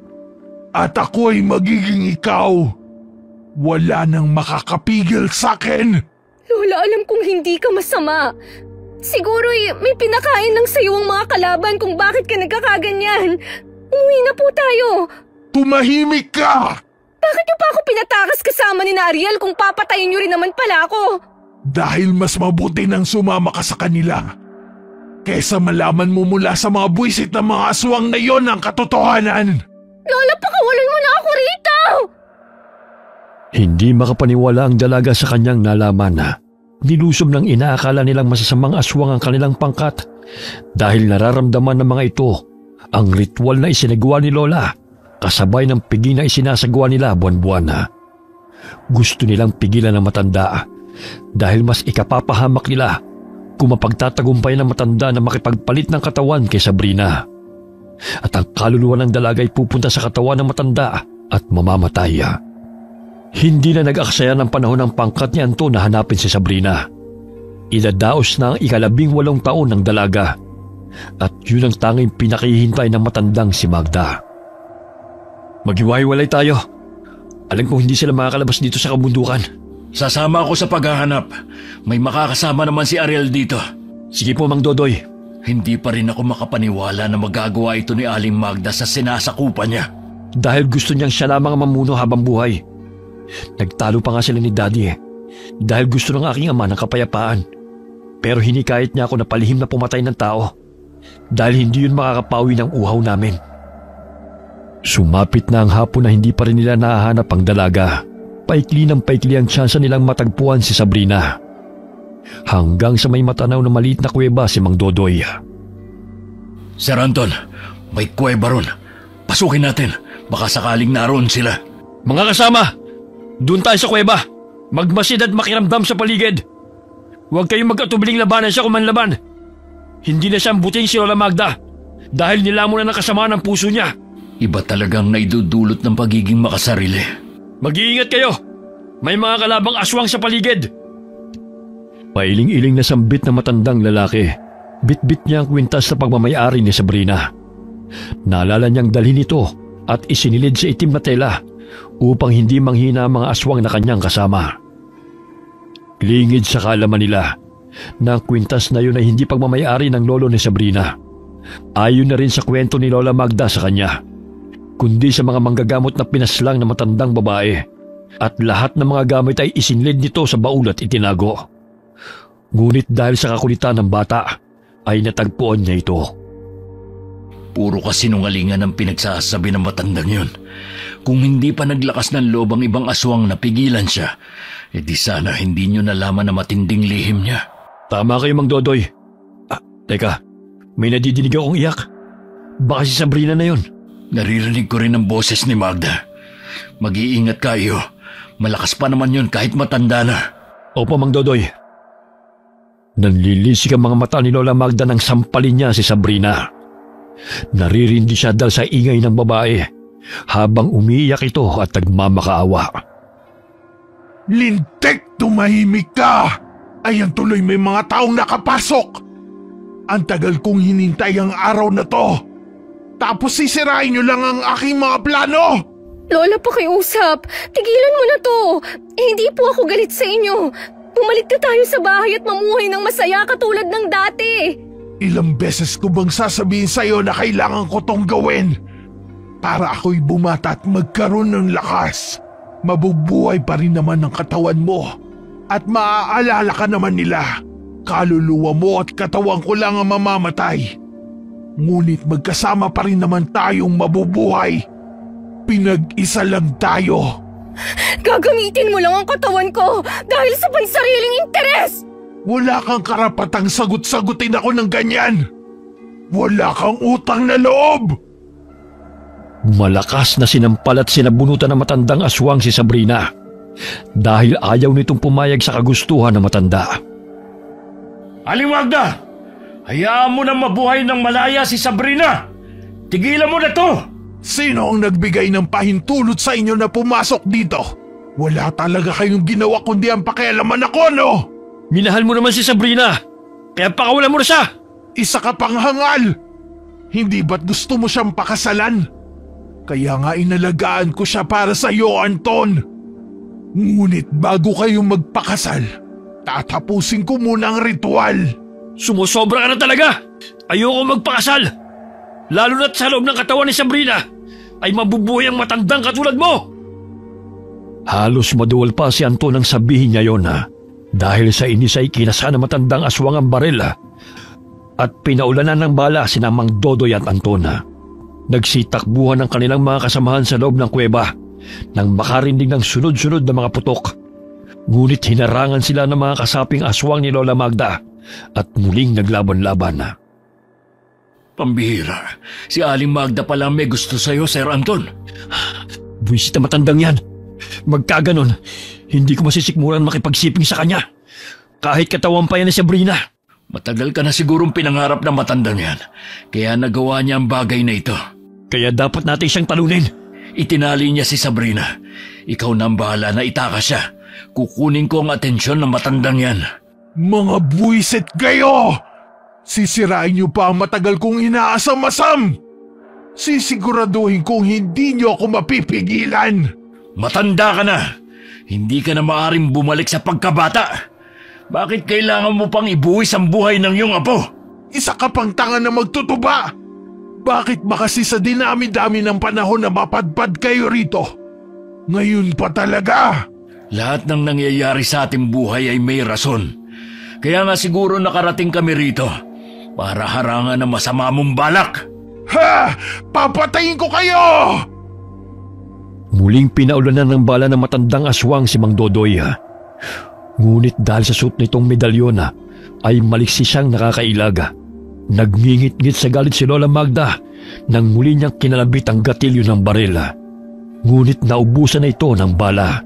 Speaker 7: at ako ay magiging ikaw. Wala nang makakapigil sa akin.
Speaker 4: Lola, alam kong hindi ka masama. Siguro may pinakain lang sa'yo ang mga kalaban kung bakit ka nagkakaganyan. Umuwi na po tayo.
Speaker 7: Tumahimik ka!
Speaker 4: Bakit niyo pa ako pinatakas kasama ni Ariel kung papatayin niyo rin naman pala ako?
Speaker 7: Dahil mas mabuti nang sumama ka sa kanila kesa malaman mo mula sa mga buwisit ng mga aswang na yon ang katotohanan.
Speaker 4: Lola, pakawalan mo na ako rito!
Speaker 3: Hindi makapaniwala ang dalaga sa kanyang nalaman na nilusob ng inaakala nilang masasamang aswang ang kanilang pangkat dahil nararamdaman ng mga ito ang ritual na isinagawa ni Lola kasabay ng pigi na isinasagawa nila buwan-buwan na. Gusto nilang pigilan ng matanda dahil mas ikapapahamak nila kung mapagtatagumpay ng matanda na makipagpalit ng katawan kay Sabrina. At ang kaluluwa ng dalaga ay pupunta sa katawan ng matanda at mamamatay. Hindi na nag-aksaya ng panahon ng pangkat ni Anton na hanapin si Sabrina. Idadaos na ang 18 taon ng dalaga at yun ang tanging pinakihintay ng matandang si Magda. Maghiwa-hiwalay tayo. Alam kong hindi sila makakalabas dito sa kabundukan.
Speaker 2: Sasama ako sa paghahanap. May makakasama naman si Ariel dito.
Speaker 3: Sige po, Mang Dodoy.
Speaker 2: Hindi pa rin ako makapaniwala na magagawa ito ni Aling Magda sa sinasakupan niya.
Speaker 3: Dahil gusto niyang siya lamang ang mamuno habang buhay. Nagtalo pa nga sila ni Daddy dahil gusto ng aking ama ng kapayapaan. Pero hinikayat niya ako na palihim na pumatay ng tao dahil hindi yun makakapawi ng uhaw namin. Sumapit na ang hapon na hindi pa rin nila nahahanap ang dalaga. Paikli ng paikli ang tsansa nilang matagpuan si Sabrina. Hanggang sa may matanaw na maliit na kuweba si Mang Dodoy.
Speaker 2: Sir Anton, may kuweba ron. Pasukin natin. Baka sakaling naroon sila.
Speaker 3: Mga kasama, doon tayo sa kuweba. Magmasid at makiramdam sa paligid. Huwag kayong magkatubiling labanan siya kung manlaban. Hindi na siyang buting si Lola Magda dahil nilamon na ng kasama ng puso niya.
Speaker 2: Iba talagang naidudulot ng pagiging makasarili.
Speaker 3: Mag-iingat kayo! May mga kalabang aswang sa paligid! Pailing-iling na sambit na matandang lalaki. Bit-bit niya ang kwintas sa pagmamayari ni Sabrina. Naalala niyang dalhin ito at isinilid sa itim na tela upang hindi manghina ang mga aswang na kanyang kasama. Lingid sa kaalaman nila na ang kwintas na yun ay hindi pagmamayari ng lolo ni Sabrina. Ayon na rin sa kwento ni Lola Magda sa kanya, kundi sa mga manggagamot na pinaslang na matandang babae at lahat ng mga gamit ay isinlid nito sa baul at itinago. Ngunit dahil sa kakulitan ng bata ay natagpuan niya ito.
Speaker 2: Puro kasinungalingan ang pinagsasabi ng matandang yun. Kung hindi pa naglakas ng loob ang ibang aswang na pigilan siya, edi sana hindi nyo nalaman na matinding lihim niya.
Speaker 3: Tama kayo, Mang Dodoy. Teka, may nadidinig akong iyak. Baka si Sabrina na yun.
Speaker 2: Naririnig ko rin ang boses ni Magda. Mag-iingat kayo. Malakas pa naman yun kahit matanda na.
Speaker 3: Opo, Mang Dodoy. Nanlilisik ang mga mata ni Lola Magda nang sampalin niya si Sabrina. Naririndi siya dahil sa ingay ng babae habang umiiyak ito at nagmamakaawa.
Speaker 7: Lintik, tumahimik ka! Ayan tuloy may mga taong nakapasok! Ang tagal kong hinintay ang araw na to. Tapos sisirain niyo lang ang aking mga plano!
Speaker 4: Lola, pakiusap. Tigilan mo na to. Hindi po ako galit sa inyo. Bumalik na tayo sa bahay at mamuhay ng masaya katulad ng dati.
Speaker 7: Ilang beses ko bang sasabihin sa'yo na kailangan ko tong gawin? Para ako'y bumata at magkaroon ng lakas. Mabubuhay pa rin naman ang katawan mo. At maaalala ka naman nila. Kaluluwa mo at katawan ko lang ang mamamatay. Ngunit magkasama pa rin naman tayong mabubuhay. Pinag-isa lang tayo.
Speaker 4: Gagamitin mo lang ang katawan ko dahil sa pansariling interes!
Speaker 7: Wala kang karapatang sagot-sagutin ako ng ganyan. Wala kang utang na loob.
Speaker 3: Malakas na sinampal at sinabunutan ng matandang aswang si Sabrina dahil ayaw nitong pumayag sa kagustuhan ng matanda.
Speaker 2: Aling Magda! Hayaan mo na mabuhay ng malaya si Sabrina! Tigilan mo na to!
Speaker 7: Sino ang nagbigay ng pahintulot sa inyo na pumasok dito? Wala talaga kayong ginawa kundi ang pakialaman ako, no?
Speaker 3: Minahal mo naman si Sabrina, kaya pakawalan mo na siya!
Speaker 7: Isa ka pang hangal! Hindi ba't gusto mo siyang pakasalan? Kaya nga inalagaan ko siya para sa iyo, Anton. Ngunit bago kayong magpakasal, tatapusin ko muna ang ritual.
Speaker 3: Sumusobra ka na talaga! Ayoko magpakasal! Lalo na't sa loob ng katawan ni Sabrina ay mabubuhay ang matandang katulad mo! Halos maduwal pa si Anton nang sabihin niya yon dahil sa inis ay kinasa ng matandang aswang ang baril at pinaulanan ng bala si Mang Dodoy at Anton. Nagsitakbuhan ang kanilang mga kasamahan sa loob ng kuweba nang makarinig ng sunod-sunod na mga putok. Ngunit hinarangan sila ng mga kasaping aswang ni Lola Magda at muling naglaban-laban.
Speaker 2: Pambihira, si Aling Magda pala may gusto sa'yo, Sir Anton.
Speaker 3: Buwisit na matandang yan. Magkaganon, hindi ko masisikmuran makipagsiping sa kanya. Kahit katawan pa yan ni Sabrina.
Speaker 2: Matagal ka na sigurong pinangarap ng matandang yan, kaya nagawa niya ang bagay na ito.
Speaker 3: Kaya dapat natin siyang talunin.
Speaker 2: Itinali niya si Sabrina. Ikaw na ang bahala na itaka siya. Kukunin ko ang atensyon ng matandang yan.
Speaker 7: Mga buwisit kayo! Sisirain niyo pa ang matagal kong inaasam-asam! Sisiguraduhin kong hindi niyo ako mapipigilan!
Speaker 2: Matanda ka na! Hindi ka na maaaring bumalik sa pagkabata! Bakit kailangan mo pang ibuwis ang buhay ng iyong apo?
Speaker 7: Isa ka pang tanga na magtutuba! Bakit ba kasi sa dinami-dami ng panahon na mapadpad kayo rito? Ngayon pa talaga!
Speaker 2: Lahat ng nangyayari sa ating buhay ay may rason. Kaya nga siguro nakarating kami rito para harangan ang masama mong balak.
Speaker 7: Ha! Papatayin ko kayo!
Speaker 3: Muling pinaulanan ng bala ng matandang aswang si Mang Dodoy. Ngunit dahil sa suot nitong medalyon ay maliksi siyang nakakailag. Nagngingit-ngit sa galit si Lola Magda nang muli niyang kinalabit ang gatilyo ng baril. Ngunit naubusan na ito ng bala,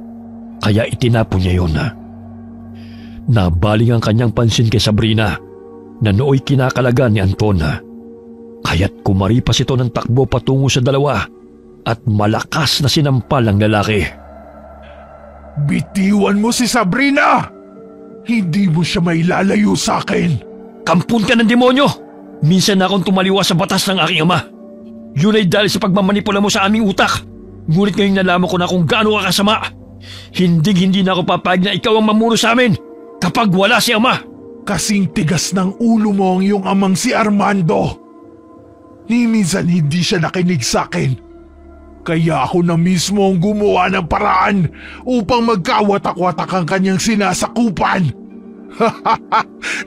Speaker 3: kaya itinapon niya yun. Nabaling ang kanyang pansin kay Sabrina na nooy kinakalaga ni Anton. Kaya't kumaripas ito ng takbo patungo sa dalawa at malakas na sinampal ang lalaki.
Speaker 7: Bitiwan mo si Sabrina! Hindi mo siya mailalayo sa akin!
Speaker 3: Kampun ka ng demonyo! Minsan na akong tumaliwa sa batas ng aking ama. Yun ay dahil sa pagmamanipula mo sa aming utak. Ngunit ngayon nalaman ko na kung gaano ka kasama. Hindi na ako papayag na ikaw ang mamuno sa amin kapag wala si ama.
Speaker 7: Kasing tigas ng ulo mo ang iyong amang si Armando. Ni minsan hindi siya nakinig sa akin. Kaya ako na mismo ang gumawa ng paraan upang magkawatak-watak ang kanyang sinasakupan.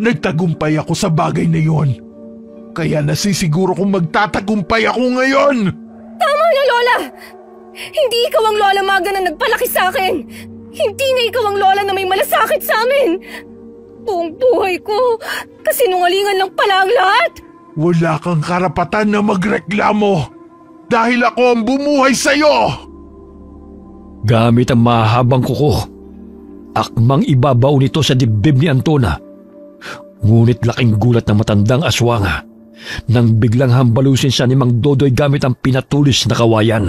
Speaker 7: Nagtagumpay ako sa bagay na yon. Kaya nasisiguro kong magtatagumpay ako ngayon.
Speaker 4: Tama na, Lola! Hindi ikaw ang Lola Magda na nagpalaki sa akin. Hindi na ikaw ang Lola na may malasakit sa amin. Buong buhay ko, kasinungalingan lang pala ang lahat.
Speaker 7: Wala kang karapatan na magreklamo dahil ako ang bumuhay sa'yo.
Speaker 3: Gamit ang mahabang kuko, akmang ibabaw nito sa dibdib ni Antona. Ngunit laking gulat ng matandang aswang nang biglang hambalusin siya ni Mang Dodoy gamit ang pinatulis na kawayan.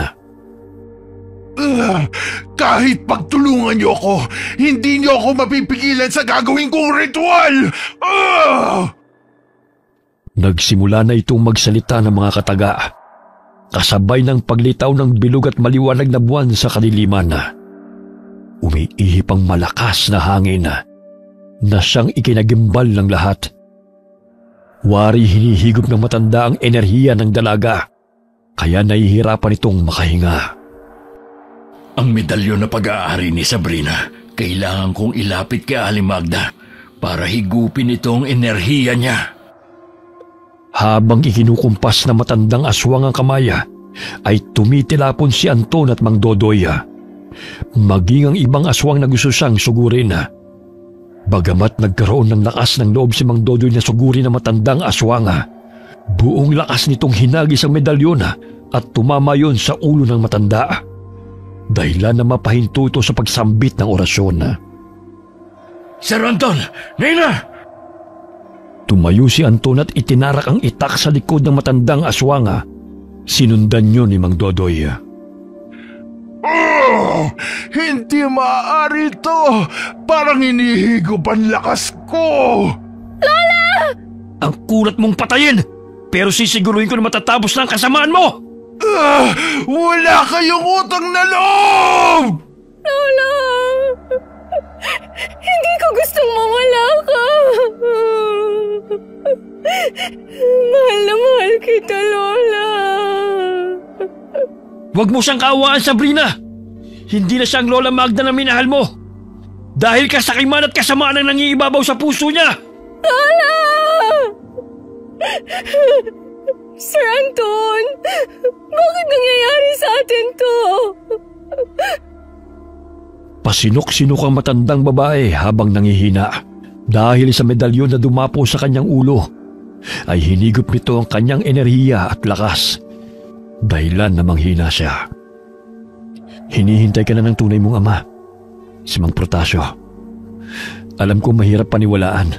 Speaker 7: Kahit pagtulungan niyo ako, hindi niyo ako mapipigilan sa gagawin kong ritual!
Speaker 3: Nagsimula na itong magsalita ng mga kataga kasabay ng paglitaw ng bilog at maliwanag na buwan sa kadiliman. Umiihip ang malakas na hangin na siyang ikinagimbal ng lahat. Wari hinihigop ng matanda ang enerhiya ng dalaga, kaya nahihirapan itong makahinga.
Speaker 2: Ang medalyon na pag-aari ni Sabrina, kailangan kong ilapit kay Aling Magda para higupin itong enerhiya niya.
Speaker 3: Habang ikinukumpas na matandang aswang ang kamay, ay tumitilapon si Anton at Mang Dodoy. Maging ang ibang aswang na gusto siyang sugurin. Bagamat nagkaroon ng lakas ng loob si Mang Dodoy na sugurin ang matandang aswang, buong lakas nitong hinagis ang medalyon at tumama yon sa ulo ng matanda. Dahilan na mapahinto ito sa pagsambit ng orasyon.
Speaker 2: Sir Anton! Nina!
Speaker 3: Tumayo si Anton at itinarak ang itak sa likod ng matandang aswang. Sinundan niyo ni Mang Dodoy.
Speaker 7: Oh, hindi maaari to! Parang hinihigop ang lakas ko!
Speaker 1: Ang kulat mong patayin! Pero sisiguruhin ko na matatapos na ang kasamaan mo!
Speaker 7: Wala kayong utang na loob!
Speaker 4: Lola! Hindi ko gustong mawala ka. Mahal na mahal kita, Lola.
Speaker 1: Huwag mo siyang kaawaan, Sabrina! Hindi na siyang Lola Magda na minahal mo! Dahil kasakiman at kasamaan ang nangiibabaw sa puso niya!
Speaker 4: Lola! Sir Anton, bakit nangyayari sa atin to?
Speaker 3: Pasinok-sinok ang matandang babae habang nangihina. Dahil sa medalyon na dumapo sa kanyang ulo, ay hinigop nito ang kanyang enerhiya at lakas. Dahilan na manghina siya. Hinihintay ka na ng tunay mong ama, si Mang Protasio. Alam ko mahirap paniwalaan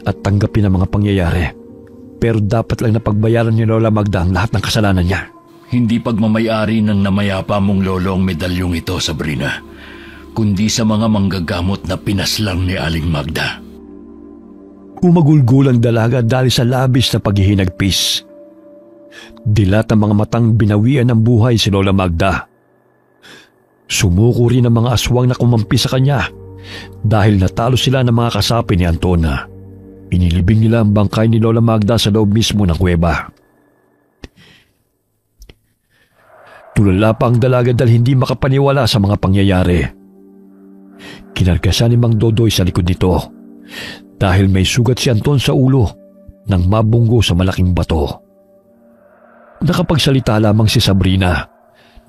Speaker 3: at tanggapin ang mga pangyayari. Pero dapat lang napagbayaran ni Lola Magda ang lahat ng kasalanan niya.
Speaker 2: Hindi pagmamayari ng namayapa mong lolo ang medalyong ito, Sabrina, kundi sa mga manggagamot na pinaslang ni Aling Magda.
Speaker 3: Umagulgul ang dalaga dahil sa labis na paghihinagpis. Dilat ang mga matang binawian ng buhay si Lola Magda. Sumuko rin ang mga aswang na kumampi sa kanya dahil natalo sila ng mga kasapi ni Antona. Inilibing nila ang bangkay ni Lola Magda sa loob mismo ng kuweba. Tulala pa ang dalaga dahil hindi makapaniwala sa mga pangyayari. Kinargasan ni Mang Dodoy sa likod nito dahil may sugat si Anton sa ulo nang mabunggo sa malaking bato. Nakapagsalita lamang si Sabrina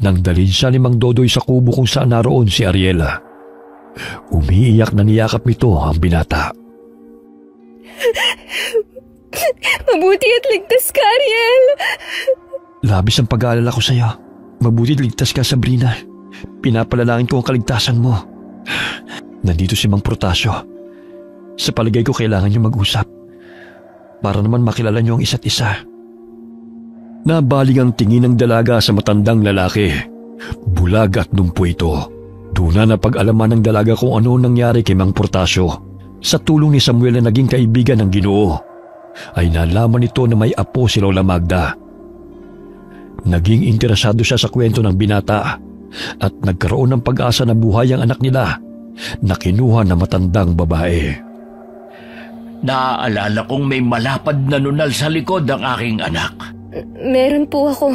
Speaker 3: nang dalhin siya ni Mang Dodoy sa kubo kung saan naroon si Ariela. Umiiyak na niyakap nito ang binata.
Speaker 4: Mabuti at ligtas ka, Ariel.
Speaker 3: Labis ang pag-aalala ko sa'yo. Mabuti at ligtas ka, Sabrina. Pinapalalangin ko ang kaligtasan mo. Nandito si Mang Protasio. Sa palagay ko kailangan niyo mag-usap para naman makilala niyo ang isa't isa. Nabaling ang tingin ng dalaga sa matandang lalaki. Bulag at dumpo ito. Doon na napag-alaman ng dalaga kung ano nangyari kay Mang Protasio. Sa tulong ni Samuel na naging kaibigan ng Ginoo, ay nalaman nito na may apo si Lola Magda. Naging interesado siya sa kwento ng binata at nagkaroon ng pag-asa na buhay ang anak nila na kinuha na matandang babae.
Speaker 2: Naaalala kong may malapad na nunal sa likod ang aking anak.
Speaker 4: Meron po ako.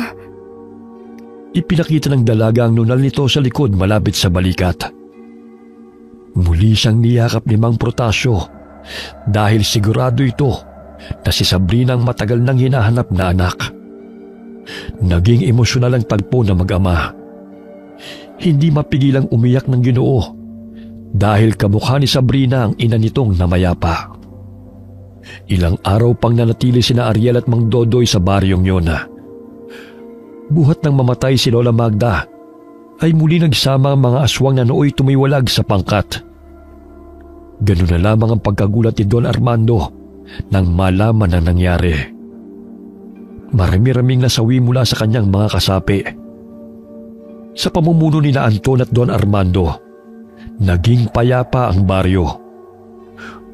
Speaker 3: Ipinakita ng dalaga ang nunal nito sa likod malapit sa balikat. Muli siyang niyakap ni Mang Protasio dahil sigurado ito na si Sabrina ang matagal nang hinahanap na anak. Naging emosyonal ang tagpo na mag-ama. Hindi mapigilang umiyak ng Ginoo dahil kamukha ni Sabrina ang ina nitong namayapa. Ilang araw pang nanatili sina Ariel at Mang Dodoy sa baryong yon. Buhat nang mamatay si Lola Magda, ay muli nagsama ang mga aswang na nooy tumiwalag sa pangkat. Ganun na lamang ang pagkagulat ni Don Armando nang malaman ang nangyari. Marami-raming nasawi mula sa kanyang mga kasapi. Sa pamumuno ni Anton at Don Armando, naging payapa ang baryo.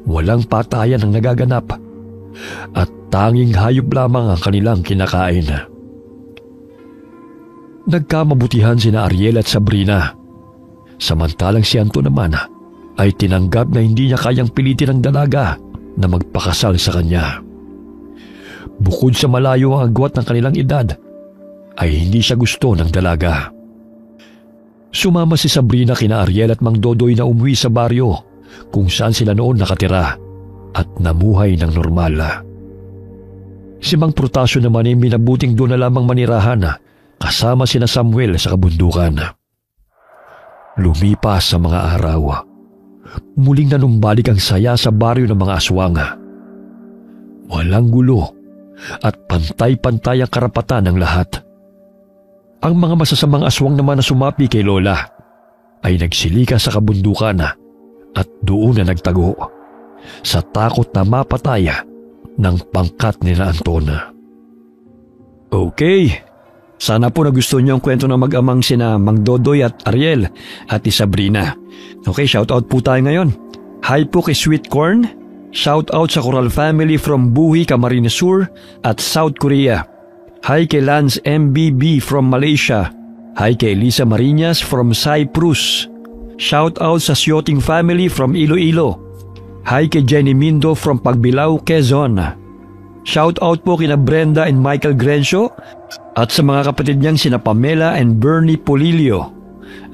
Speaker 3: Walang patayan ang nagaganap at tanging hayop lamang ang kanilang kinakain. Nagkamabutihan sina Ariel at Sabrina. Samantalang si Anton naman ay tinanggap na hindi niya kayang pilitin ang dalaga na magpakasal sa kanya. Bukod sa malayo ang agwat ng kanilang edad, ay hindi siya gusto ng dalaga. Sumama si Sabrina kina Ariel at Mang Dodoy na umuwi sa baryo kung saan sila noon nakatira at namuhay ng normal. Si Mang Protasio naman ay minabuting doon na lamang manirahan kasama sina Samuel sa kabundukan. Lumipas sa mga araw. Muling nanumbalik ang saya sa baryo ng mga aswang. Walang gulo at pantay-pantay ang karapatan ng lahat. Ang mga masasamang aswang naman na sumapi kay Lola ay nagsilika sa kabundukan at doon na nagtago sa takot na mapatay ng pangkat nila Anton.
Speaker 1: Okay. Sana po nagustuhan niyo ang kwento ng mag-amang sina Mang Dodoy at Ariel at Sabrina. Okay, shoutout po tayo ngayon. Hi po kay Sweet Corn. Shoutout sa Coral family from Buhi, Camarines Sur at South Korea. Hi kay Lance MBB from Malaysia. Hi kay Lisa Marinas from Cyprus. Shoutout sa Sioting family from Iloilo. Hi kay Jenny Mindo from Pagbilao, Quezon. Shoutout po kina Brenda and Michael Grencio at sa mga kapatid niyang sina Pamela and Bernie Polilio.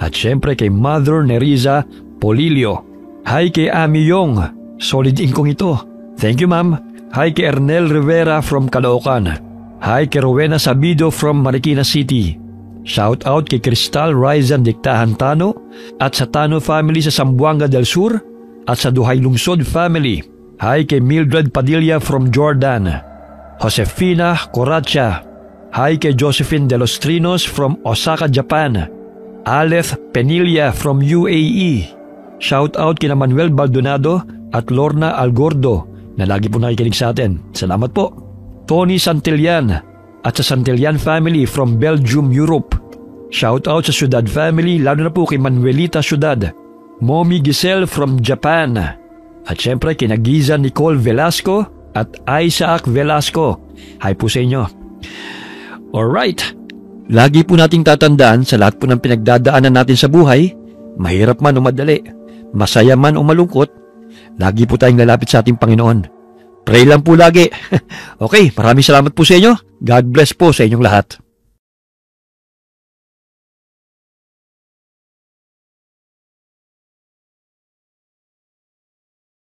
Speaker 1: At syempre kay Mother Neriza Polilio. Hi kay Ami Yong. Solid inkong ito. Thank you, ma'am. Hi kay Ernel Rivera from Caloocan. Hi kay Rowena Sabido from Marikina City. Shout out kay Cristal Rizan Diktahan Tano at sa Tano family sa Zamboanga del Sur at sa Duhay Lungsod family. Hi kay Mildred Padilla from Jordan. Josefina Coracha. Hi kay Josephine De Los Trinos from Osaka, Japan. Aleph Penilla from UAE. Shout out kina Manuel Baldonado at Lorna Algordo na lagi po nakikinig sa atin. Salamat po. Tony Santillan at sa Santillan family from Belgium, Europe. Shout out sa Ciudad family, lalo na po kay Manuelita Ciudad. Mommy Giselle from Japan. At syempre kina Giza Nicole Velasco at Isaac Velasco. Hi po sa inyo. Alright. Lagi po nating tatandaan sa lahat po ng pinagdadaanan natin sa buhay, mahirap man o madali, masaya man o malungkot, lagi po tayong lalapit sa ating Panginoon. Pray lang po lagi. Okay, maraming salamat po sa inyo. God bless po sa inyong lahat.